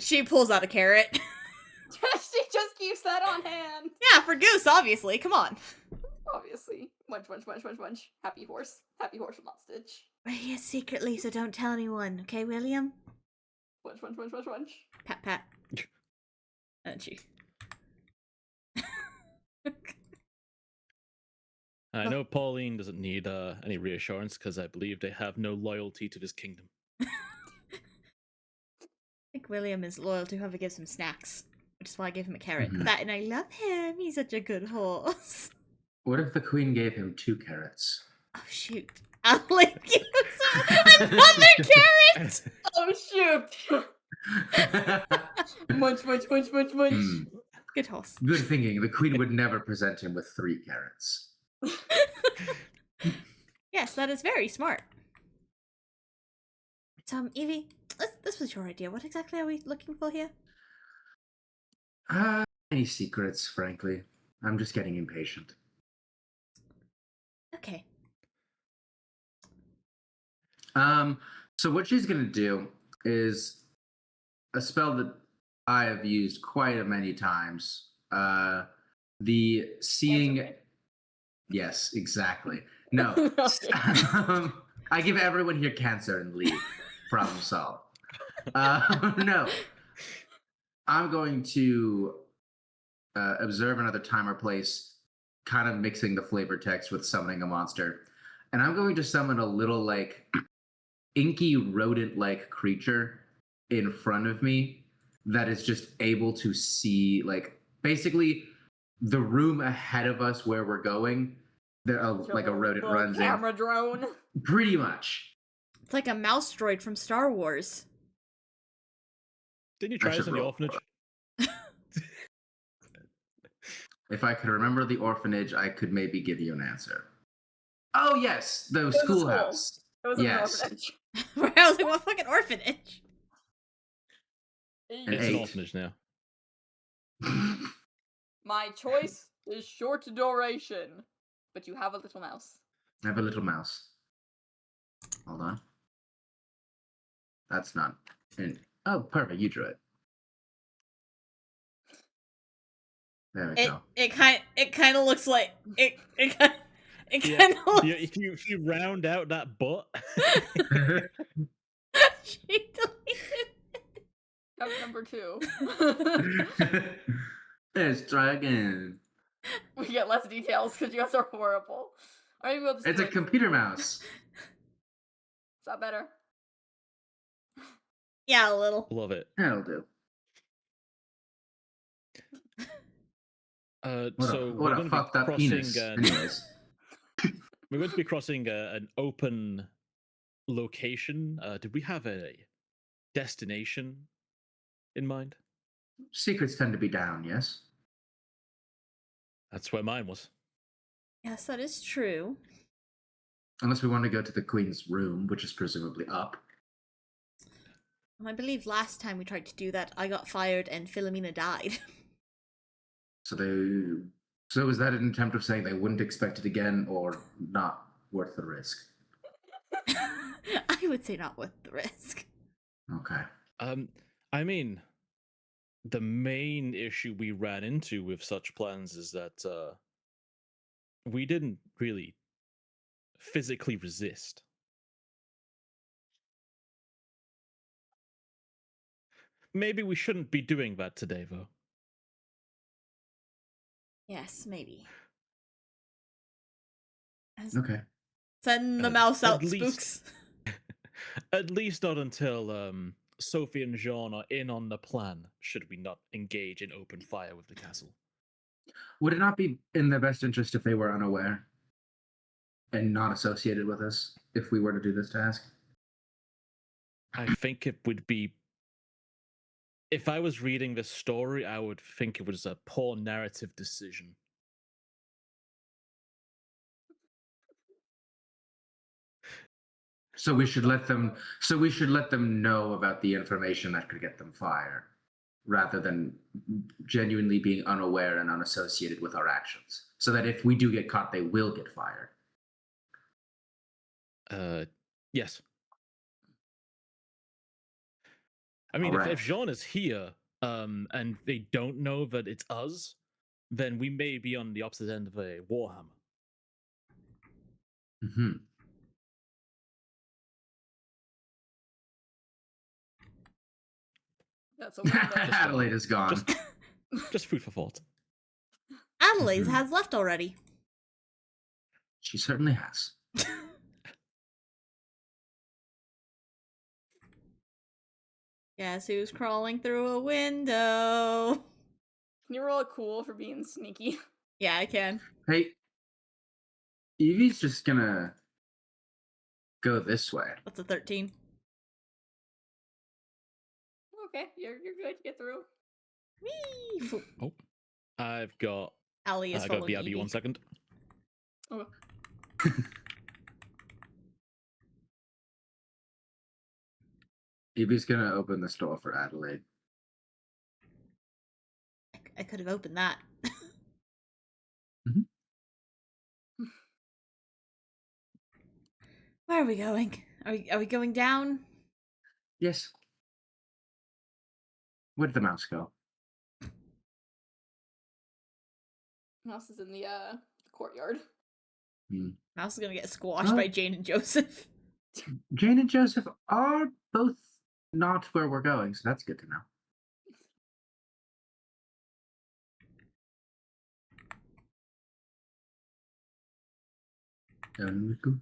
She pulls out a carrot. She just keeps that on hand. Yeah, for Goose, obviously. Come on. Obviously. Munch, munch, munch, munch, munch. Happy horse. Happy horse will not stitch. We're here secretly, so don't tell anyone, okay, William? Munch, munch, munch, munch, munch. Pat, pat. And she. I know Pauline doesn't need any reassurance because I believe they have no loyalty to this kingdom. I think William is loyal to whoever gives him snacks, which is why I gave him a carrot. That and I love him. He's such a good horse. What if the queen gave him 2 carrots? Oh shoot! I'll like give him another carrot. Oh shoot! Munch, munch, munch, munch, munch. Good horse. Good thinking. The queen would never present him with 3 carrots. Yes, that is very smart. So, Evie, this was your idea. What exactly are we looking for here? Any secrets, frankly. I'm just getting impatient. Okay. So what she's gonna do is a spell that I have used quite a many times. The seeing. Yes, exactly. No. I give everyone here cancer and leave. Problem solved. No. I'm going to observe another time or place, kind of mixing the flavor text with summoning a monster. And I'm going to summon a little, like, inky rodent-like creature in front of me that is just able to see, like, basically the room ahead of us where we're going. Like a rodent runs in. Camera drone. Pretty much. It's like a mouse droid from Star Wars. Didn't you try this in the roll. orphanage? If I could remember the orphanage, I could maybe give you an answer. Oh yes, the schoolhouse. It was an Yes. orphanage. I was like, what fucking orphanage? It's an 8. orphanage now. My choice is short duration, but you have a little mouse. I have a little mouse. Hold on. That's not. Oh, perfect. You drew it. There we go. It kind of looks like it kind Yeah, of looks. if you round out that butt. She deleted. Have number 2. Let's try again. We get less details because you guys are horrible. Alright, we'll just It's do a it. computer mouse. Is that better? Yeah, a little. Love it. That'll do. So What a fucked up penis. Anyways. We're going to be crossing an open location. Did we have a destination in mind? Secrets tend to be down, yes? That's where mine was. Yes, that is true. Unless we want to go to the queen's room, which is presumably up. I believe last time we tried to do that, I got fired and Philomena died. So was that an attempt of saying they wouldn't expect it again, or not worth the risk? I would say not worth the risk. Okay. I mean, the main issue we ran into with such plans is that we didn't really physically resist. Maybe we shouldn't be doing that today, though. Yes, maybe. Okay. Send the mouse out, at least- spooks. At least not until Sophie and Jean are in on the plan, should we not engage in open fire with the castle. Would it not be in their best interest if they were unaware and not associated with us if we were to do this task? I think it would be If I was reading this story, I would think it was a poor narrative decision. So we should let them. So we should let them know about the information that could get them fired, rather than genuinely being unaware and unassociated with our actions. So that if we do get caught, they will get fired. Yes. I mean, Alright. if Jean is here, and they don't know that it's us, then we may be on the opposite end of a warhammer. Mm-hmm. That's a window. Adelaide is gone. Just food for thought. Adelaide has left already. She certainly has. Guess who's crawling through a window? Can you roll a cool for being sneaky? Yeah, I can. Hey, Evie's just gonna go this way. That's a 13. Okay, you're good to get through. Whee! Oh, I've got. Allie is I got following BRB Evie. 1 second. Okay. Evie's gonna open this door for Adelaide. I could have opened that. Where are we going? Are we going down? Yes. Where'd the mouse go? Mouse is in the courtyard. Mouse is gonna get squashed by Jane and Joseph. Jane and Joseph are both not where we're going, so that's good to know. Down we go.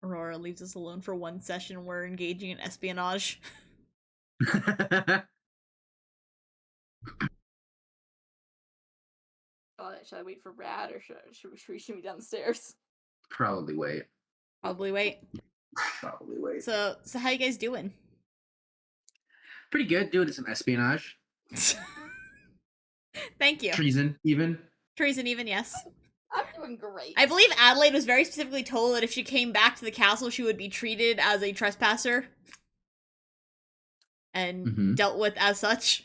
Aurora leaves us alone for one session. We're engaging in espionage. Should I wait for Brad, or should we be downstairs? Probably wait. Probably wait. Probably wait. So how you guys doing? Pretty good. Doing some espionage. Thank you. Treason, even. Treason, even, yes. I'm doing great. I believe Adelaide was very specifically told that if she came back to the castle, she would be treated as a trespasser. And dealt with as such.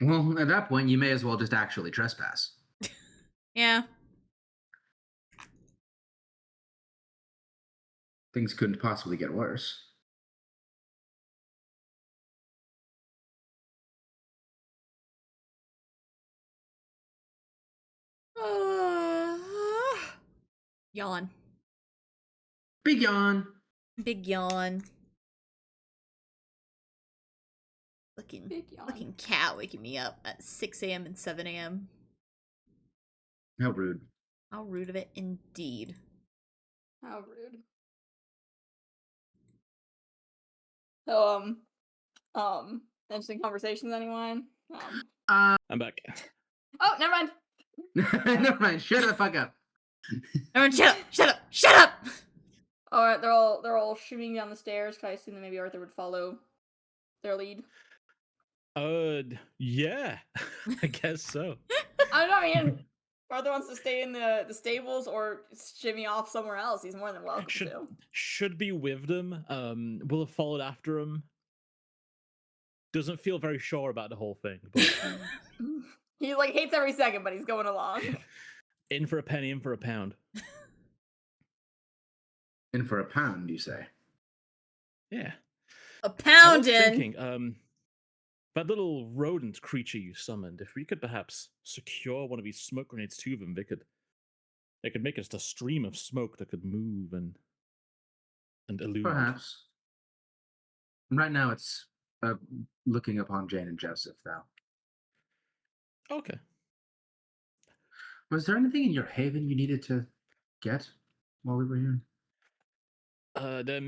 Well, at that point, you may as well just actually trespass. Yeah. Things couldn't possibly get worse. Yawn. Big yawn. Big yawn. Fucking cat waking me up at 6 a.m. and 7 a.m. How rude. How rude of it, indeed. How rude. So, interesting conversations, anyone? I'm back. Oh, never mind. Never mind. Shut the fuck up. Everyone, shut up! All right, they're all shooting down the stairs. Cause I assume that maybe Arthur would follow their lead. Yeah, I guess so. I don't know. I mean, Arthur wants to stay in the stables or shimmy off somewhere else. He's more than welcome to. Should be with them. Will have followed after him. Doesn't feel very sure about the whole thing. But... he like hates every second, but he's going along. In for a penny, in for a pound. In for a pound, you say? Yeah. A pound in. Thinking, that little rodent creature you summoned, if we could perhaps secure one of these smoke grenades to them, they could make us a stream of smoke that could move and elude. Perhaps. Right now, it's looking upon Jane and Joseph, though. Okay. Was there anything in your haven you needed to get while we were here? There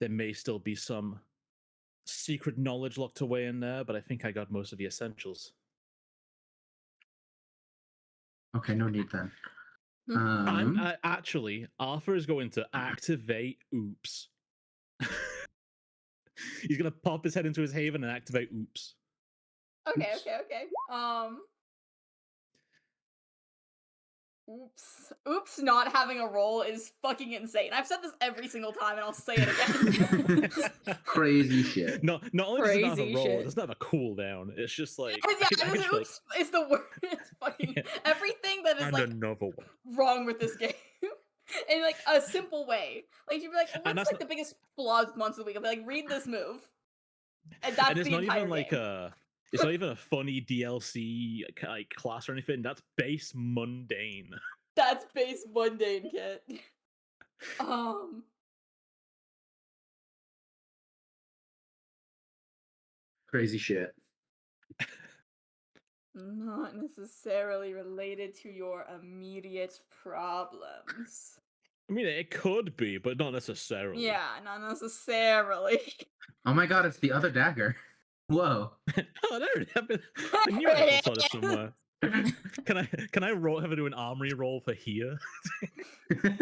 may still be some secret knowledge locked away in there, but I think I got most of the essentials. Okay, no need then. Actually, Arthur is going to activate Oops He's gonna pop his head into his haven and activate Oops. Okay, Oops. okay. Oops, not having a roll is fucking insane. I've said this every single time and I'll say it again. Crazy shit. Not only does it not have a Crazy roll, shit. it doesn't have a cooldown. It's just like Oops is the worst. Fucking everything that is and like another one. wrong with this game. In like a simple way. Like you'd be like, And what's that's like the biggest flaws months of the week? I'll be like, read this move. And that's and it's the not entire even like game. it's not even a funny DLC like class or anything. That's base mundane. That's base mundane, kit. Crazy shit. Not necessarily related to your immediate problems. I mean, it could be, but not necessarily. Yeah, not necessarily. Oh my god, it's the other dagger. Whoa. Oh, there it happened. I knew I saw this somewhere. Can I roll? Have I do an armory roll for here? I have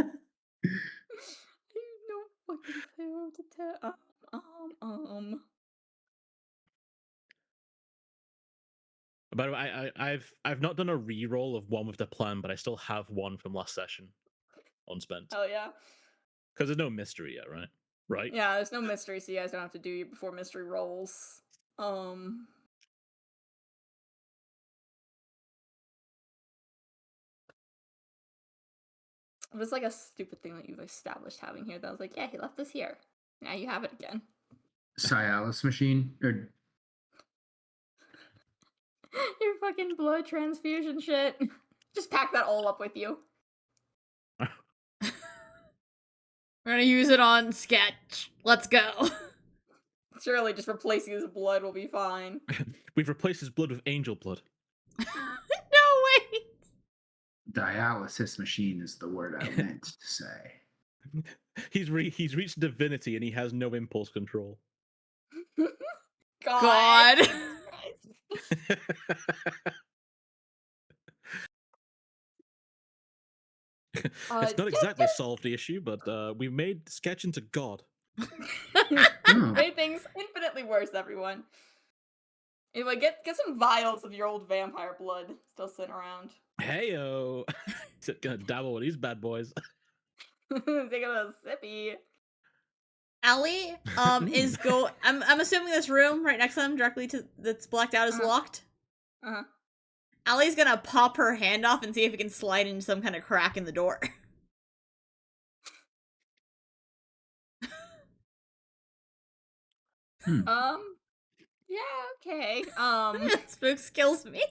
no fucking clue what to tell. By the way, I've not done a re-roll of one with the plan, but I still have one from last session unspent. Hell yeah. Because there's no mystery yet, right? Right? Yeah, there's no mystery, so you guys don't have to do your before mystery rolls. It was like a stupid thing that you've established having here that I was like, yeah, he left this here. Now you have it again. Cialis machine? Or Your fucking blood transfusion shit. Just pack that all up with you. We're gonna use it on Sketch. Let's go. Surely just replacing his blood will be fine. We've replaced his blood with angel blood. No way. dialysis machine is the word I meant to say. He's reached divinity and he has no impulse control. God. It's not exactly solved the issue, but we've made Sketch into God. Made things infinitely worse, everyone. Anyway, get some vials of your old vampire blood still sitting around. Heyo! Gonna dabble with these bad boys. Take a little sippy. Allie, is I'm assuming this room right next to them, directly to that's blacked out, is locked. Allie's gonna pop her hand off and see if it can slide into some kind of crack in the door. Yeah, okay. Spook skills me.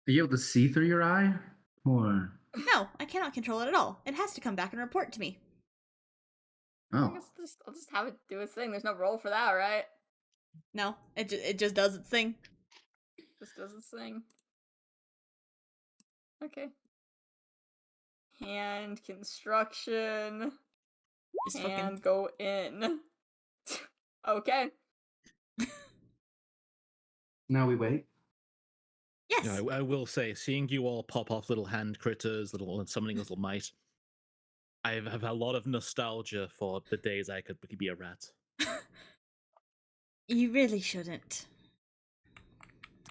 Are you able to see through your eye? Or No, I cannot control it at all. It has to come back and report to me. I guess I'll just have it do its thing. There's no roll for that, right? No, it just does its thing. Just does its thing. Okay. Hand construction. Just and go in. Okay. now we wait. Yes. You know, I will say, seeing you all pop off little hand critters, summoning little mice, I have a lot of nostalgia for the days I could be a rat. You really shouldn't.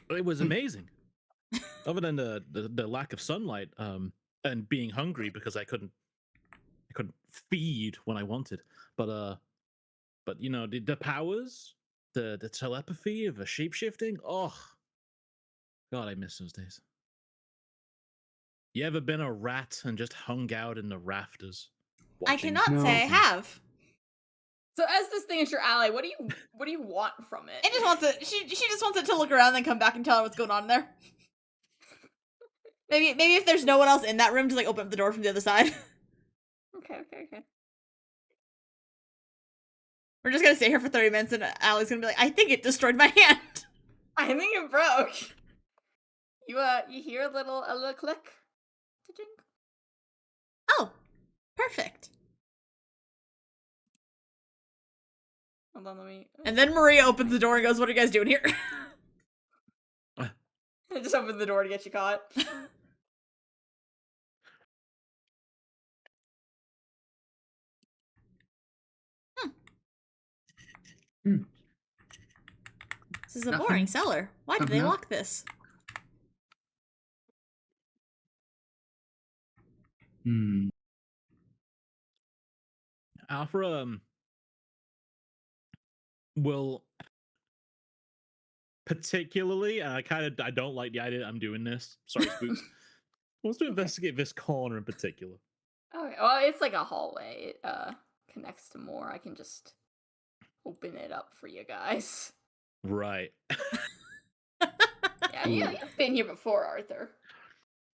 It was amazing. Other than the lack of sunlight, and being hungry because I couldn't feed when I wanted. But you know, the powers, the telepathy of a shapeshifting, oh God, I miss those days. You ever been a rat and just hung out in the rafters? I cannot say I have. So as this thing is your ally, what do you want from it? It just wants it. She just wants it to look around and then come back and tell her what's going on in there. Maybe if there's no one else in that room, just like open up the door from the other side. Okay. We're just gonna stay here for 30 minutes and Allie's gonna be like, I think it destroyed my hand. I think it broke. You hear a little click? Ka-ching. Oh, perfect. Hold on, let me. And then Maria opens the door and goes, "What are you guys doing here?" I just opened the door to get you caught. Hmm. This is a Nothing boring cellar. Why did of they note? lock this? Hmm. Alpha will particularly, I don't like the idea that I'm doing this. Sorry, Spooks. Wants to investigate this corner in particular. Okay, well, it's like a hallway. It connects to more. I can just open it up for you guys. Right. Yeah, you've been here before, Arthur.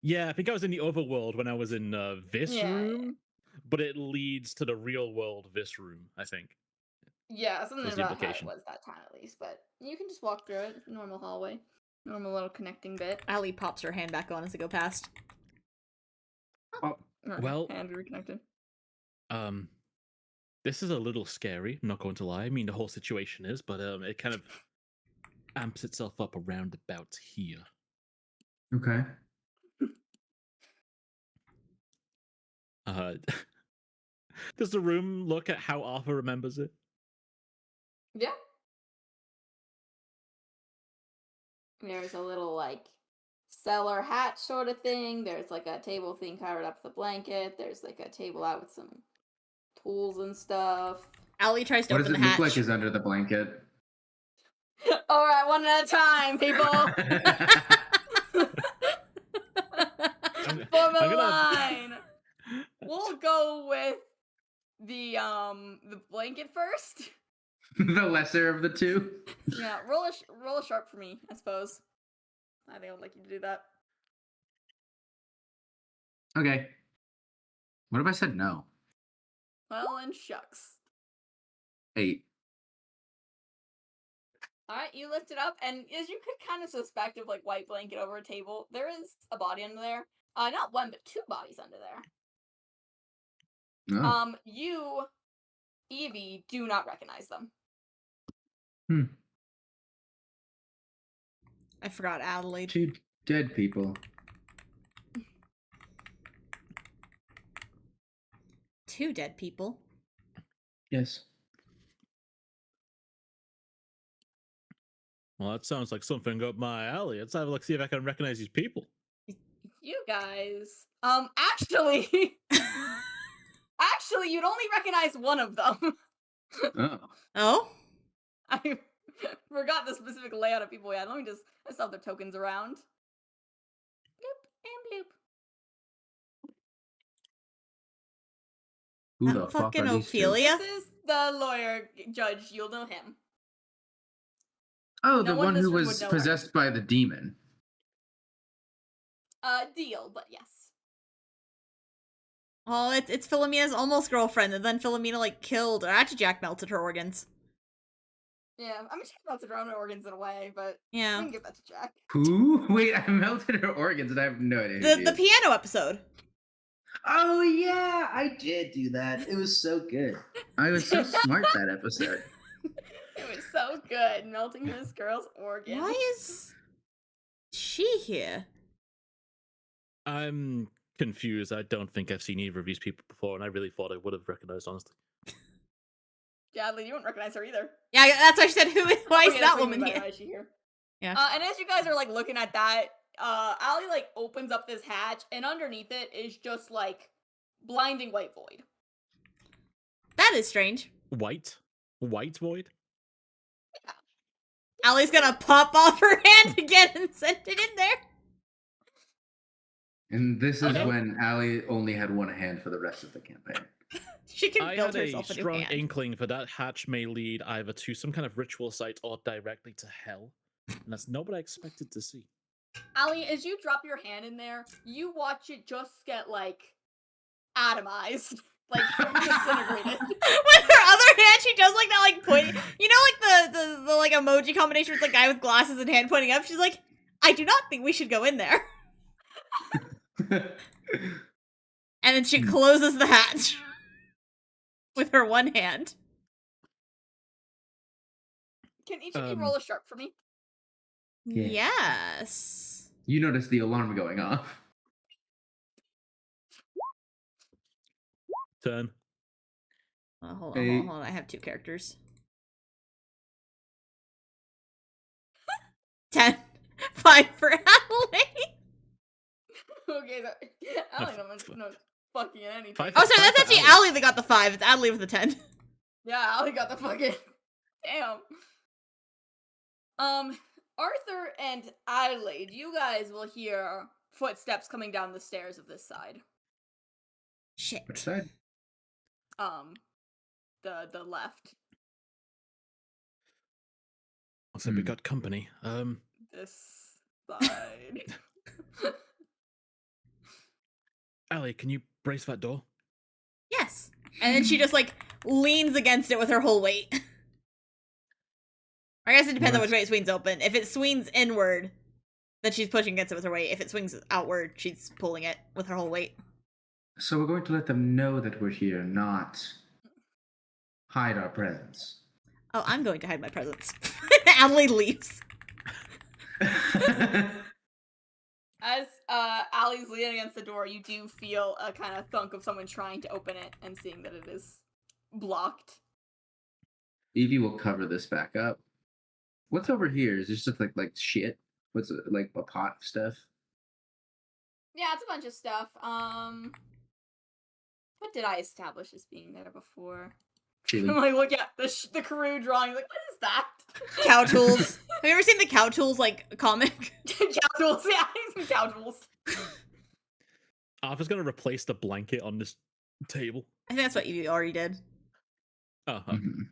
Yeah, I think I was in the overworld when I was in this Yeah, room, but it leads to the real world this room, I think. Yeah, something Was the about how it implication. was that time at least, but you can just walk through it. Normal hallway. Normal little connecting bit. Allie pops her hand back on as they go past. Oh, Well, hand reconnected. This is a little scary, I'm not going to lie. I mean, the whole situation is, but it kind of amps itself up around about here. okay. Does the room look at how Arthur remembers it? Yeah. There's a little like cellar hatch sort of thing. There's like a table thing covered up with a blanket. There's like a table out with some tools and stuff. Allie tries to What open does the it hatch. look like is under the blanket? All right, one at a time, people. Form a line. We'll go with the blanket first. The lesser of the two. Yeah, roll a sharp for me, I suppose. I think I would like you to do that. Okay. What if I said no? Well, and shucks. 8. Alright, you lift it up, and as you could kind of suspect of like white blanket over a table, there is a body under there. Not one, but 2 bodies under there. Oh. You, Evie, do not recognize them. I forgot Adelaide. 2 dead people. 2 dead people. Yes. Well, that sounds like something up my alley. Let's have a look, see if I can recognize these people. You guys, actually, you'd only recognize one of them. Oh. Oh? I forgot the specific layout of people we had. Let me just have their tokens around. Bloop and bloop. Who the fuck fucking are these Ophelia? This is the lawyer judge. You'll know him. Oh, No the one one in this who room was would know her. possessed by the demon. Deal, but yes. Oh, it's Philomena's almost girlfriend, and then Philomena like killed, or actually Jack melted her organs. Yeah, I mean, she melted her own organs in a way, but Yeah. we can give that to Jack. Who? Wait, I melted her organs and I have no idea. who she The is. piano episode. Oh yeah, I did do that. It was so good. I was so smart that episode. It was so good, melting this girl's organs. Why is she here? I'm confused. I don't think I've seen either of these people before, and I really thought I would have recognized, honestly. Sadly, you wouldn't recognize her either. Yeah, that's why she said, why is yeah, that that's what woman you mean by here? why is she here? Yeah. And as you guys are like looking at that, Allie like opens up this hatch, and underneath it is just like blinding white void. That is strange. White void. Yeah. Allie's gonna pop off her hand again and send it in there. And this is Okay. when Allie only had one hand for the rest of the campaign. She can I build had a herself a new strong hand. inkling that that hatch may lead either to some kind of ritual site or directly to hell, and that's not what I expected to see. Allie, as you drop your hand in there, you watch it just get like atomized, like disintegrated. With her other hand, she does like that, like pointing. You know, like the like emoji combination with the guy with glasses and hand pointing up. She's like, I do not think we should go in there. And then she closes the hatch with her one hand. Can each of you roll a sharp for me? Yeah. Yes. You noticed the alarm going off. Hold on. I have 2 characters. 10. 5 for Adelaide. Okay, I don't know fucking anything. Oh, sorry, that's actually Allie that got the 5. It's Adelaide with the 10. Yeah, Allie got the fucking... Damn. Arthur and Adelaide, you guys will hear footsteps coming down the stairs of this side. Shit. Which side? The left. So we got company. This side. Allie, can you brace that door? Yes. And then she just, like, leans against it with her whole weight. I guess it depends on which way it swings open. If it swings inward, then she's pushing against it with her weight. If it swings outward, she's pulling it with her whole weight. So we're going to let them know that we're here, not hide our presence. Oh, I'm going to hide my presence. Adelaide leaves. As Allie's leaning against the door, you do feel a kind of thunk of someone trying to open it and seeing that it is blocked. Evie will cover this back up. What's over here? Is this just like shit? What's it, like a pot of stuff? Yeah, it's a bunch of stuff. What did I establish as being there before? Chili. I'm like, look at the crew drawing. Like, what is that? Cow tools. Have you ever seen the Cow Tools, like, comic? Cow tools, yeah, some cow tools. Arthur's gonna replace the blanket on this table. I think that's what you already did. Oh, okay. Mm-hmm.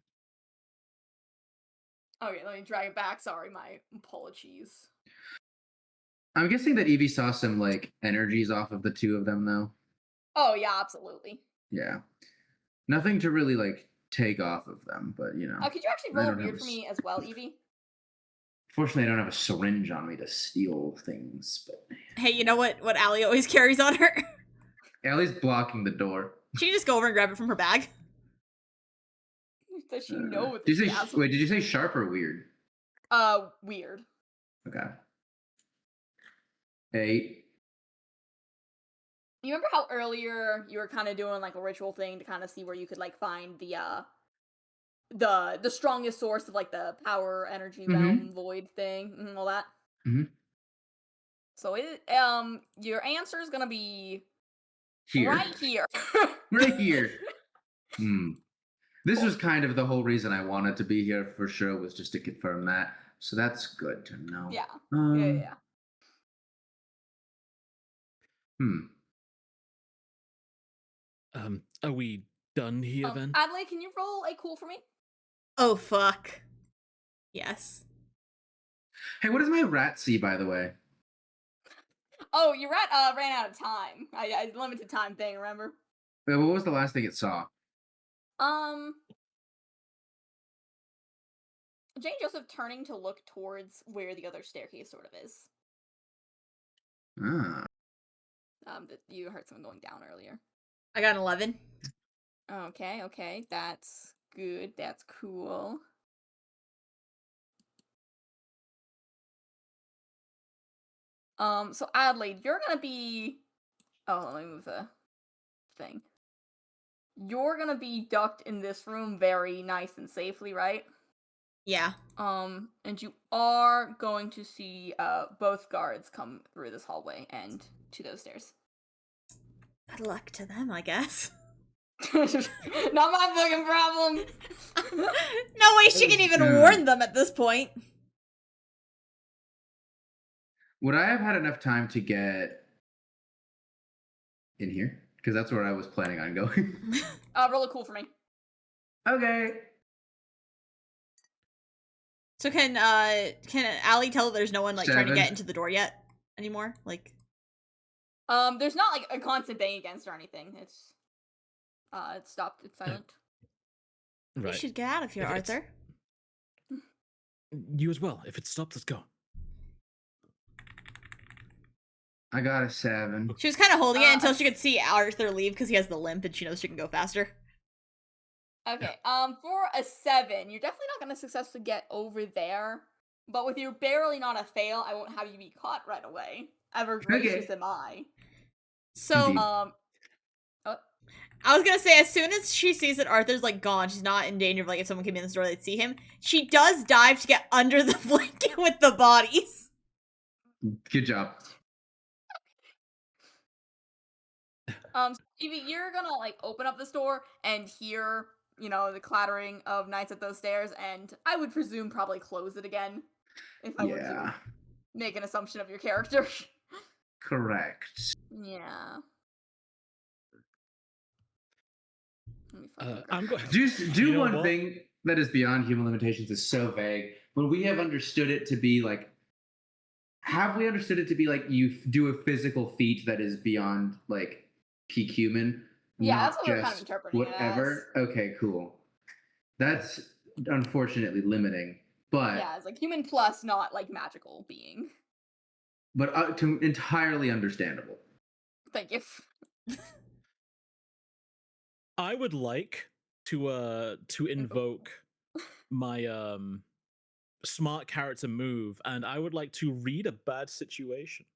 Okay, let me drag it back. Sorry, my apologies. I'm guessing that Evie saw some like energies off of the two of them, though. Oh yeah, absolutely. Yeah, nothing to really like take off of them, but you know. Could you actually roll weird for me as well, Evie? Fortunately, I don't have a syringe on me to steal things, but... Hey, you know what Allie always carries on her? Allie's blocking the door. She can just go over and grab it from her bag. Does she know what Did you this say, wait, did you say sharp or weird? Weird. Okay. 8. You remember how earlier you were kind of doing like a ritual thing to kind of see where you could like find the strongest source of like the power, energy, realm, void thing, and all that? Mm-hmm. So your answer is gonna be Here. right here. Right here. This was kind of the whole reason I wanted to be here for sure, was just to confirm that. So that's good to know. Yeah. Yeah. Are we done here then? Adelaide, can you roll a cool for me? Oh, fuck. Yes. Hey, what does my rat see, by the way? Oh, your rat ran out of time. I limited time thing, remember? What was the last thing it saw? Jane Joseph turning to look towards where the other staircase sort of is. Ah. You heard someone going down earlier. I got an 11. Okay. That's good. That's cool. So Adelaide, you're gonna be... Oh, let me move the thing. You're gonna be ducked in this room very nice and safely, right? Yeah. And you are going to see both guards come through this hallway and to those stairs. Good luck to them, I guess. Not my fucking problem. No way she can even warn them at this point. Would I have had enough time to get in here? Because that's where I was planning on going. Roll a cool for me. Okay. So can Allie tell that there's no one like trying to 7. get into the door yet anymore? Like, there's not like a constant bang against or anything. It's stopped. It's silent. We should get out of here, Arthur. You as well. If it stops, let's go. I got a 7. She was kind of holding it until she could see Arthur leave because he has the limp and she knows she can go faster. Okay, for a 7, you're definitely not going to successfully get over there. But with your barely not a fail, I won't have you be caught right away. Ever gracious am I. So, I was gonna say, as soon as she sees that Arthur's, like, gone, she's not in danger of, like, if someone came in the store, they'd see him, she does dive to get under the blanket with the bodies. Good job. Evie, you're gonna, like, open up the store and hear, you know, the clattering of knights at those stairs, and I would presume probably close it again if I were to make an assumption of your character. Correct. Yeah. I'm going. Do one thing that is beyond human limitations is so vague. When we have understood it to be like, have we understood it to be like you do a physical feat that is beyond like peak human? Yeah, that's what we're kind of interpreting whatever. It as. Okay, cool. That's unfortunately limiting, but yeah, it's like human plus, not like magical being. But entirely understandable. Thank you. I would like to invoke my smart character move, and I would like to read a bad situation.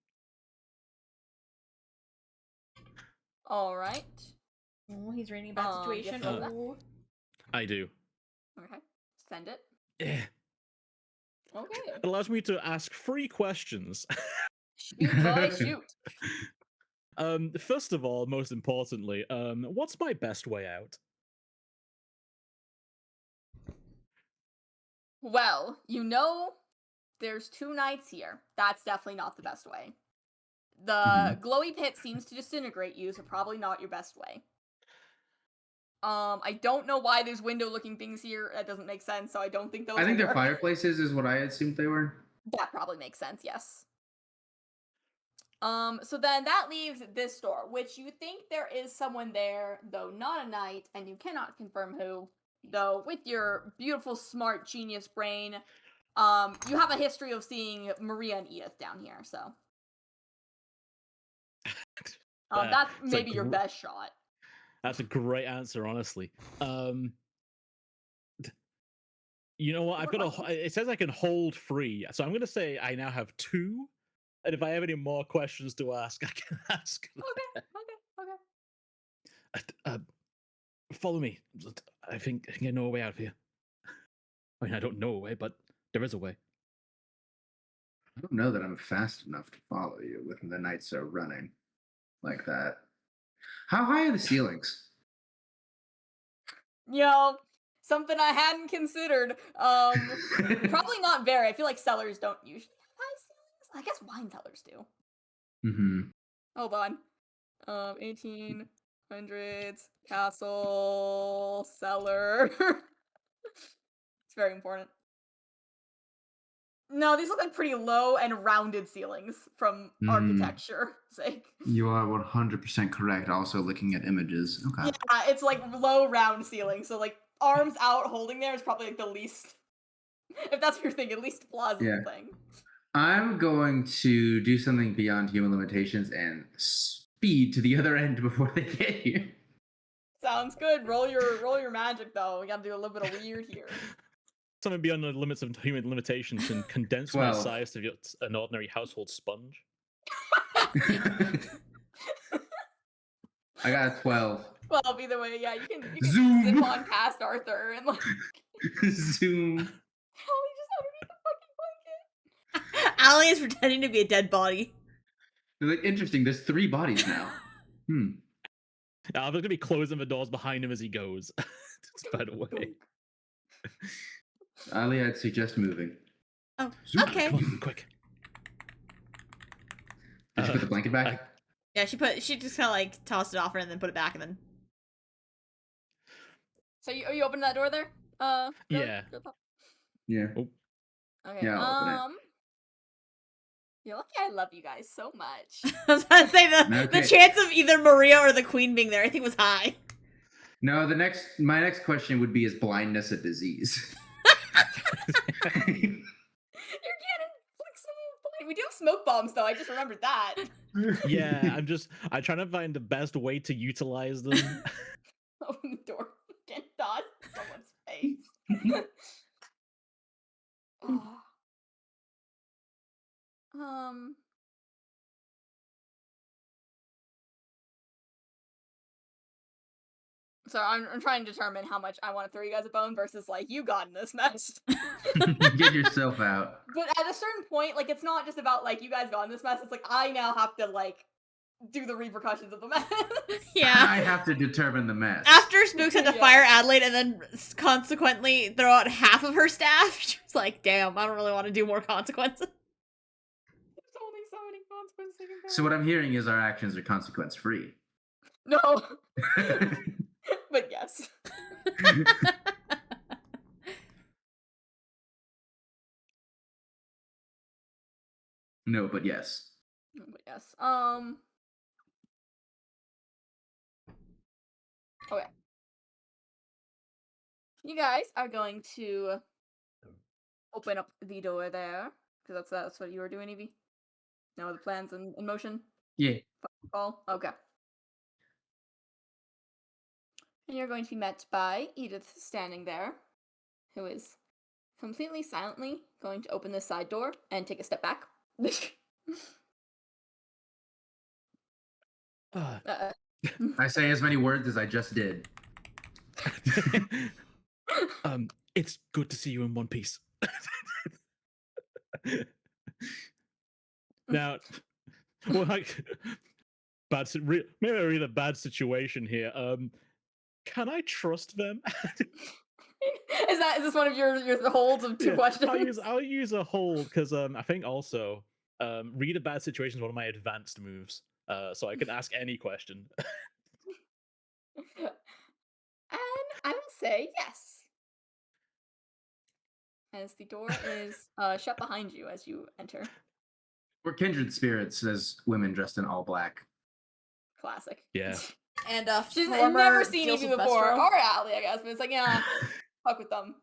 All right. Oh, he's reading a bad situation. I do. Okay. Send it. Yeah. Okay. It allows me to ask 3 questions. Shoot, boy, shoot. First of all, most importantly, what's my best way out? Well, you know, there's 2 knights here. That's definitely not the best way. The glowy pit seems to disintegrate you, so probably not your best way. I don't know why there's window-looking things here. That doesn't make sense, so I don't think those. I think they're fireplaces, is what I assumed they were. That probably makes sense. Yes. So then that leaves this door, which you think there is someone there, though not a knight, and you cannot confirm who. Though with your beautiful, smart, genius brain, you have a history of seeing Maria and Edith down here, so. That's maybe your best shot. That's a great answer, honestly. You know what? I've got it says I can hold 3, so I'm gonna say I now have 2. And if I have any more questions to ask, I can ask. Okay. Follow me. I think I know a way out of here. I mean, I don't know a way, but there is a way. I don't know that I'm fast enough to follow you when the knights are running like that. How high are the ceilings? You know, something I hadn't considered. Probably not very. I feel like cellars don't usually have high ceilings. I guess wine cellars do. Hold on. 1800s castle cellar. It's very important. No, these look like pretty low and rounded ceilings from architecture sake. You are 100% correct. Also looking at images. Okay. Yeah, it's like low round ceilings. So like arms out holding there is probably like the least, if that's what you're thinking, least plausible thing. I'm going to do something beyond human limitations and speed to the other end before they get here. Sounds good. Roll your magic though. We gotta do a little bit of weird here. Something beyond the limits of human limitations and condense my size to an ordinary household sponge. I got a 12. 12 either way, yeah. You can zip on past Arthur and like zoom. Allie just underneath the fucking blanket. Allie is pretending to be a dead body. They're like, interesting. There's 3 bodies now. They're gonna be closing the doors behind him as he goes. Just by the way. Ali, I'd suggest moving. Oh, Zoom. okay. Come on, quick. Did she put the blanket back? Yeah, she just kind of like tossed it off her and then put it back and then. So are you opening that door there? Yeah. Yeah. Oh. Okay. Yeah, I'll open it. You're lucky I love you guys so much. I was about to say the chance of either Maria or the Queen being there, I think, was high. No, my next question would be: is blindness a disease? You're getting flexible. We do have smoke bombs, though. I just remembered that. Yeah, I'm trying to find the best way to utilize them. Open the door. Get dodge someone's face. So I'm trying to determine how much I want to throw you guys a bone versus like you got in this mess. Get yourself out. But at a certain point, like it's not just about like you guys got in this mess. It's like I now have to like do the repercussions of the mess. Yeah. I have to determine the mess. After Spooks had to fire Adelaide and then consequently throw out half of her staff, she was like, damn, I don't really want to do more consequences. There's only so many consequences. So what I'm hearing is our actions are consequence free. No. But yes. No, but yes. But yes. Okay. You guys are going to open up the door there because that's what you were doing, Evie. No, the plans in motion. Yeah. Call. Okay. And you're going to be met by Edith standing there, who is completely silently going to open this side door and take a step back. I say as many words as I just did. It's good to see you in one piece. Now, well, like, maybe a really bad situation here. Can I trust them? Is this one of your holds of two questions? I'll use a hold because I think also read a bad situation is one of my advanced moves, so I can ask any question. And I would say yes. As the door is shut behind you as you enter. We're kindred spirits as women dressed in all black. Classic. Yeah. And she's never seen Evie before, or Allie, I guess, but it's like, yeah, fuck with them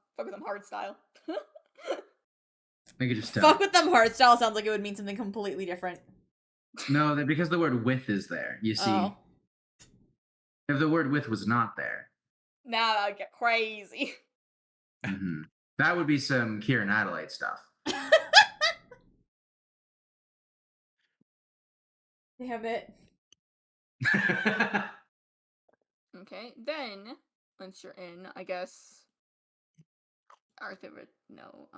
hard style. I could just tell. Fuck with them hard style sounds like it would mean something completely different. No, because the word with is there. You see, if the word with was not there, now that'd get crazy. Mm-hmm. That would be some Kieran Adelaide stuff. Damn it. Okay, then once you're in, I guess Arthur would know.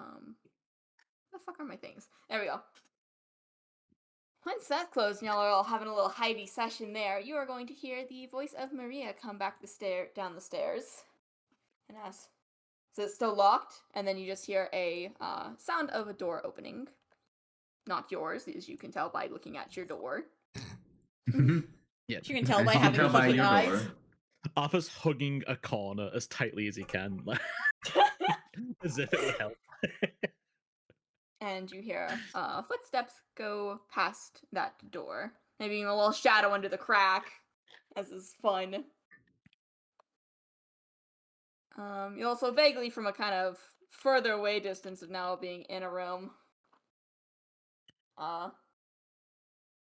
The fuck are my things? There we go. Once that's closed and y'all are all having a little hidey session there, you are going to hear the voice of Maria come back down the stairs and ask, "Is it still locked?" And then you just hear a sound of a door opening. Not yours, as you can tell by looking at your door. Yeah, you can tell by having fucking eyes. Arthur's hugging a corner as tightly as he can, as if it would help. And you hear footsteps go past that door. Maybe a little shadow under the crack, as is fun. You also vaguely, from a kind of further away distance of now being in a room,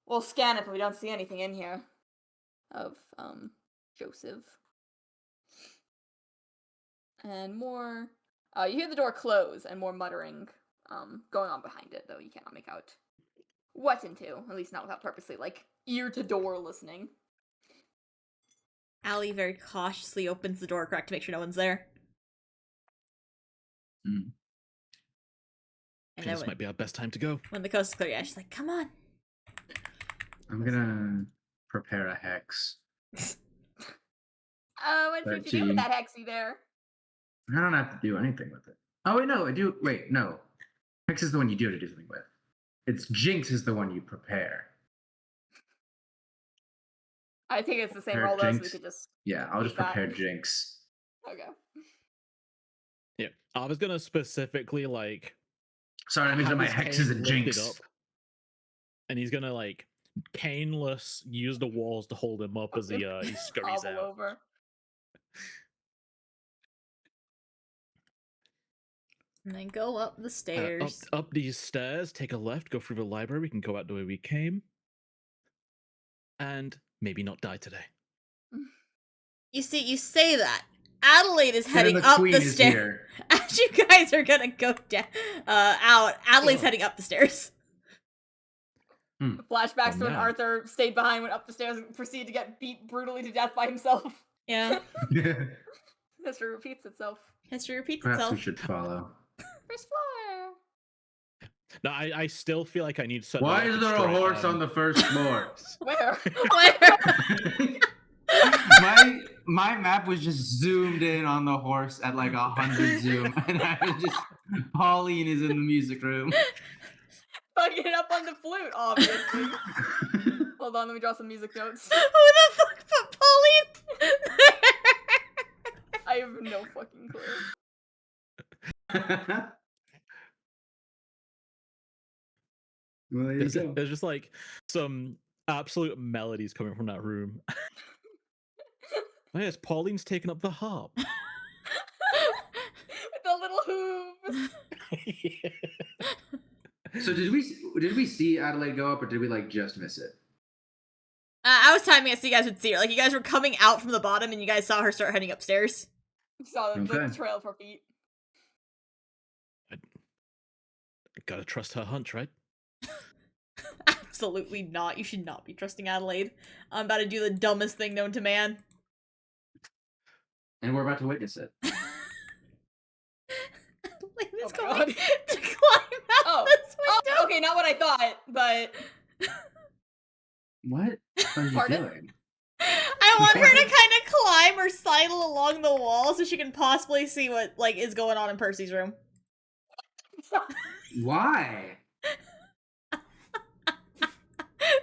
we'll scan it, but we don't see anything in here of Joseph. And more, you hear the door close and more muttering going on behind it, though you cannot make out what into, at least not without purposely, like, ear to door listening. Allie very cautiously opens the door crack to make sure no one's there. Mm. And this might be our best time to go. When the coast is clear, yeah, she's like, come on. I'm gonna prepare a hex. What did you do with that hexy there? I don't have to do anything with it. Oh, wait, no, I do. Wait, no. Hex is the one you do to do something with. It's Jinx is the one you prepare. I think it's the same role, though, so we could just... Yeah, I'll just prepare Jinx. Okay. Yeah, I was gonna specifically, like... Sorry, I mean, my hex is a Jinx. Up, and he's gonna, like, caneless use the walls to hold him up as he scurries out. Over. And then go up the stairs. Up these stairs, take a left, go through the library, we can go out the way we came. And maybe not die today. You see, you say that. Adelaide is heading up the stairs. As you guys are gonna go down, out, Adelaide's heading up the stairs. Flashbacks to when Arthur stayed behind, went up the stairs, and proceeded to get beat brutally to death by himself. Yeah. History repeats itself. History repeats Perhaps itself. we should follow. First floor. No, I still feel like I need to. Why is there a horse on the first floor? Where? my map was just zoomed in on the horse at like 100 zoom, and I was just Pauline is in the music room. Fucking up on the flute, obviously. Hold on, let me draw some music notes. Who the fuck put Pauline? I have no fucking clue. Well, There's just like some absolute melodies coming from that room. Oh, yes, Pauline's taking up the harp. With the little hooves. Yeah. So did we see Adelaide go up, or did we like just miss it? I was timing it so you guys would see her. Like, you guys were coming out from the bottom and you guys saw her start heading upstairs. You saw the Okay. trail of her feet. I gotta trust her hunch, right? Absolutely not. You should not be trusting Adelaide. I'm about to do the dumbest thing known to man. And we're about to witness it. Adelaide is Oh my going God. to climb out this window. Oh, okay, not what I thought, but What are you Pardon? doing? I want her to kind of climb or sidle along the wall so she can possibly see what like is going on in Percy's room. Why?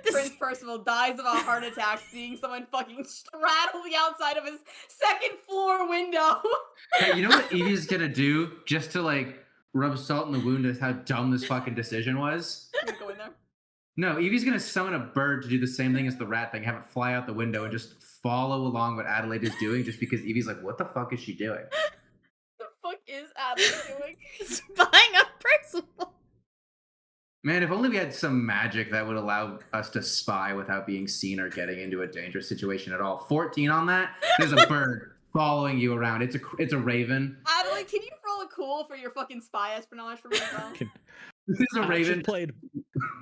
Prince Percival dies of a heart attack seeing someone fucking straddle the outside of his second floor window. Hey, you know what Evie's gonna do just to like rub salt in the wound as how dumb this fucking decision was? I'm gonna go in there. No, Evie's gonna summon a bird to do the same thing as the rat thing, have it fly out the window and just follow along what Adelaide is doing just because Evie's like, what the fuck is she doing? The fuck is Adelaide doing? Spying on Percival. Man, if only we had some magic that would allow us to spy without being seen or getting into a dangerous situation at all. 14 on that. There's a bird following you around. It's a raven. Adelaide, can you roll a cool for your fucking spy espionage for me, bro? This is a I raven.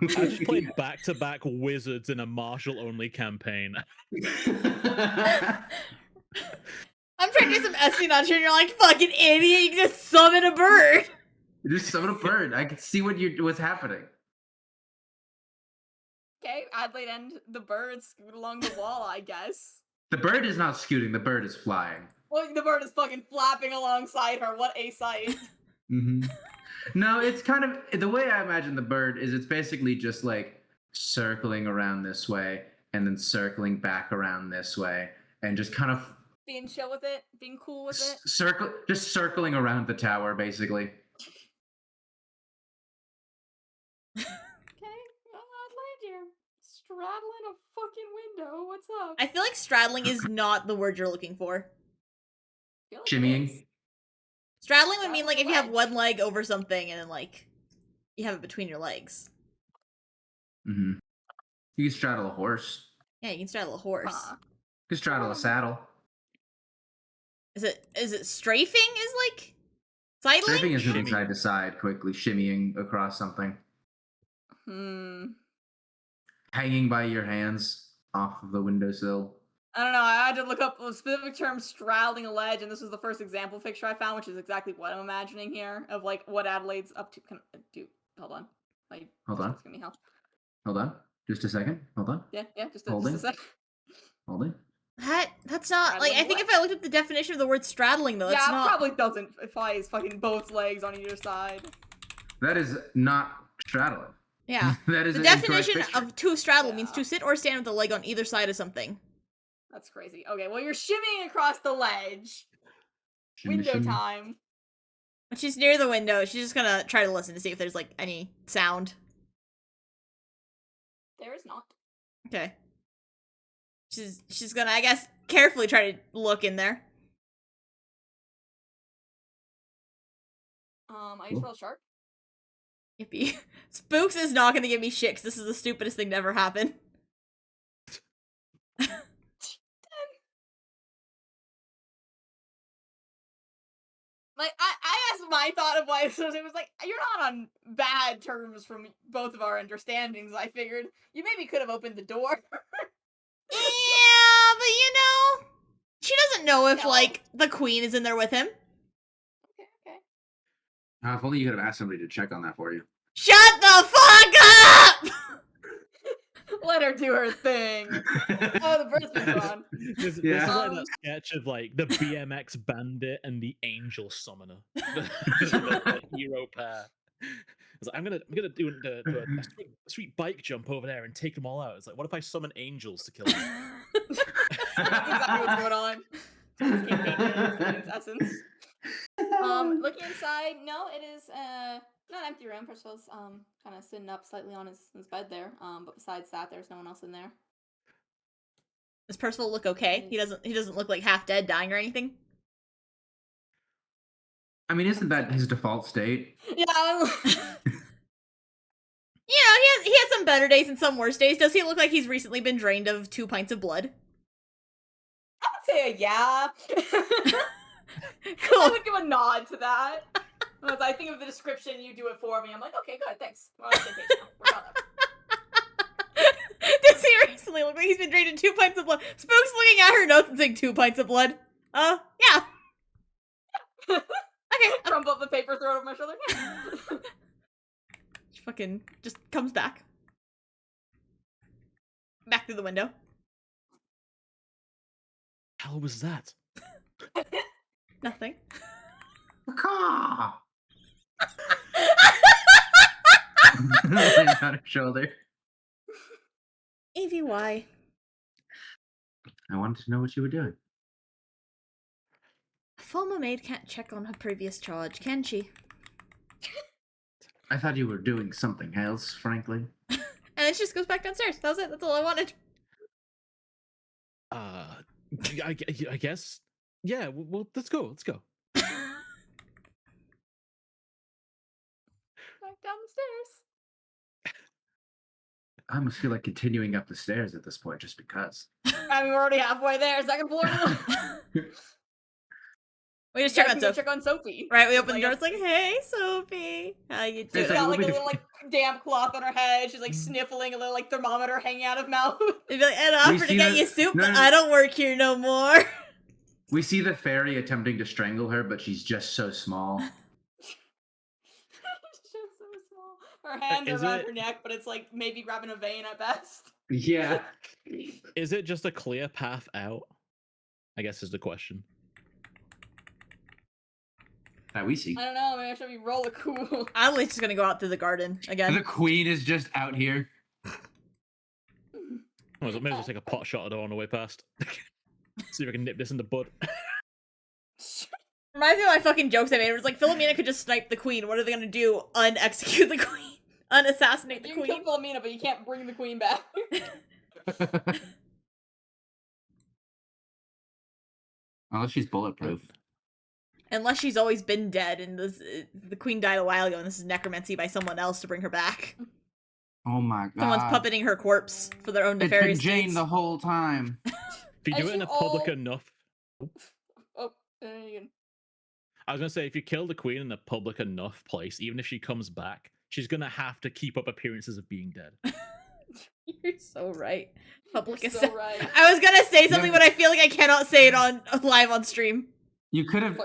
just played back-to-back wizards in a martial-only campaign. I'm trying to do some espionage here and you're like, fucking idiot, you can just summon a bird. Just summon a bird. I can see what's happening. Okay, Adelaide and the bird scoot along the wall, I guess. The bird is not scooting. The bird is flying. Well, the bird is fucking flapping alongside her. What a sight. Mm-hmm. No, it's kind of the way I imagine the bird is. It's basically just like circling around this way and then circling back around this way and just kind of Being chill with it, being cool with it. just circling around the tower, basically. Okay, well, Adelaide, you're straddling a fucking window. What's up? I feel like straddling is not the word you're looking for. Feel like it Shimmying. is. Straddling would mean like if you have Straddling one leg over something and then like you have it between your legs. Mm-hmm. You can straddle a horse. Yeah, you can straddle a horse. Huh. You can straddle a saddle. Is it strafing is like sidling? Surfing is moving Shimmy. side to side, quickly shimmying across something, hanging by your hands off of the windowsill. I don't know. I had to look up the specific term straddling a ledge, and this was the first example picture I found, which is exactly what I'm imagining here of like what Adelaide's up to. Dude, hold on. Hold on. It's gonna be hell. Hold on. Just a second. Hold on. Yeah, just a Holding. sec. Holding. That's not like I think if I looked at the definition of the word straddling though, Yeah, it's it not probably doesn't apply his fucking both legs on either side. That is not straddling. Yeah. That is The an incorrect definition picture. of to straddle means Yeah. to sit or stand with a leg on either side of something. That's crazy. Okay, well you're shimmying across the ledge. Shimmy, Window shimmy. time. When she's near the window, she's just gonna try to listen to see if there's like any sound. There is not. Okay. She's gonna, I guess, carefully try to look in there. I just rolled sharp. Yippee. Spooks is not gonna give me shit 'cause this is the stupidest thing to ever happen. Like, I asked my thought of why this was, it was like, you're not on bad terms from both of our understandings, I figured. You maybe could have opened the door. Yeah, but you know, She doesn't know if, like, the queen is in there with him. Okay. If only you could have asked somebody to check on that for you. Shut the fuck up! Let her do her thing. Oh, the bird's been gone. This is like that sketch of like the BMX bandit and the angel summoner, the hero pair. It's like, I'm gonna do a sweet bike jump over there and take them all out. It's like, what if I summon angels to kill them? That's exactly what's going on. It's campaign in its essence. Looking inside, no, it is not an empty room. Percival's kind of sitting up slightly on his bed there. But besides that, there's no one else in there. Does Percival look okay? He doesn't look like half dead, dying or anything. I mean, isn't that his default state? Yeah. Yeah, he has some better days and some worse days. Does he look like he's recently been drained of 2 pints of blood? I would say yeah. Cool. I would give a nod to that. As I think of the description, you do it for me. I'm like, okay, good, thanks. We're on the same page now. We're done. Does he recently look like he's been drained of 2 pints of blood? Spook's looking at her notes and saying 2 pints of blood. Yeah. Okay. Crumple up the paper, throw it over my shoulder. She fucking just comes back. Back through the window. Hell was that? Nothing. Caw! Laying on her shoulder. Evie, why? I wanted to know what you were doing. A former maid can't check on her previous charge, can she? I thought you were doing something else, frankly. And then she just goes back downstairs. That was it. That's all I wanted. I guess. Yeah. Well, let's go. Let's go. Back down the stairs. I almost feel like continuing up the stairs at this point, just because. I mean, we're already halfway there. Second floor. We just check on Sophie. Check on Sophie. Right, we open the door. It's like, hey, Sophie, how you doing? She's got like a little like damp cloth on her head. She's like sniffling, a little like thermometer hanging out of mouth. They'd be like, I'd offer to get you soup, but I don't work here no more. We see the fairy attempting to strangle her, but she's just so small. She's just so small. Her hands are around her neck, but it's like maybe grabbing a vein at best. Yeah. Is it just a clear path out? I guess is the question. That we see. I don't know, maybe I should be roll a cool. I'm just gonna go out through the garden again. The queen is just out here. Maybe as well take a pot shot at her on the way past. See if I can nip this in the bud. Reminds me of my fucking jokes I made. It was like, Philomena could just snipe the queen. What are they gonna do? Unexecute the queen? Unassassinate the you queen? You can kill Philomena, but you can't bring the queen back. Unless she's bulletproof. Unless she's always been dead and the queen died a while ago and this is necromancy by someone else to bring her back. Oh my god. Someone's puppeting her corpse for their own nefarious It's been Jane deeds. the whole time. If you do it in a public enough... Oh, I was going to say, if you kill the queen in a public enough place, even if she comes back, she's going to have to keep up appearances of being dead. You're so right. Public is so right. I was going to say something, but I feel like I cannot say it on live on stream. You could have,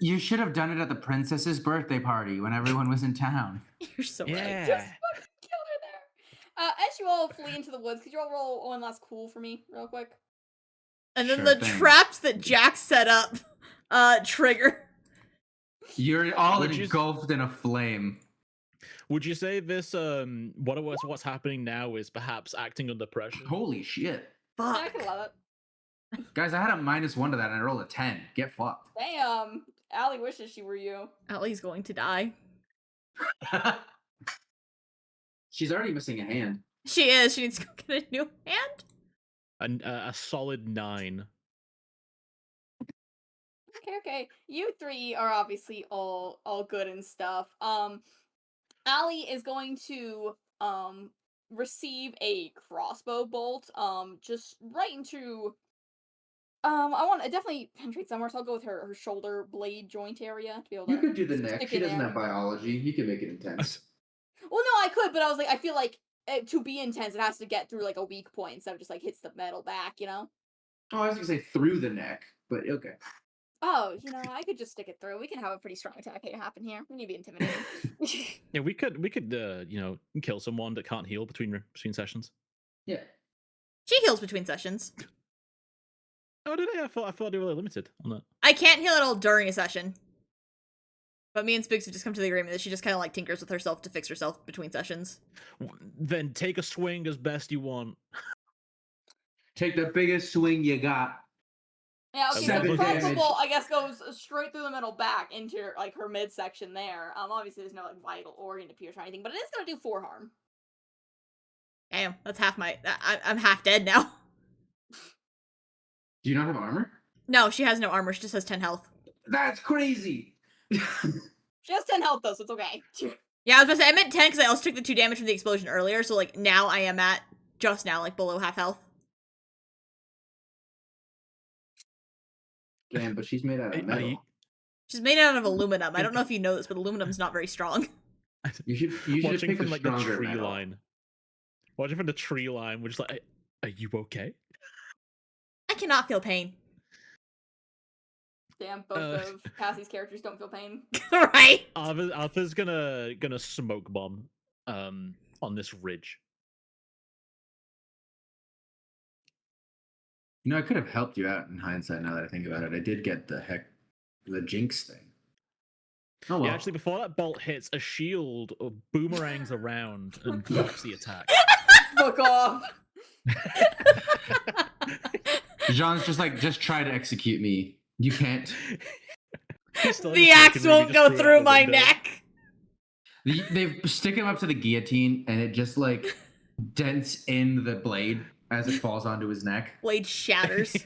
you should have done it at the princess's birthday party when everyone was in town. You're so right. Just fucking killed her there. As you all flee into the woods, could you all roll one last cool for me, real quick? And then Sure the thing. traps that Jack set up, trigger. You're all engulfed in a flame. Would you say this, what's happening now is perhaps acting under pressure? Holy shit. Yeah, I Fuck. can allow that. Guys, I had a -1 to that and I rolled a 10. Get fucked. Damn. Allie wishes she were you. Allie's going to die. She's already missing a hand. She is. She needs to go get a new hand. A solid 9. Okay. You three are obviously all good and stuff. Allie is going to receive a crossbow bolt just right into I want to definitely penetrate somewhere, so I'll go with her shoulder blade joint area to be able to. You could do the neck. stick She it doesn't in. have biology. You can make it intense. Well, no, I could, but I was like, I feel like to be intense, it has to get through like a weak point instead of just like hits the metal back, you know? Oh, I was gonna say through the neck, but okay. Oh, I could just stick it through. We can have a pretty strong attack happen here. We need to be intimidating. Yeah, we could kill someone that can't heal between sessions. Yeah. She heals between sessions. Oh, did I? I thought they were limited on that. I can't heal at all during a session. But me and Spooks have just come to the agreement that she just kind of like tinkers with herself to fix herself between sessions. Then take a swing as best you want. Take the biggest swing you got. Yeah, okay, so 7 Crossbow damage. Bolt, I guess, goes straight through the middle back into, like, her midsection there. Obviously there's no, like, vital organ to pierce or anything, but it is gonna do 4 harm. Damn, that's half my... I'm half dead now. Do you not have armor? No, she has no armor. She just has 10 health. That's crazy! She has 10 health, though, so it's okay. Yeah, I was gonna say, I meant 10 because I also took the 2 damage from the explosion earlier, so, like, now I am at, just now, like, below half health. Damn, but she's made out of metal. She's made out of aluminum. I don't know if you know this, but aluminum's not very strong. You should Watching pick from a like the stronger tree metal. line. Watching from the tree line, we're just like, are you okay? I cannot feel pain. Damn, both of Cassy's characters don't feel pain. Right? Arthur's gonna smoke bomb on this ridge. I could have helped you out in hindsight now that I think about it. I did get the jinx thing. Oh well. Yeah, actually, before that bolt hits, a shield boomerangs around and blocks the attack. Fuck off! Jean's just try to execute me. You can't. The axe won't go through my neck. They stick him up to the guillotine, and it just like dents in the blade as it falls onto his neck. Blade shatters.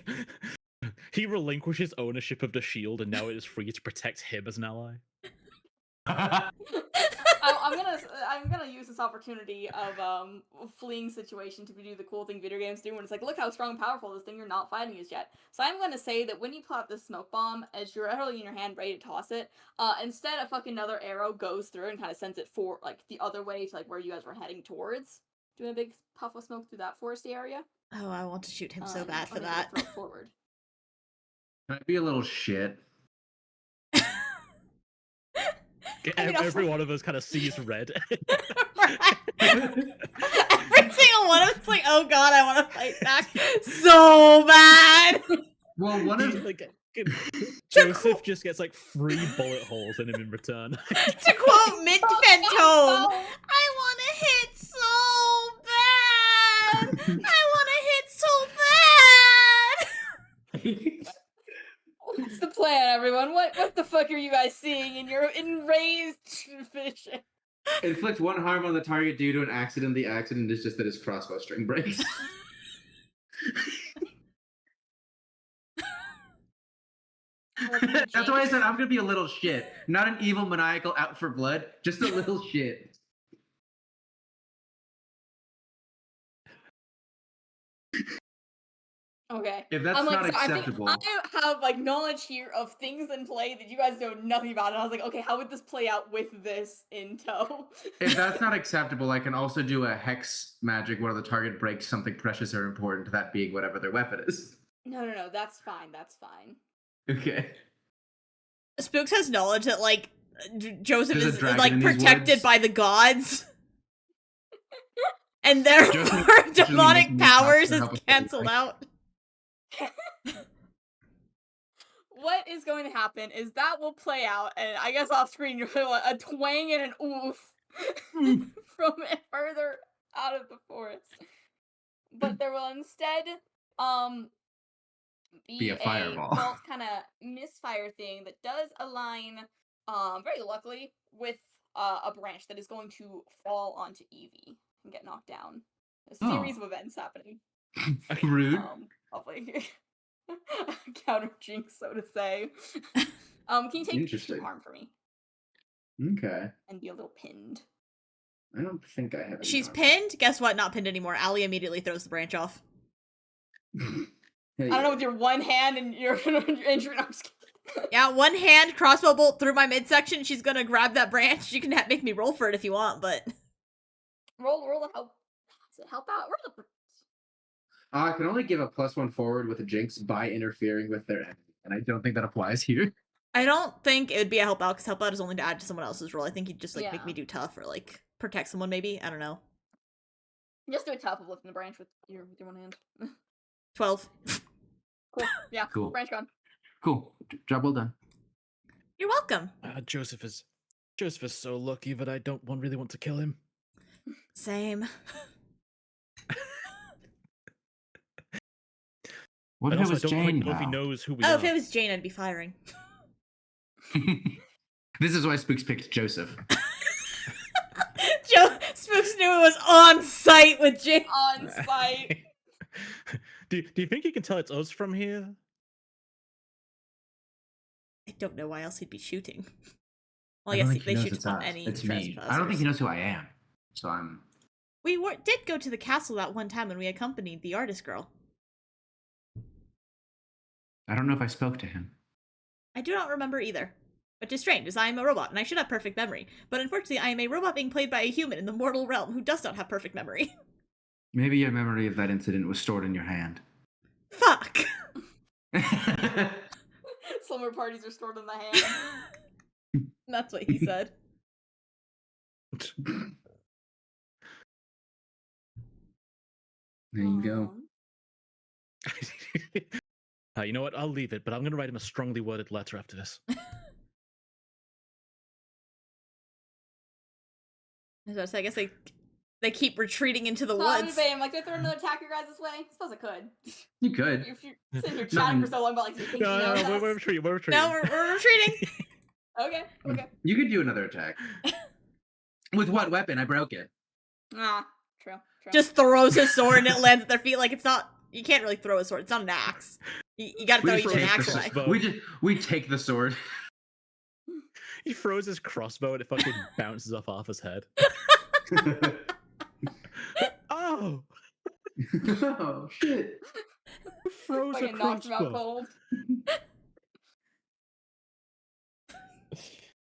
He relinquishes ownership of the shield, and now it is free to protect him as an ally. I'm gonna use this opportunity of fleeing situation to do the cool thing video games do when it's like, look how strong and powerful this thing you're not fighting is yet. So I'm gonna say that when you pull out this smoke bomb, as you're holding in your hand ready to toss it, instead a fucking another arrow goes through and kind of sends it for like the other way to like where you guys were heading towards. Doing a big puff of smoke through that foresty area. Oh, I want to shoot him so bad for that. Throw it forward. Can I be a little shit? Every one of us kind of sees red. Every single one of us is like, oh god, I want to fight back so bad. Well, one of Joseph just gets like 3 bullet holes in him in return. To quote Mid Fantone, I want to hit so bad. I want to hit so bad. What's the plan, everyone? What the fuck are you guys seeing in your enraged vision? Inflict 1 harm on the target due to an accident. The accident is just that his crossbow string breaks. That's why I said I'm gonna be a little shit. Not an evil maniacal out for blood, just a little shit. Okay. If that's not acceptable. I have like knowledge here of things in play that you guys know nothing about, and I was like, okay, how would this play out with this in tow? If that's not acceptable, I can also do a hex magic where the target breaks something precious or important, that being whatever their weapon is. No, that's fine. That's fine. Okay. Spooks has knowledge that like Joseph There's a is dragon like in these protected woods. by the gods. And therefore demonic powers is cancelled out. What is going to happen is that will play out, and I guess off screen you'll hear a twang and an oof from further out of the forest. But there will instead be a fireball. bolt kind of misfire thing that does align very luckily with a branch that is going to fall onto Evie and get knocked down. A series of events happening. Rude. Probably. Counter jinx, so to say. Can you take 2 harm for me? Okay. And be a little pinned. I don't think I have. She's pinned? Guess what? Not pinned anymore. Allie immediately throws the branch off. I don't know, with your one hand and your injured arms. Yeah, one hand crossbow bolt through my midsection. She's gonna grab that branch. You can make me roll for it if you want, but roll the help. Does it help out? Roll the. I can only give a +1 forward with a jinx by interfering with their enemy, and I don't think that applies here. I don't think it would be a help out because help out is only to add to someone else's role. I think you'd just like Yeah. make me do tough or like protect someone maybe. I don't know. Just do a tough of lifting the branch with your one hand. 12. Cool. Yeah. Cool. Branch gone. Cool. Job well done. You're welcome. Joseph is so lucky that I don't really want to kill him. Same. What if it was Jane? If he knows who we Oh, are. if it was Jane, I'd be firing. This is why Spooks picked Joseph. Spooks knew it was on site with Jane. On site. Do you think you can tell it's us from here? I don't know why else he'd be shooting. Well, I I don't guess think they knows shoot it's upon us. any It's me. trespassers. I don't think he knows who I am. So I'm. We did go to the castle that one time when we accompanied the artist girl. I don't know if I spoke to him. I do not remember either. Which is strange, as I am a robot, and I should have perfect memory. But unfortunately, I am a robot being played by a human in the mortal realm who does not have perfect memory. Maybe your memory of that incident was stored in your hand. Fuck! Slumber parties are stored in the hand. That's what he said. There you go. You know what? I'll leave it, but I'm going to write him a strongly worded letter after this. I guess they keep retreating into the I'm woods. debating, like, do I throw another attack your guys' way? I suppose I could. You could. If you're sitting here chatting for so long, but like, do you think you know No, us? we're retreating. No, we're retreating. Okay. You could do another attack. With what weapon? I broke it. Ah, true. Just throws his sword and it lands at their feet. Like, it's not. You can't really throw a sword. It's not an axe. You gotta throw just each an take axe the away. bow. we take the sword. He throws his crossbow and it fucking bounces off Arthur's head. Oh! Oh shit! Who throws a Fucking knocked him out crossbow? cold.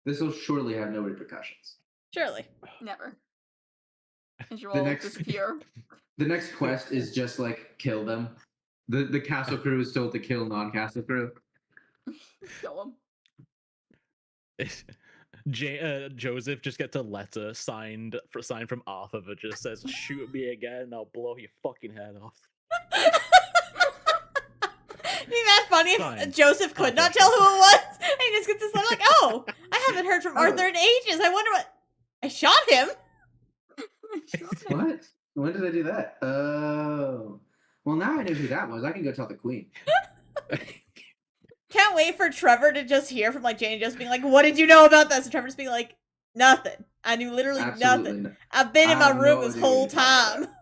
This will surely have no repercussions. Surely. Never. As you The all next- disappear. The next quest is just like kill them. The castle crew is told to kill non-castle crew. Kill him. Joseph just gets a letter signed from Arthur that just says, "Shoot me again, and I'll blow your fucking head off." It'd be that funny if Fine. Joseph could not tell who it was, and he just gets this letter like, "Oh, I haven't heard from Arthur in ages. I wonder what I shot him." What? When did I do that? Oh. Well, now I know who that was. I can go tell the queen. Can't wait for Trevor to just hear from like Jane just being like, "What did you know about this?" And Trevor just being like, "Nothing. I knew literally Absolutely nothing. not. I've been in I my have no room this idea what whole you're talking time."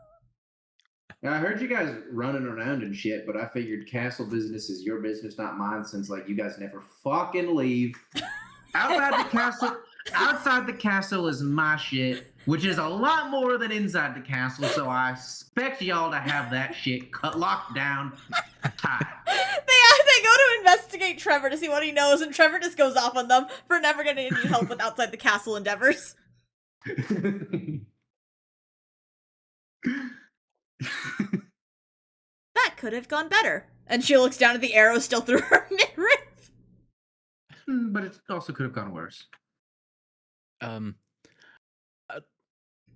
Yeah, I heard you guys running around and shit, but I figured castle business is your business, not mine, since like you guys never fucking leave. Outside the castle is my shit, which is a lot more than inside the castle. So I expect y'all to have that shit locked down tight. They go to investigate Trevor to see what he knows, and Trevor just goes off on them for never getting any help with outside the castle endeavors. That could have gone better. And she looks down at the arrow still through her midriff. But it also could have gone worse.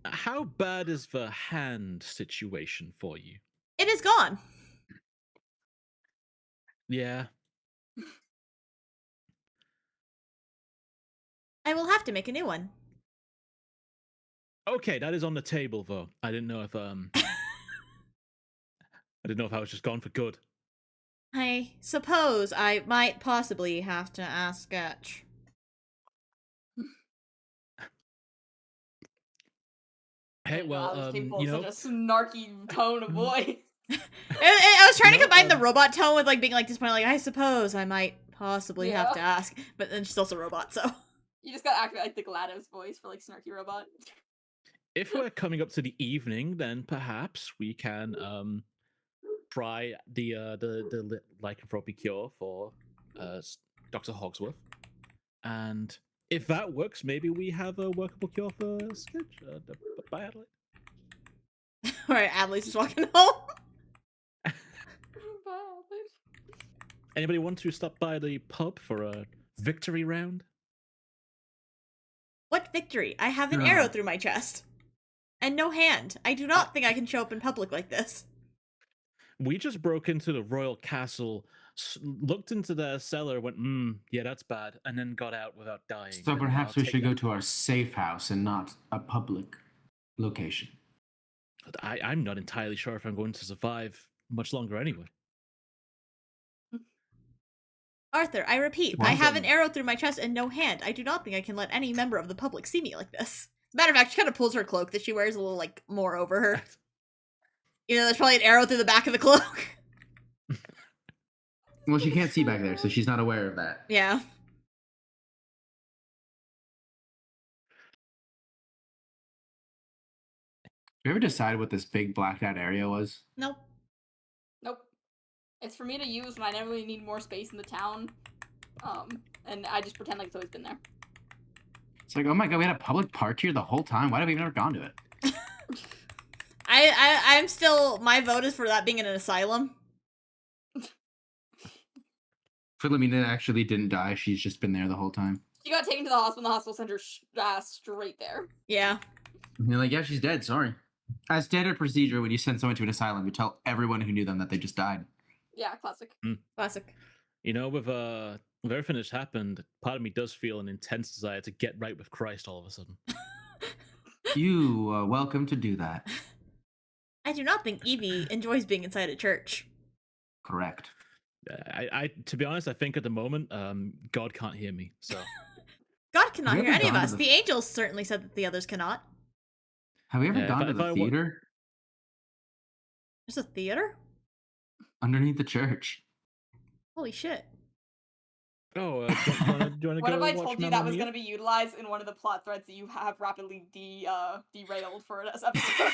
How bad is the hand situation for you? It is gone. Yeah. I will have to make a new one. Okay, that is on the table though. I didn't know if I was just gone for good. I suppose I might possibly have to ask Sketch. Hey, well, Those people you have know, such a snarky tone of voice. I was trying to No, combine the robot tone with like being like disappointed, like I suppose I might possibly have Yeah. to ask, but then she's also a robot, so You just gotta activate like the GLaDOS voice for like snarky robot. if we're coming up to the evening, then perhaps we can try the lycanthropy cure for Dr. Hogsworth, and if that works, maybe we have a workable cure for Sketch. Bye, Adelaide. all right, Adelaide's just walking home. Anybody want to stop by the pub for a victory round? What victory? I have an arrow through my chest. And no hand. I do not think I can show up in public like this. We just broke into the royal castle, looked into their cellar, went, yeah, that's bad, and then got out without dying. So perhaps we should go to our safe house and not a public location. I'm not entirely sure if I'm going to survive much longer anyway. Arthur, I repeat, I have an arrow through my chest and no hand. I do not think I can let any member of the public see me like this. Matter of fact, she kind of pulls her cloak that she wears a little, like, more over her. You know, there's probably an arrow through the back of the cloak. Well, she can't see back there, so she's not aware of that. Yeah. Did you ever decide what this big blacked out area was? Nope. Nope. It's for me to use when I never really need more space in the town. And I just pretend like it's always been there. It's like, oh my god, we had a public park here the whole time. Why have we never gone to it? I'm still, my vote is for that being in an asylum. Philomena actually didn't die. She's just been there the whole time. She got taken to the hospital, and the hospital sent her straight there. Yeah. And they're like, yeah, she's dead. Sorry. As standard procedure, when you send someone to an asylum, you tell everyone who knew them that they just died. Yeah, classic. Classic. You know, with everything that's happened, part of me does feel an intense desire to get right with Christ all of a sudden. You are welcome to do that. I do not think Evie enjoys being inside a church. Correct. I to be honest, I think at the moment, God can't hear me, so. God cannot Have you hear ever any of gone us. to The angels certainly said that the others cannot. Have we ever Yeah, gone to if the I theater? There's a theater? Underneath the church. Holy shit. Oh, do you want to What go if I watch told you Mamma that was Mia? going to be utilized in one of the plot threads that you have rapidly derailed for this episode?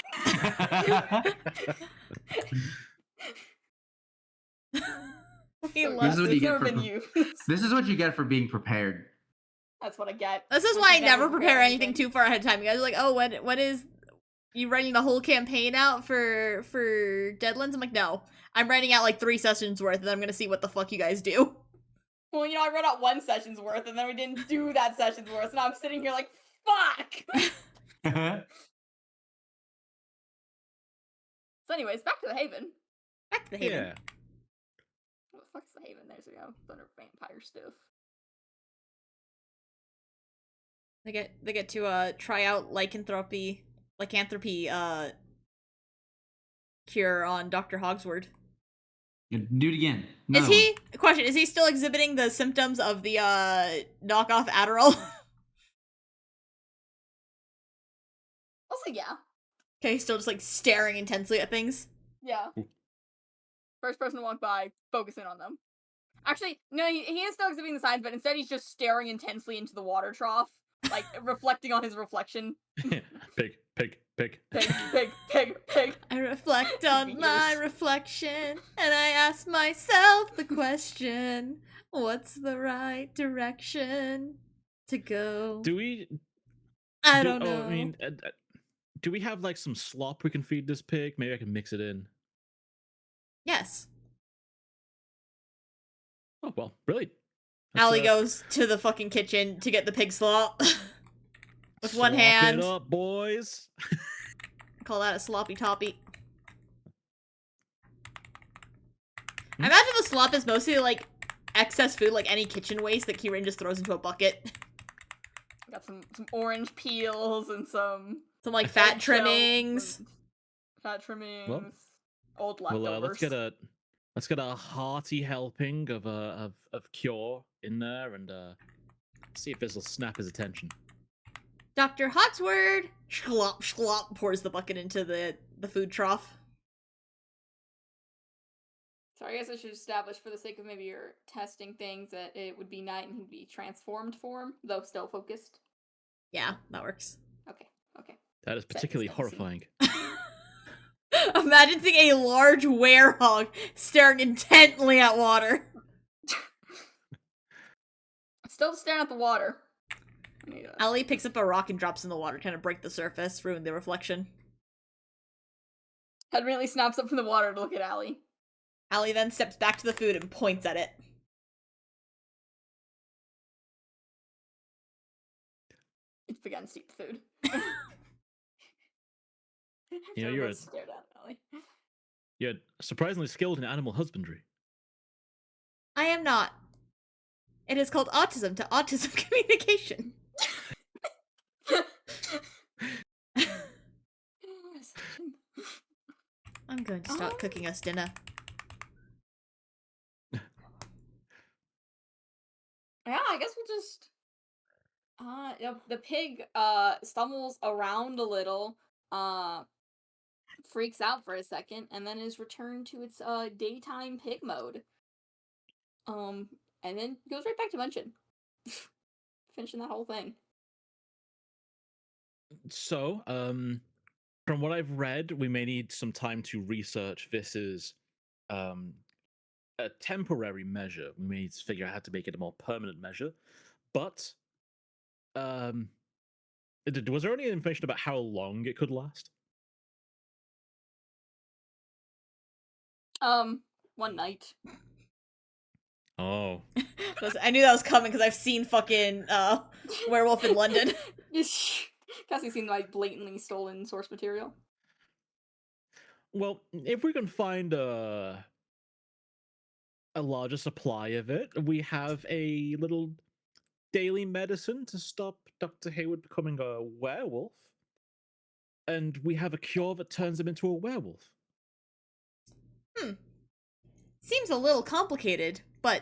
He So loves This is what it's you get never for been used. This is what you get for being prepared. That's what I get. This is Once why I you never prepare anything too far ahead of time. You guys are like, oh, what is you writing the whole campaign out for Deadlands? I'm like, no. I'm writing out like 3 sessions worth, and then I'm gonna see what the fuck you guys do. Well, you know, I wrote out 1 session's worth, and then we didn't do that session's worth, so now I'm sitting here like, fuck! So anyways, back to the Haven. Back to the Haven. Yeah. What the fuck's the Haven? There's we go. Thunder vampire stuff. They get to try out lycanthropy cure on Dr. Hogsword. Do it again. No. Is he still exhibiting the symptoms of the knockoff Adderall? I'll say yeah. Okay, he's still just like staring intensely at things. Yeah. First person to walk by, focus in on them. Actually, no, he is still exhibiting the signs, but instead he's just staring intensely into the water trough, like reflecting on his reflection. Pig. Pig, pig, pig, pig. I reflect on my reflection, and I ask myself the question, what's the right direction to go? Do we? I don't know. I mean, do we have like some slop we can feed this pig? Maybe I can mix it in. Yes. Oh well, brilliant. Allie goes to the fucking kitchen to get the pig slop. With one slop hand. It up, boys. Call that a sloppy toppy. I imagine the slop is mostly like excess food, like any kitchen waste that Kieran just throws into a bucket. Got some orange peels and some like fat trimmings. Fat trimmings. Well, old leftovers. Well, let's get a hearty helping of cure in there and see if this will snap his attention. Dr. Hogsword! Schlop, schlop, pours the bucket into the food trough. So I guess I should establish, for the sake of maybe your testing things, that it would be night and he'd be transformed form, though still focused. Yeah, that works. Okay. That is particularly horrifying. Imagine seeing a large werehog staring intently at water. Still staring at the water. Allie picks up a rock and drops in the water, kind of break the surface, ruin the reflection. Head immediately snaps up from the water to look at Allie. Allie then steps back to the food and points at it. It began to eat the food. You're surprisingly skilled in animal husbandry. I am not. It is called autism to autism communication. I'm going to start cooking us dinner. Yeah, I guess we'll just the pig stumbles around a little, freaks out for a second, and then is returned to its daytime pig mode. And then goes right back to munching. Finishing that whole thing. So, from what I've read, we may need some time to research this is a temporary measure. We may need to figure out how to make it a more permanent measure. But was there any information about how long it could last? 1 night. Oh. I knew that was coming because I've seen fucking Werewolf in London. Cassie's seen like blatantly stolen source material. Well, if we can find a larger supply of it, we have a little daily medicine to stop Dr. Hayward becoming a werewolf. And we have a cure that turns him into a werewolf. Seems a little complicated, but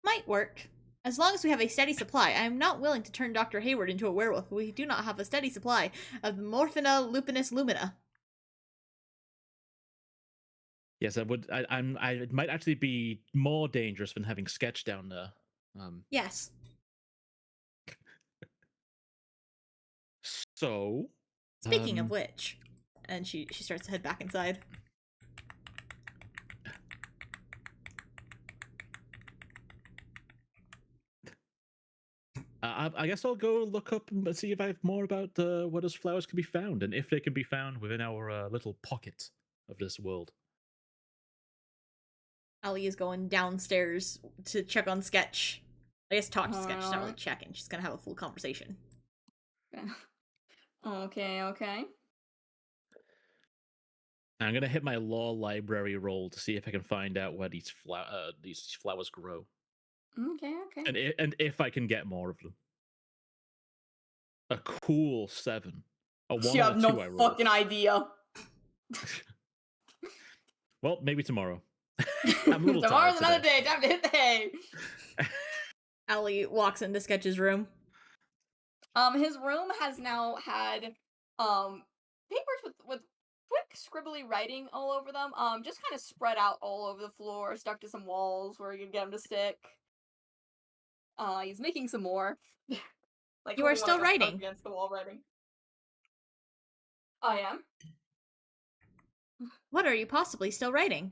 might work. As long as we have a steady supply. I am not willing to turn Dr. Hayward into a werewolf. We do not have a steady supply of Morphina lupinus lumina. Yes, I would. It might actually be more dangerous than having Sketch down there. Yes. So. Speaking of which, and she starts to head back inside. I guess I'll go look up and see if I have more about where those flowers can be found, and if they can be found within our little pocket of this world. Allie is going downstairs to check on Sketch. I guess talk to Sketch. She's not really checking. She's gonna have a full conversation. Okay. I'm gonna hit my law library roll to see if I can find out where these flowers grow. Okay. And if I can get more of them. A cool 7. A 1 You out have of 2 no I rolled. fucking idea. Well, maybe tomorrow. I'm a little Tomorrow's tired another day. Time to hit the hay. Allie walks into Sketch's room. His room has now had papers with quick scribbly writing all over them. Just kind of spread out all over the floor, stuck to some walls where you could get them to stick. He's making some more. Like you are still writing against the wall writing. I am. What are you possibly still writing?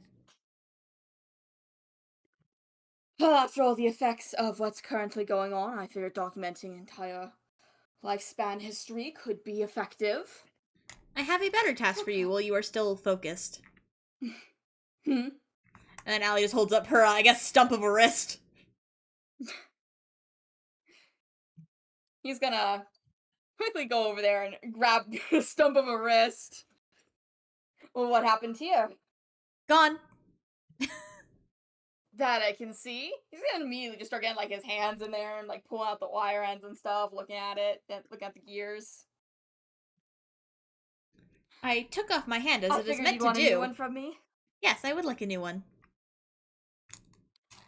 After all the effects of what's currently going on, I figured documenting entire lifespan history could be effective. I have a better task for you while you are still focused. And then Allie just holds up her, I guess, stump of a wrist. He's gonna quickly go over there and grab the stump of a wrist. Well, what happened here? Gone. That I can see. He's gonna immediately just start getting like his hands in there and like pulling out the wire ends and stuff, looking at it, looking at the gears. I took off my hand as it is meant to want do. A new one from me? Yes, I would like a new one.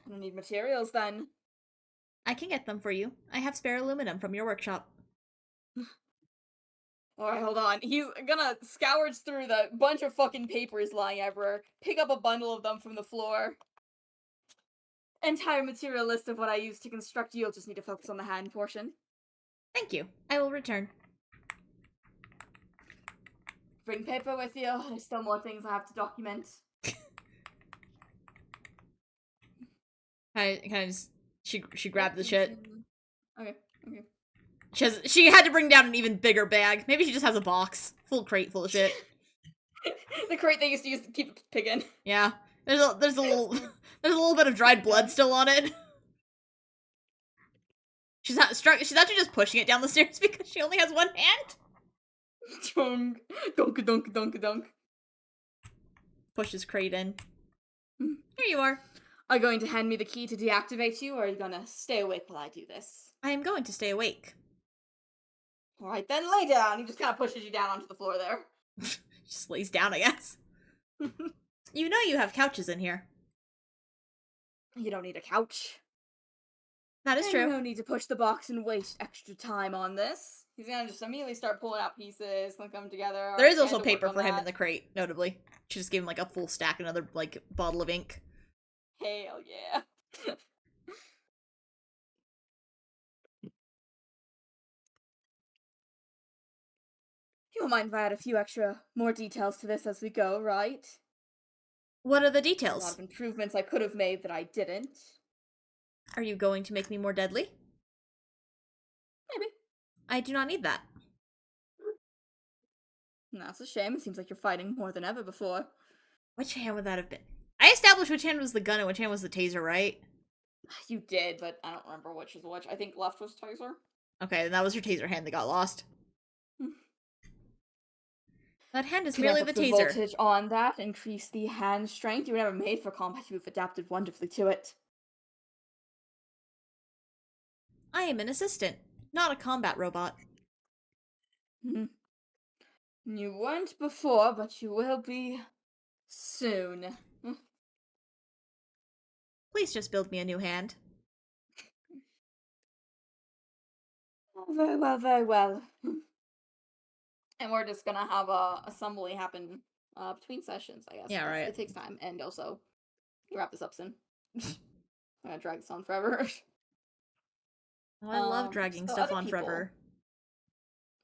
I don't need materials then. I can get them for you. I have spare aluminum from your workshop. Alright, hold on. He's gonna scourge through the bunch of fucking papers lying everywhere, pick up a bundle of them from the floor. Entire material list of what I used to construct. You'll just need to focus on the hand portion. Thank you. I will return. Bring paper with you. There's still more things I have to document. She grabbed the shit. Okay. She had to bring down an even bigger bag. Maybe she just has a box. Full crate full of shit. The crate they used to keep pig in. Yeah. There's a little bit of dried blood still on it. She's not struck. She's actually just pushing it down the stairs because she only has one hand. Dunk, dunk, dunk, dunk, dunk. Pushes Crate in. Here you are. Are you going to hand me the key to deactivate you, or are you gonna stay awake while I do this? I am going to stay awake. Alright, then lay down. He just kind of pushes you down onto the floor there. Just lays down, I guess. You know you have couches in here. You don't need a couch. That is And true. You don't need to push the box and waste extra time on this. He's gonna just immediately start pulling out pieces, cut them together. There is also paper for him in the crate, notably. She just gave him like a full stack, another like bottle of ink. Hell yeah. You don't mind if I add a few more details to this as we go, right? What are the A lot details? of improvements I could have made that I didn't. Are you going to make me more deadly? Maybe. I do not need that. That's a shame. It seems like you're fighting more than ever before. Which hand would that have been? I established which hand was the gun and which hand was the taser, right? You did, but I don't remember which is which. I think left was taser. Okay, then that was your taser hand that got lost. That hand is Can merely I the put the taser. voltage on that, increase the hand strength. You were never made for combat. You've adapted wonderfully to it. I am an assistant, not a combat robot. You weren't before, but you will be soon. Please just build me a new hand. Very well, very well. And we're just gonna have a assembly happen between sessions, I guess. Yeah, right. It takes time, and also, wrap this up soon. I'm gonna drag this on forever. Oh, I love dragging so stuff other on people- forever.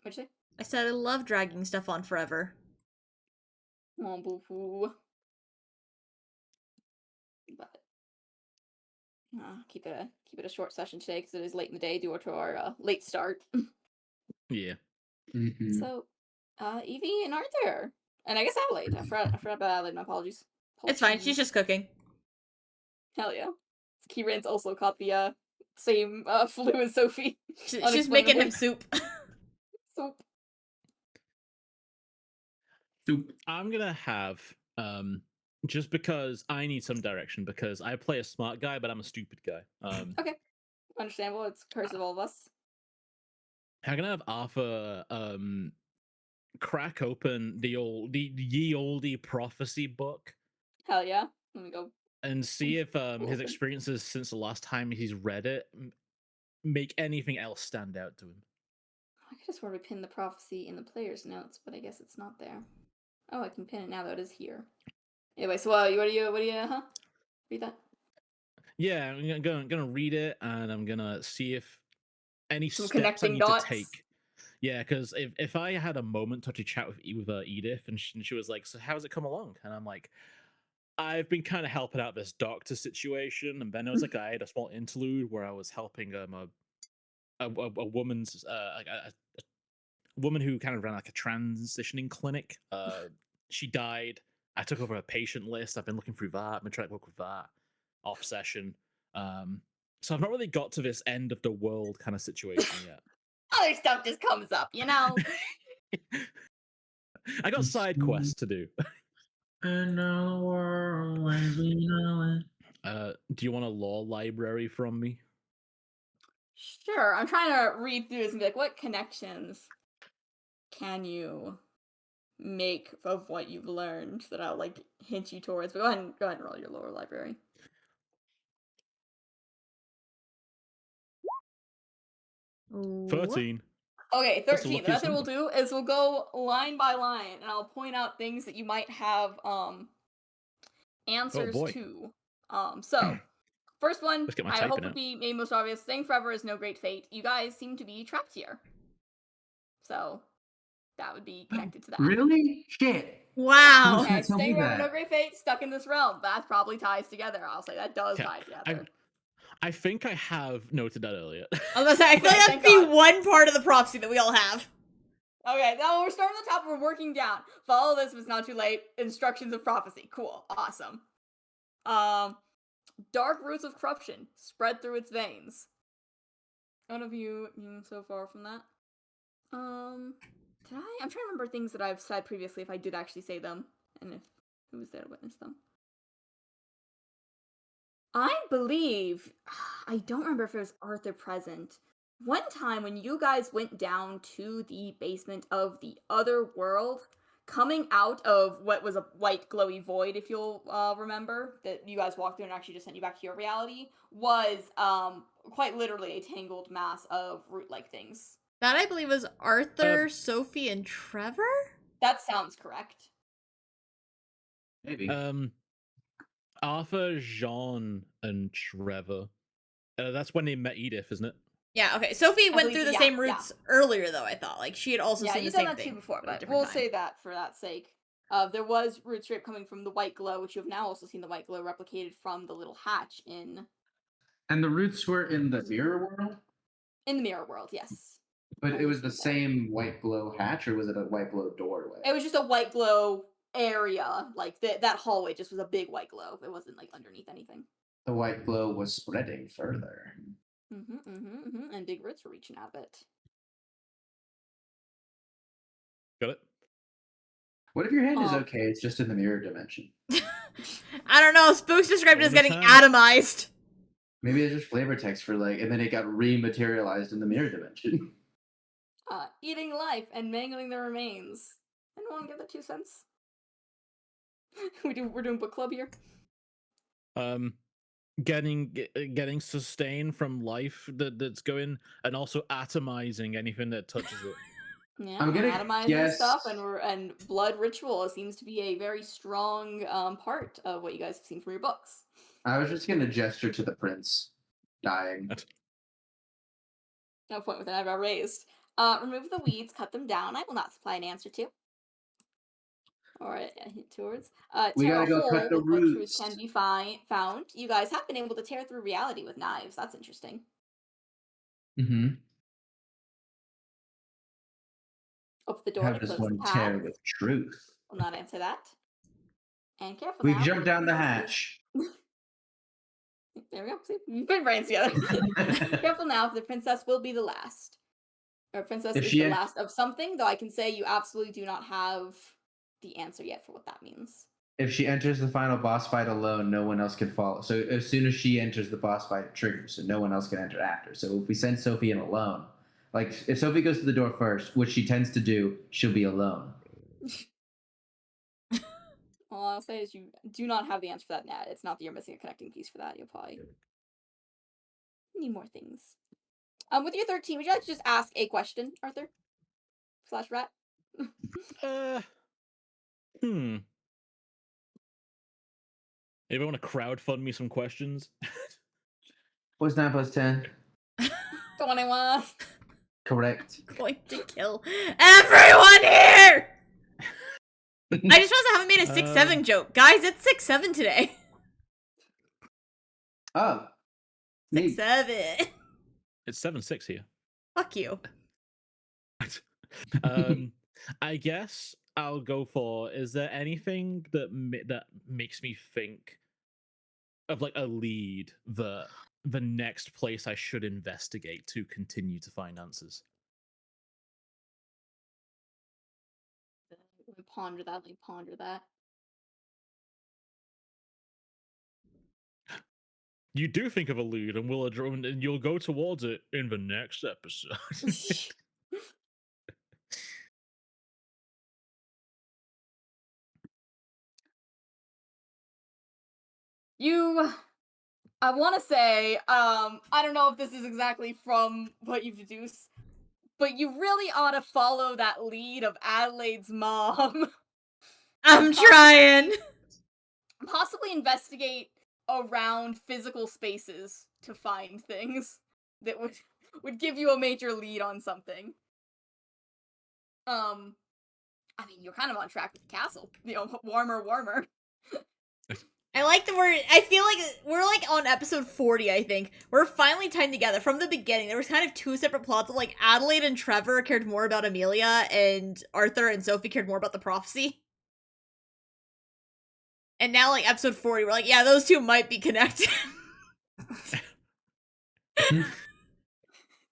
What'd you say? I said I love dragging stuff on forever. Oh, boo-hoo. But keep it a short session today because it is late in the day due to our late start. Yeah. Mhm. So, Evie and Arthur, and I guess Adelaide. I forgot about Adelaide. My apologies. It's fine. She's just cooking. Hell yeah. Kieran's also caught the same flu as Sophie. She's making him soup. Soup. Soup. I'm gonna have just because I need some direction because I play a smart guy, but I'm a stupid guy. Okay. Understandable. It's curse of all of us. I'm gonna have Arthur crack open the ye olde prophecy book Hell yeah. Let me go. and see if his Open. experiences since the last time he's read it make anything else stand out to him. I could just probably pin the prophecy in the player's notes, but I guess it's not there. Oh, I can pin it now though. It is here. Anyway, so what do you read that? Yeah, I'm gonna read it and I'm gonna see if any Some steps I connecting need dots? to take. Yeah, because if I had a moment to chat with Edith and she was like, "So how's it come along?" and I'm like, "I've been kind of helping out this doctor situation," and then there was like I had a small interlude where I was helping a woman's a woman who kind of ran like a transitioning clinic. She died. I took over a patient list. I've been looking through that. I've been trying to work with that off session. So I've not really got to this end of the world kind of situation yet. Other stuff just comes up, you know? I got side quests to do. In our world as we know it. Do you want a law library from me? Sure. I'm trying to read through this and be like, what connections can you make of what you've learned that I'll like hint you towards? But go ahead and roll your lower library. Ooh. 13. Okay, That's the 13. The luckiest method we'll do is we'll go line by line, and I'll point out things that you might have answers boy. to. So first one, Let's get my I typing hope out. would be maybe most obvious. Staying forever is no great fate. You guys seem to be trapped here, so that would be connected to that. Really? Shit. Wow. Okay, Tell me staying forever, that. no great fate, stuck in this realm. That probably ties together. I'll say that does Okay, tie together. I think I have noted that earlier. I was gonna say, I feel like Thank that'd be God. one part of the prophecy that we all have. Okay, now we're starting at the top, we're working down. Follow this if it's not too late. Instructions of prophecy. Cool. Awesome. Dark roots of corruption spread through its veins. What have you so far from that? Did I? I'm trying to remember things that I've said previously, if I did actually say them, and if who was there to witness them. I believe, I don't remember if it was Arthur present. One time when you guys went down to the basement of the other world, coming out of what was a white glowy void, if you'll remember, that you guys walked through and actually just sent you back to your reality, was quite literally a tangled mass of root-like things. That, I believe, was Arthur, Sophie, and Trevor? That sounds correct. Maybe. Arthur, Jean, and Trevor. That's when they met Edith, isn't it? Yeah, okay. Sophie went through the same routes earlier, though, I thought. Like, she had also seen the same thing. Yeah, you've done that too before, but we'll say that for that sake. There was root strip coming from the white glow, which you have now also seen the white glow replicated from the little hatch in... And the roots were in the mirror world? In the mirror world, yes. But it was the same white glow hatch, or was it a white glow doorway? It was just a white glow area. Like, that hallway just was a big white glow. It wasn't, like, underneath anything. The white glow was spreading further. And big roots were reaching out of it. Got it? What if your hand is okay? It's just in the mirror dimension. I don't know. Spooks described it as getting atomized. Maybe it's just flavor text for like, and then it got rematerialized in the mirror dimension. Eating life and mangling the remains. Anyone give that 2 cents? We're doing book club here. Getting sustain from life that's going, and also atomizing anything that touches it. Yeah, I'm gonna atomizing stuff, and blood ritual seems to be a very strong part of what you guys have seen from your books. I was just gonna gesture to the prince dying. No point with an eyebrow raised. Remove the weeds, cut them down. I will not supply an answer to. Alright, hint towards. We gotta go cut the roots. Truth can be found. You guys have been able to tear through reality with knives. That's interesting. Open the door. How does one tear with truth? Will not answer that. And careful. We jump down the hatch. There we go. See, you put brains together. Careful now, if the princess will be the last. Or princess is the last of something, though I can say you absolutely do not have the answer yet for what that means. If she enters the final boss fight alone, no one else can follow. So as soon as she enters the boss fight, it triggers, so no one else can enter after. So if we send Sophie in alone, like if Sophie goes to the door first, which she tends to do, she'll be alone. All I'll say is you do not have the answer for that net. It's not that you're missing a connecting piece for that. You'll probably need more things. With your 13, would you like to just ask a question, Arthur? / Rat? Maybe I want to crowdfund me some questions. What's 9 plus 10? 21. Correct. Going to kill everyone here! I just haven't made a 6-7 joke. Guys, it's 6-7 today. Oh. 6-7. It's 7-6 here. Fuck you. I guess I'll go for, is there anything that makes me think of like a lead, the next place I should investigate to continue to find answers? Let me ponder that. You do think of a lead, and and you'll go towards it in the next episode. I want to say, I don't know if this is exactly from what you've deduced, but you really ought to follow that lead of Adelaide's mom. I'm trying. Possibly investigate around physical spaces to find things that would give you a major lead on something. I mean, you're kind of on track with the castle. You know, warmer. I like the word. I feel like we're like on episode 40, I think. We're finally tying together. From the beginning, there was kind of 2 separate plots of like Adelaide and Trevor cared more about Amelia, and Arthur and Sophie cared more about the prophecy. And now, like, episode 40, we're like, yeah, those 2 might be connected.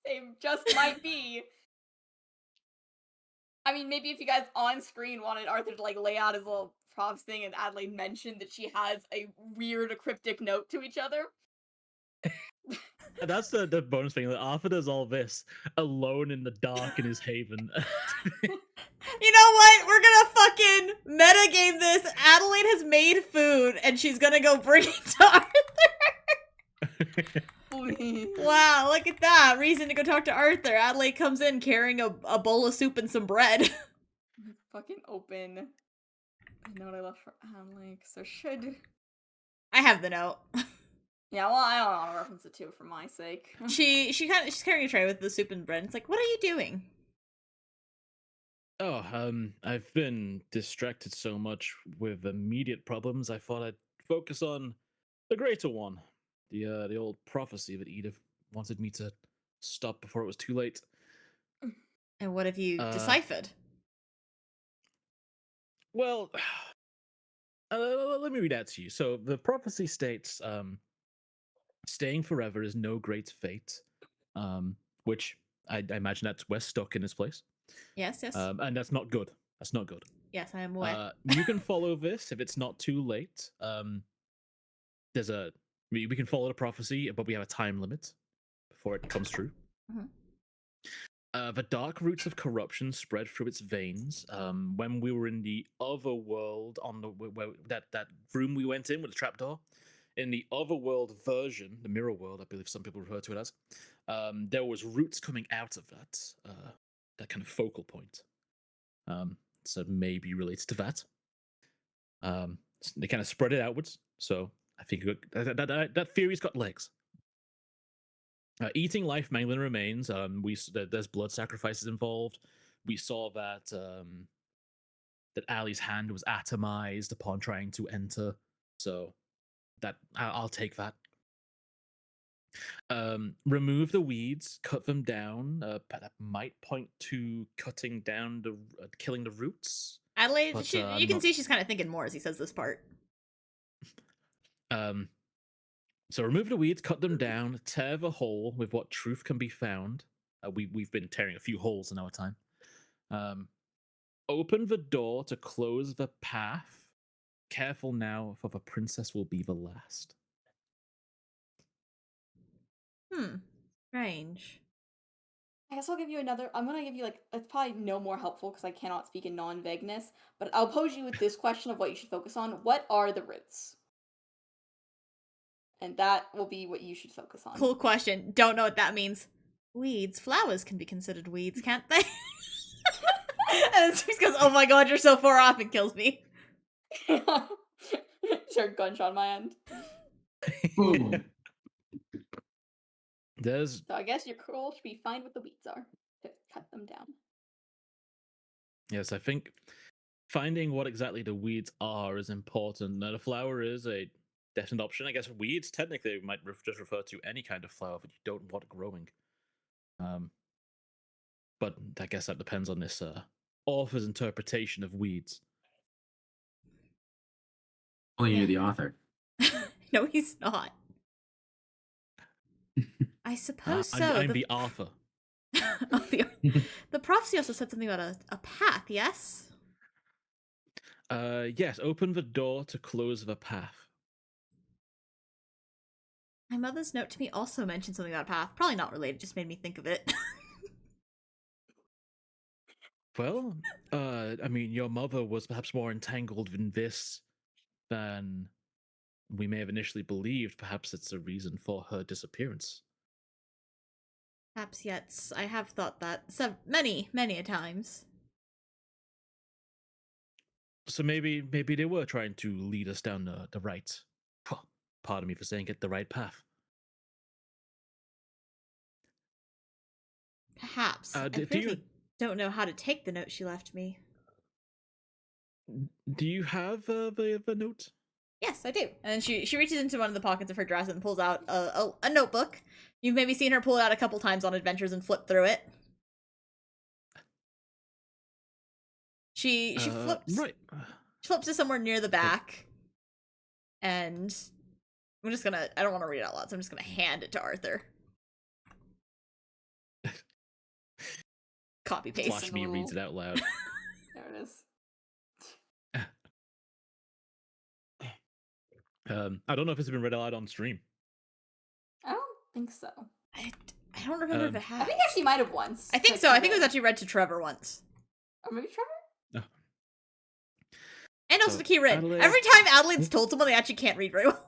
They just might be. I mean, maybe if you guys on screen wanted Arthur to like lay out his little props thing and Adelaide mentioned that she has a weird cryptic note to each other. That's the bonus thing. That Arthur does all this alone in the dark in his haven. You know what? We're gonna fucking metagame this. Adelaide has made food, and she's gonna go bring it to Arthur. Wow, look at that. Reason to go talk to Arthur. Adelaide comes in carrying a bowl of soup and some bread. Fucking open. The note I left for Adelaide, so should... I have the note. Yeah, well, I don't want to reference it too for my sake. She's carrying a tray with the soup and bread. It's like, what are you doing? Oh, I've been distracted so much with immediate problems. I thought I'd focus on the greater one, the old prophecy that Edith wanted me to stop before it was too late. And what have you deciphered? Well, let me read that to you. So the prophecy states, staying forever is no great fate, which I imagine that's we're stuck in this place. Yes. And that's not good. That's not good. Yes, I am aware. You can follow this if it's not too late. We can follow the prophecy, but we have a time limit before it comes true. Mm-hmm. The dark roots of corruption spread through its veins. When we were in the other world, on that room we went in with the trapdoor, in the other world version, the mirror world, I believe some people refer to it as, there was roots coming out of that kind of focal point. So maybe relates to that. They kind of spread it outwards. So I think that theory's got legs. Eating life mangling remains. There's blood sacrifices involved. We saw that Ali's hand was atomized upon trying to enter. So that I'll take that. Remove the weeds, cut them down. That might point to cutting down killing the roots. Adelaide, but, you can see she's kind of thinking more as he says this part. So remove the weeds, cut them down, tear the hole with what truth can be found. We've been tearing a few holes in our time. Open the door to close the path. Careful now, for the princess will be the last. Strange. I guess I'll give you another. I'm gonna give you like, it's probably no more helpful because I cannot speak in non-vagueness, but I'll pose you with this question of what you should focus on. What are the roots? And that will be what you should focus on. Cool question. Don't know what that means. Weeds. Flowers can be considered weeds, can't they? And then she goes, oh my god, you're so far off, and kills me. Sure, gunshot on my end. Boom. So I guess your goal should be find what the weeds are. To cut them down. Yes, I think finding what exactly the weeds are is important. Now, the flower is a definite option. I guess weeds technically might just refer to any kind of flower that you don't want growing. But I guess that depends on this author's interpretation of weeds. Well, you knew the author. No, he's not. I suppose so. I'm the author. The prophecy also said something about a path, yes? Yes, open the door to close the path. My mother's note to me also mentioned something about a path. Probably not related, just made me think of it. Well, I mean, your mother was perhaps more entangled in this than we may have initially believed. Perhaps it's a reason for her disappearance. Perhaps, yes. I have thought that many a times. So maybe they were trying to lead us down the right, pardon me for saying it, the right path. Perhaps. I really don't know how to take the note she left me. Do you have the note? Yes, I do. And then she reaches into one of the pockets of her dress and pulls out a notebook. You've maybe seen her pull it out a couple times on adventures and flip through it. She flips right. She flips to somewhere near the back. And I don't want to read it out loud, so I'm just gonna hand it to Arthur. Copy paste. Slash me reads it out loud. There it is. I don't know if it's been read aloud on stream. I don't think so. I don't remember if it has. I think actually might have once. I think so. I think it was actually read to Trevor once. Or maybe Trevor? Oh. And also So, to Key Rin. Adelaide... Every time Adelaide's told someone, they actually can't read very well.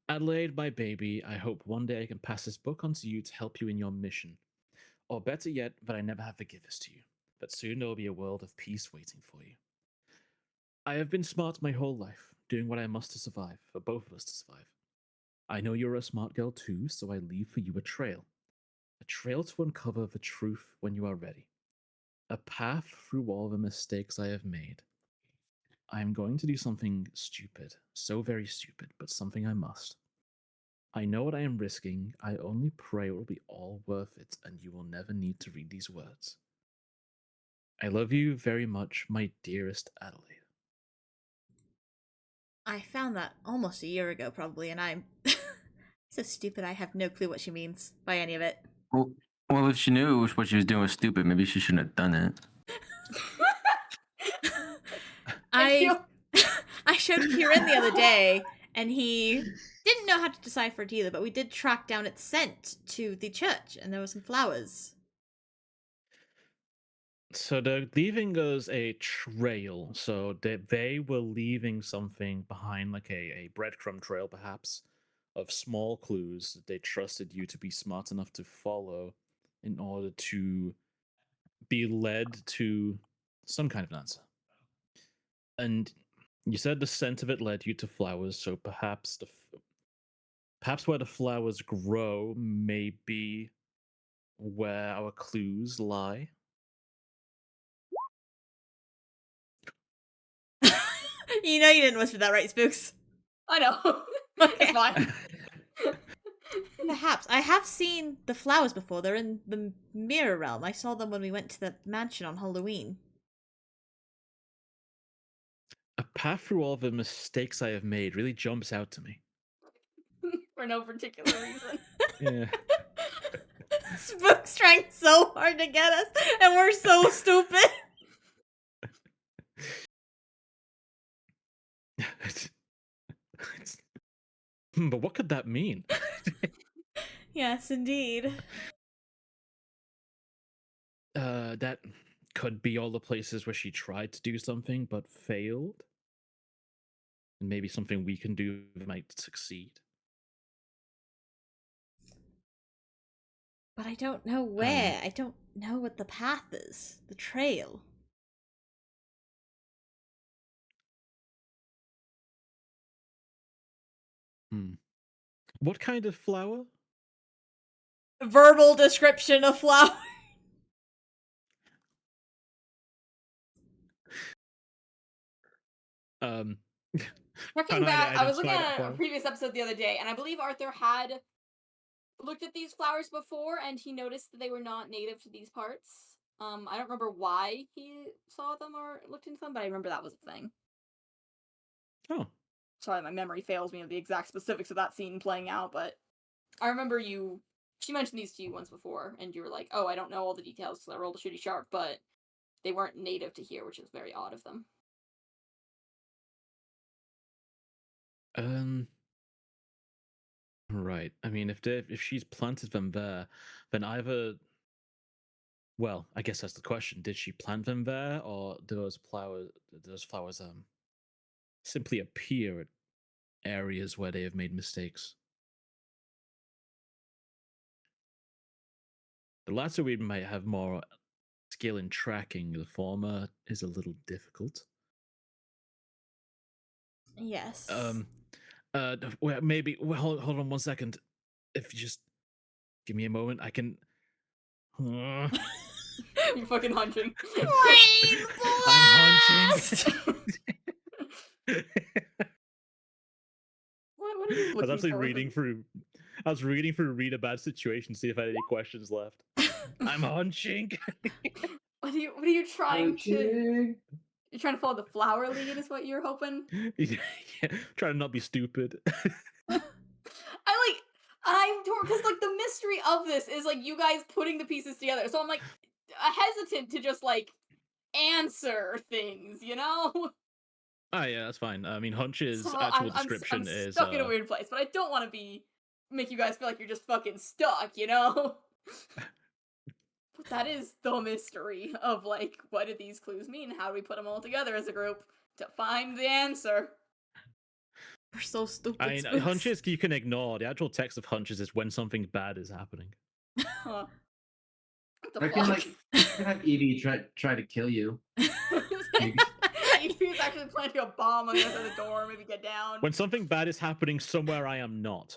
Adelaide, my baby, I hope one day I can pass this book on to you to help you in your mission. Or better yet, that I never have to give this to you. But soon there will be a world of peace waiting for you. I have been smart my whole life, doing what I must to survive, for both of us to survive. I know you're a smart girl too, so I leave for you a trail. A trail to uncover the truth when you are ready. A path through all the mistakes I have made. I am going to do something stupid, so very stupid, but something I must. I know what I am risking, I only pray it will be all worth it and you will never need to read these words. I love you very much, my dearest Adelaide. I found that almost a year ago, probably, and I'm so stupid I have no clue what she means by any of it. Well, if she knew what she was doing was stupid, maybe she shouldn't have done it. I showed Kieran the other day, and he didn't know how to decipher it either, but we did track down its scent to the church, and there were some flowers. So they're leaving us a trail. So they were leaving something behind, like a breadcrumb trail, perhaps, of small clues that they trusted you to be smart enough to follow in order to be led to some kind of an answer. And you said the scent of it led you to flowers, so perhaps perhaps where the flowers grow may be where our clues lie. You know you didn't whisper that, right, Spooks? I know. Okay. It's fine. Perhaps. I have seen the flowers before. They're in the mirror realm. I saw them when we went to the mansion on Halloween. A path through all the mistakes I have made really jumps out to me. For no particular reason. Yeah. Spook's trying so hard to get us, and we're so stupid. But what could that mean? Yes, indeed. That could be all the places where she tried to do something but failed. And maybe something we can do might succeed. But I don't know where. I don't know what the path is. The trail. What kind of flower? Verbal description of flower. Looking back, I was looking at a previous episode the other day, and I believe Arthur had looked at these flowers before, and he noticed that they were not native to these parts. I don't remember why he saw them or looked into them, but I remember that was a thing. Oh. Sorry, my memory fails me of the exact specifics of that scene playing out, but I remember she mentioned these to you once before, and you were like, oh, I don't know all the details because I rolled a shitty sharp, but they weren't native to here, which is very odd of them. Right. I mean, if she's planted them there, then either... Well, I guess that's the question. Did she plant them there, or do those flowers simply appear at areas where they have made mistakes? The latter we might have more skill in tracking. The former is a little difficult. Yes. Well, maybe. Well, hold on 1 second. If you just give me a moment, I can. You're fucking hunching. Brain I'm blast! What are you I was actually for? reading through. I was reading through Read a Bad Situation to see if I had any questions left. I'm hunching. What are you trying to? You're trying to follow the flower lead, is what you're hoping? Yeah, trying to not be stupid. I'm torn because like the mystery of this is like you guys putting the pieces together. So I'm like hesitant to just like answer things, you know? Oh yeah, that's fine. I mean, Hunch's So actual description I'm is stuck in a weird place, but I don't want to make you guys feel like you're just fucking stuck, you know? But that is the mystery of like what do these clues mean? How do we put them all together as a group to find the answer? We're so stupid. I mean, Hunches you can ignore. The actual text of Hunches is when something bad is happening. Huh. I can like have Evie try to kill you. Evie's actually planting a bomb on the other side of the door. Maybe get down. When something bad is happening somewhere I am not.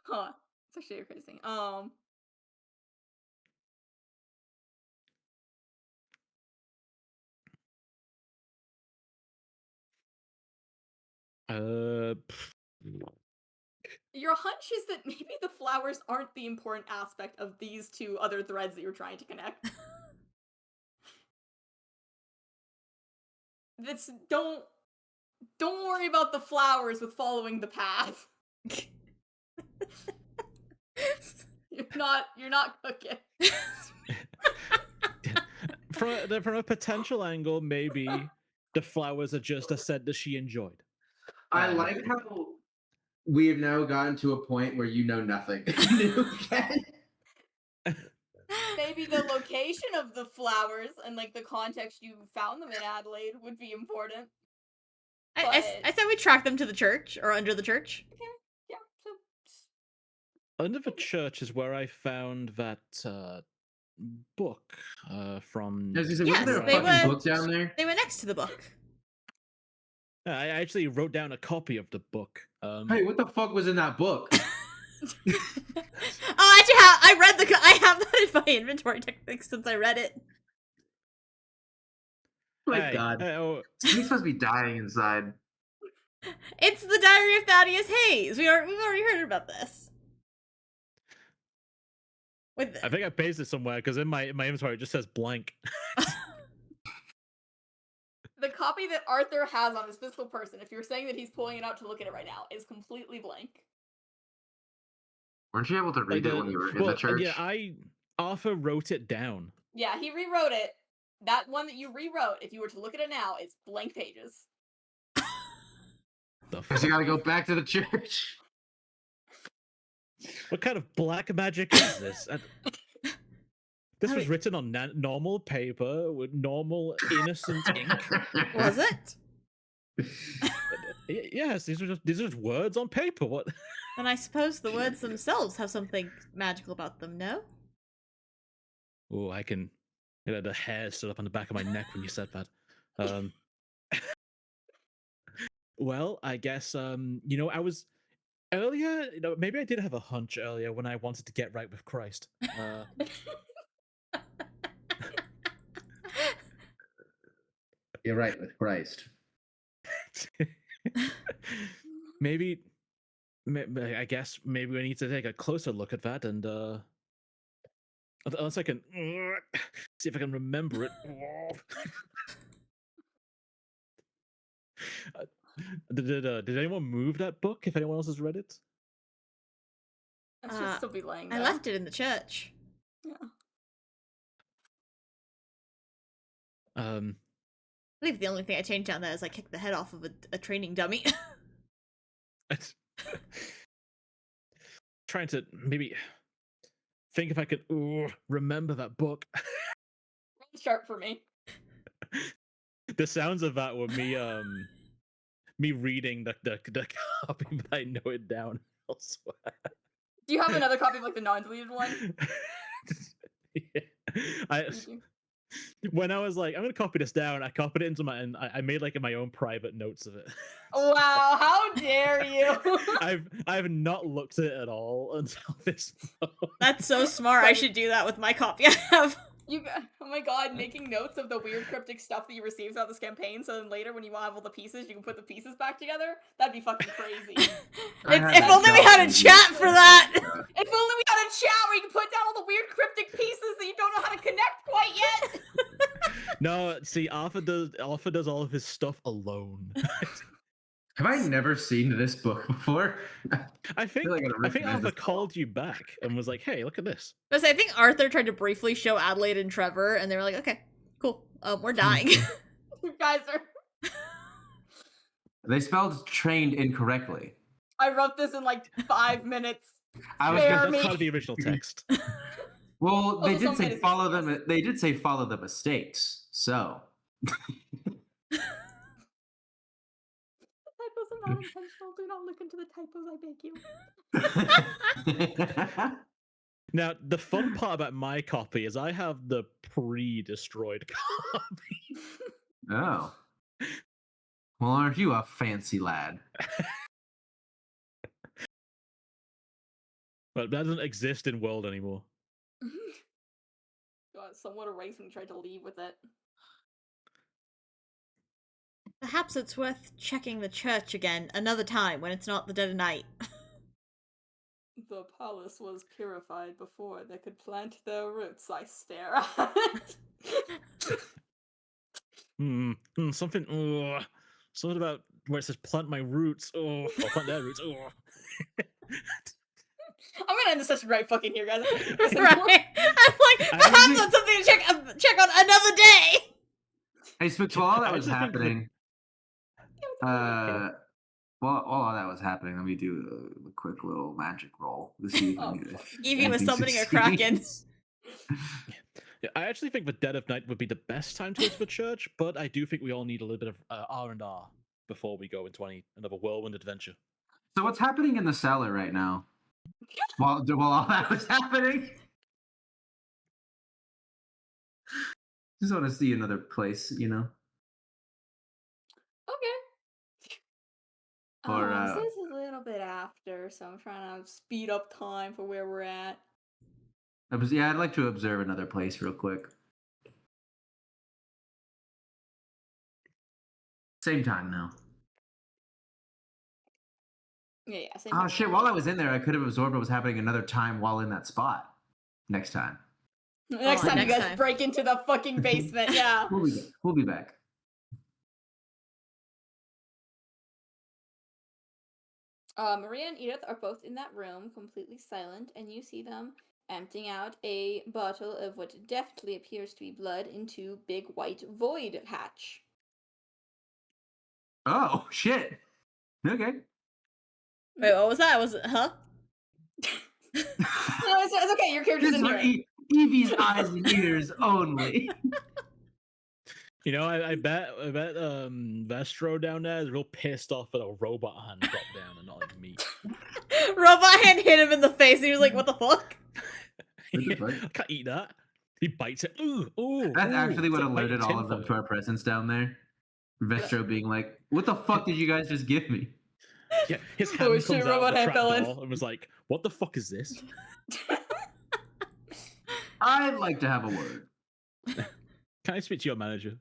Huh. It's actually a crazy thing. Your hunch is that maybe the flowers aren't the important aspect of these two other threads that you're trying to connect. That's don't worry about the flowers with following the path. You're not cooking. From a potential angle, maybe the flowers are just a scent that she enjoyed. I like how we have now gotten to a point where you know nothing. Maybe the location of the flowers and like the context you found them in Adelaide would be important. I said we track them to the church or under the church. Okay, yeah. So under the church is where I found that book from. Yes, there a fucking book down there? They were next to the book. I actually wrote down a copy of the book. Hey, what the fuck was in that book? Oh, actually, I have that in my inventory technically since I read it. Oh my god. He's supposed to be dying inside. It's the Diary of Thaddeus Hayes. We've already heard about this. I think I pasted it somewhere because in my inventory it just says blank. The copy that Arthur has on his physical person, if you're saying that he's pulling it out to look at it right now, is completely blank. Weren't you able to read it when you were in the church? Yeah, Arthur wrote it down. Yeah, he rewrote it. That one that you rewrote, if you were to look at it now, is blank pages. First, you gotta go back to the church. What kind of black magic is this? This was written on normal paper with normal innocent ink. Was it? Yes, these are just words on paper. What? Then I suppose the words themselves have something magical about them. No? Oh, I can. The hair stood up on the back of my neck when you said that. Well, I guess I was earlier. Maybe I did have a hunch earlier when I wanted to get right with Christ. You're right with Christ. Maybe I guess maybe we need to take a closer look at that and unless I can see if I can remember it. Did anyone move that book? If anyone else has read it, That should still be laying there. I left it in the church. Yeah. I believe the only thing I changed down there is I kicked the head off of a training dummy. Trying to maybe think if I could remember that book. Sharp for me. The sounds of that were me reading the copy, but I know it down elsewhere. Do you have another copy of like the non-deleted one? Yeah. When I was like, I'm gonna copy this down, I copied it into I made like my own private notes of it. Wow, how dare you! I've not looked at it at all until this moment. That's so smart. I should do that with my copy I have. Oh my god, making notes of the weird cryptic stuff that you received throughout this campaign, so then later when you have all the pieces, you can put the pieces back together? That'd be fucking crazy. If only we had a chat for that! If only we had a chat where you can put down all the weird cryptic pieces that you don't know how to connect quite yet! No, see, Arthur does all of his stuff alone. Have I never seen this book before? I think gotta I think recognize Arthur this called you back and was like, "Hey, look at this." But I think Arthur tried to briefly show Adelaide and Trevor, and they were like, "Okay, cool. We're dying." You guys are. They spelled trained incorrectly. I wrote this in like 5 minutes. I was Spare gonna, That's me. part of the original text. well, they Also, did some say edits follow yes. them. They did say follow the mistakes. So. Typos are not intentional. Do not look into the typos, I beg you. Now, the fun part about my copy is I have the pre-destroyed copy. Oh. Well, aren't you a fancy lad? But that doesn't exist in world anymore. Got somewhat erased when he tried to leave with it. Perhaps it's worth checking the church again another time when it's not the dead of night. The palace was purified before they could plant their roots, I stare at it. Something about where it says plant my roots. Oh, or plant their roots. Oh. I'm gonna end the session right fucking here, guys. Right? I'm like, perhaps that's something to check on another day. Hey, Spooks, while all that was happening, while all that was happening, let me do a quick little magic roll to see if Evie was summoning a kraken. Yeah, I actually think the dead of night would be the best time to go to the church, but I do think we all need a little bit of R&R before we go into another whirlwind adventure. So what's happening in the cellar right now? While all that was happening? Just want to see another place, you know? Okay. Or, so this is a little bit after, so I'm trying to speed up time for where we're at. I'd like to observe another place real quick. Same time now. Yeah, same Oh time. shit, while I was in there, I could have absorbed what was happening another time while in that spot. Next time. Next time you guys break into the fucking basement, yeah. We'll be back. Maria and Edith are both in that room, completely silent, and you see them emptying out a bottle of what definitely appears to be blood into big white void hatch. Oh, shit. Okay. Wait, what was that? Was it, huh? No, it's okay. Your character's in here. Evie's eyes and ears only. You know, I bet Vestro down there is real pissed off that a robot hand dropped down and not like me. Robot hand hit him in the face and he was like, what the fuck? I can't eat that. He bites it. Ooh, That's actually what like alerted all of them to our presence down there. Vestro being like, what the fuck did you guys just give me? Yeah, his hand comes out of the trapdoor and was like, what the fuck is this? I'd like to have a word. Can I speak to your manager?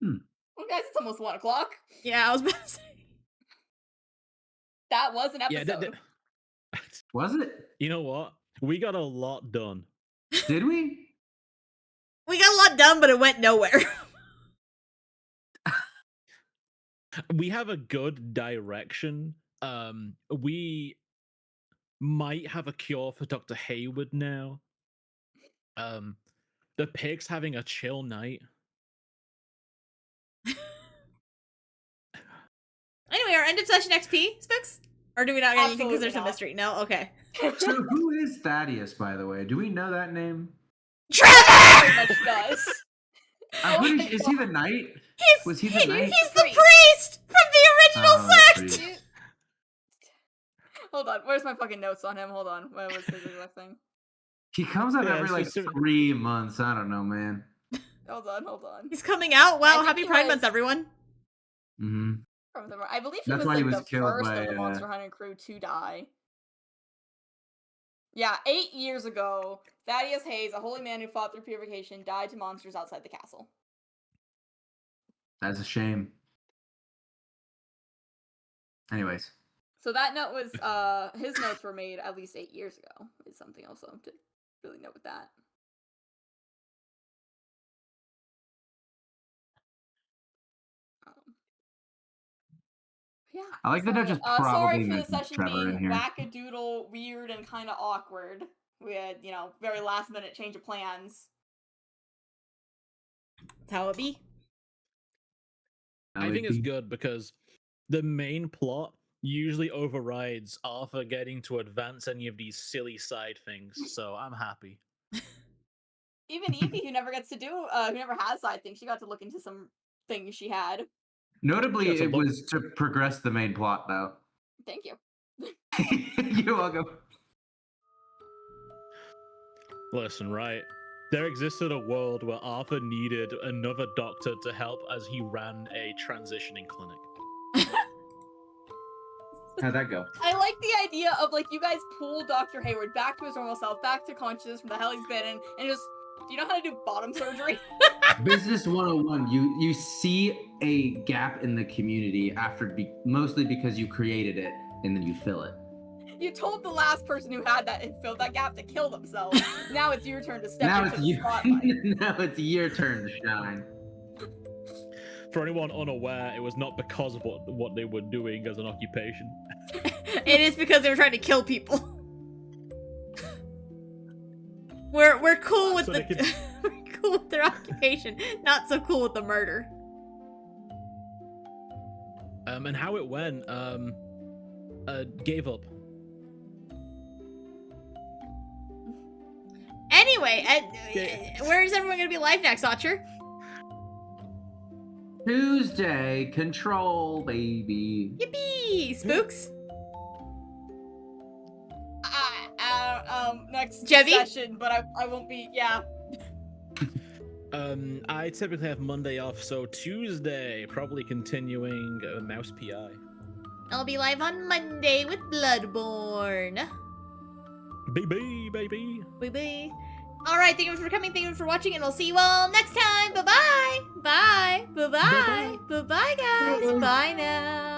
Well, guys, it's almost 1 o'clock. Yeah, I was about to say. That was an episode. Yeah, was it? You know what? We got a lot done. Did we? We got a lot done, but it went nowhere. We have a good direction. We might have a cure for Dr. Hayward now. The pig's having a chill night. Anyway, our end of session XP, Spooks? Or do we not get anything because there's Absolutely a mystery? No? Okay. So who is Thaddeus, by the way? Do we know that name? Trevor! Very much does. Is he the knight? Was he the knight? He's the priest from the original sect! Hold on, where's my fucking notes on him? Hold on, what was his exact thing? He comes out every like 3 months. I don't know, man. Hold on. He's coming out. Wow, happy Pride Month, everyone. Mm-hmm. I believe he That's was why like he was the killed first by, of the Monster Hunter crew to die. Yeah, 8 years ago, Thaddeus Hayes, a holy man who fought through purification, died to monsters outside the castle. That's a shame. Anyways. So that note was, his notes were made at least 8 years ago, is something also to really note with that. Yeah. I like that they're just sorry probably for the mentioned session Trevor in being here. wackadoodle, weird, and kind of awkward. We had, very last minute change of plans. That's how it be. I think it's good because the main plot usually overrides Arthur getting to advance any of these silly side things, so I'm happy. Even Evie, who never gets to who never has side things, she got to look into some things she had. Notably, it was to progress the main plot, though. Thank you. You're welcome. Listen, right? There existed a world where Arthur needed another doctor to help as he ran a transitioning clinic. How'd that go? I like the idea of, you guys pull Dr. Hayward back to his normal self, back to consciousness from the hell he's been in, and just, do you know how to do bottom surgery? Business 101, you see a gap in the community mostly because you created it, and then you fill it. You told the last person who had filled that gap to kill themselves. Now it's your turn to step into the spotlight. Now it's your turn to shine. For anyone unaware, it was not because of what they were doing as an occupation. It is because they were trying to kill people. We're cool with we're cool with their occupation, not so cool with the murder. And how it went, gave up. Anyway, where is everyone gonna be live next, Archer? Tuesday, control, baby. Yippee! Spooks? Next Jebby? session, but I won't be, yeah. I typically have Monday off, so Tuesday, probably continuing Mouse PI. I'll be live on Monday with Bloodborne. Baby, baby. Baby. Alright, thank you for coming, thank you for watching, and we'll see you all next time. Bye-bye. Bye. Bye-bye. Bye-bye, guys. Bye now.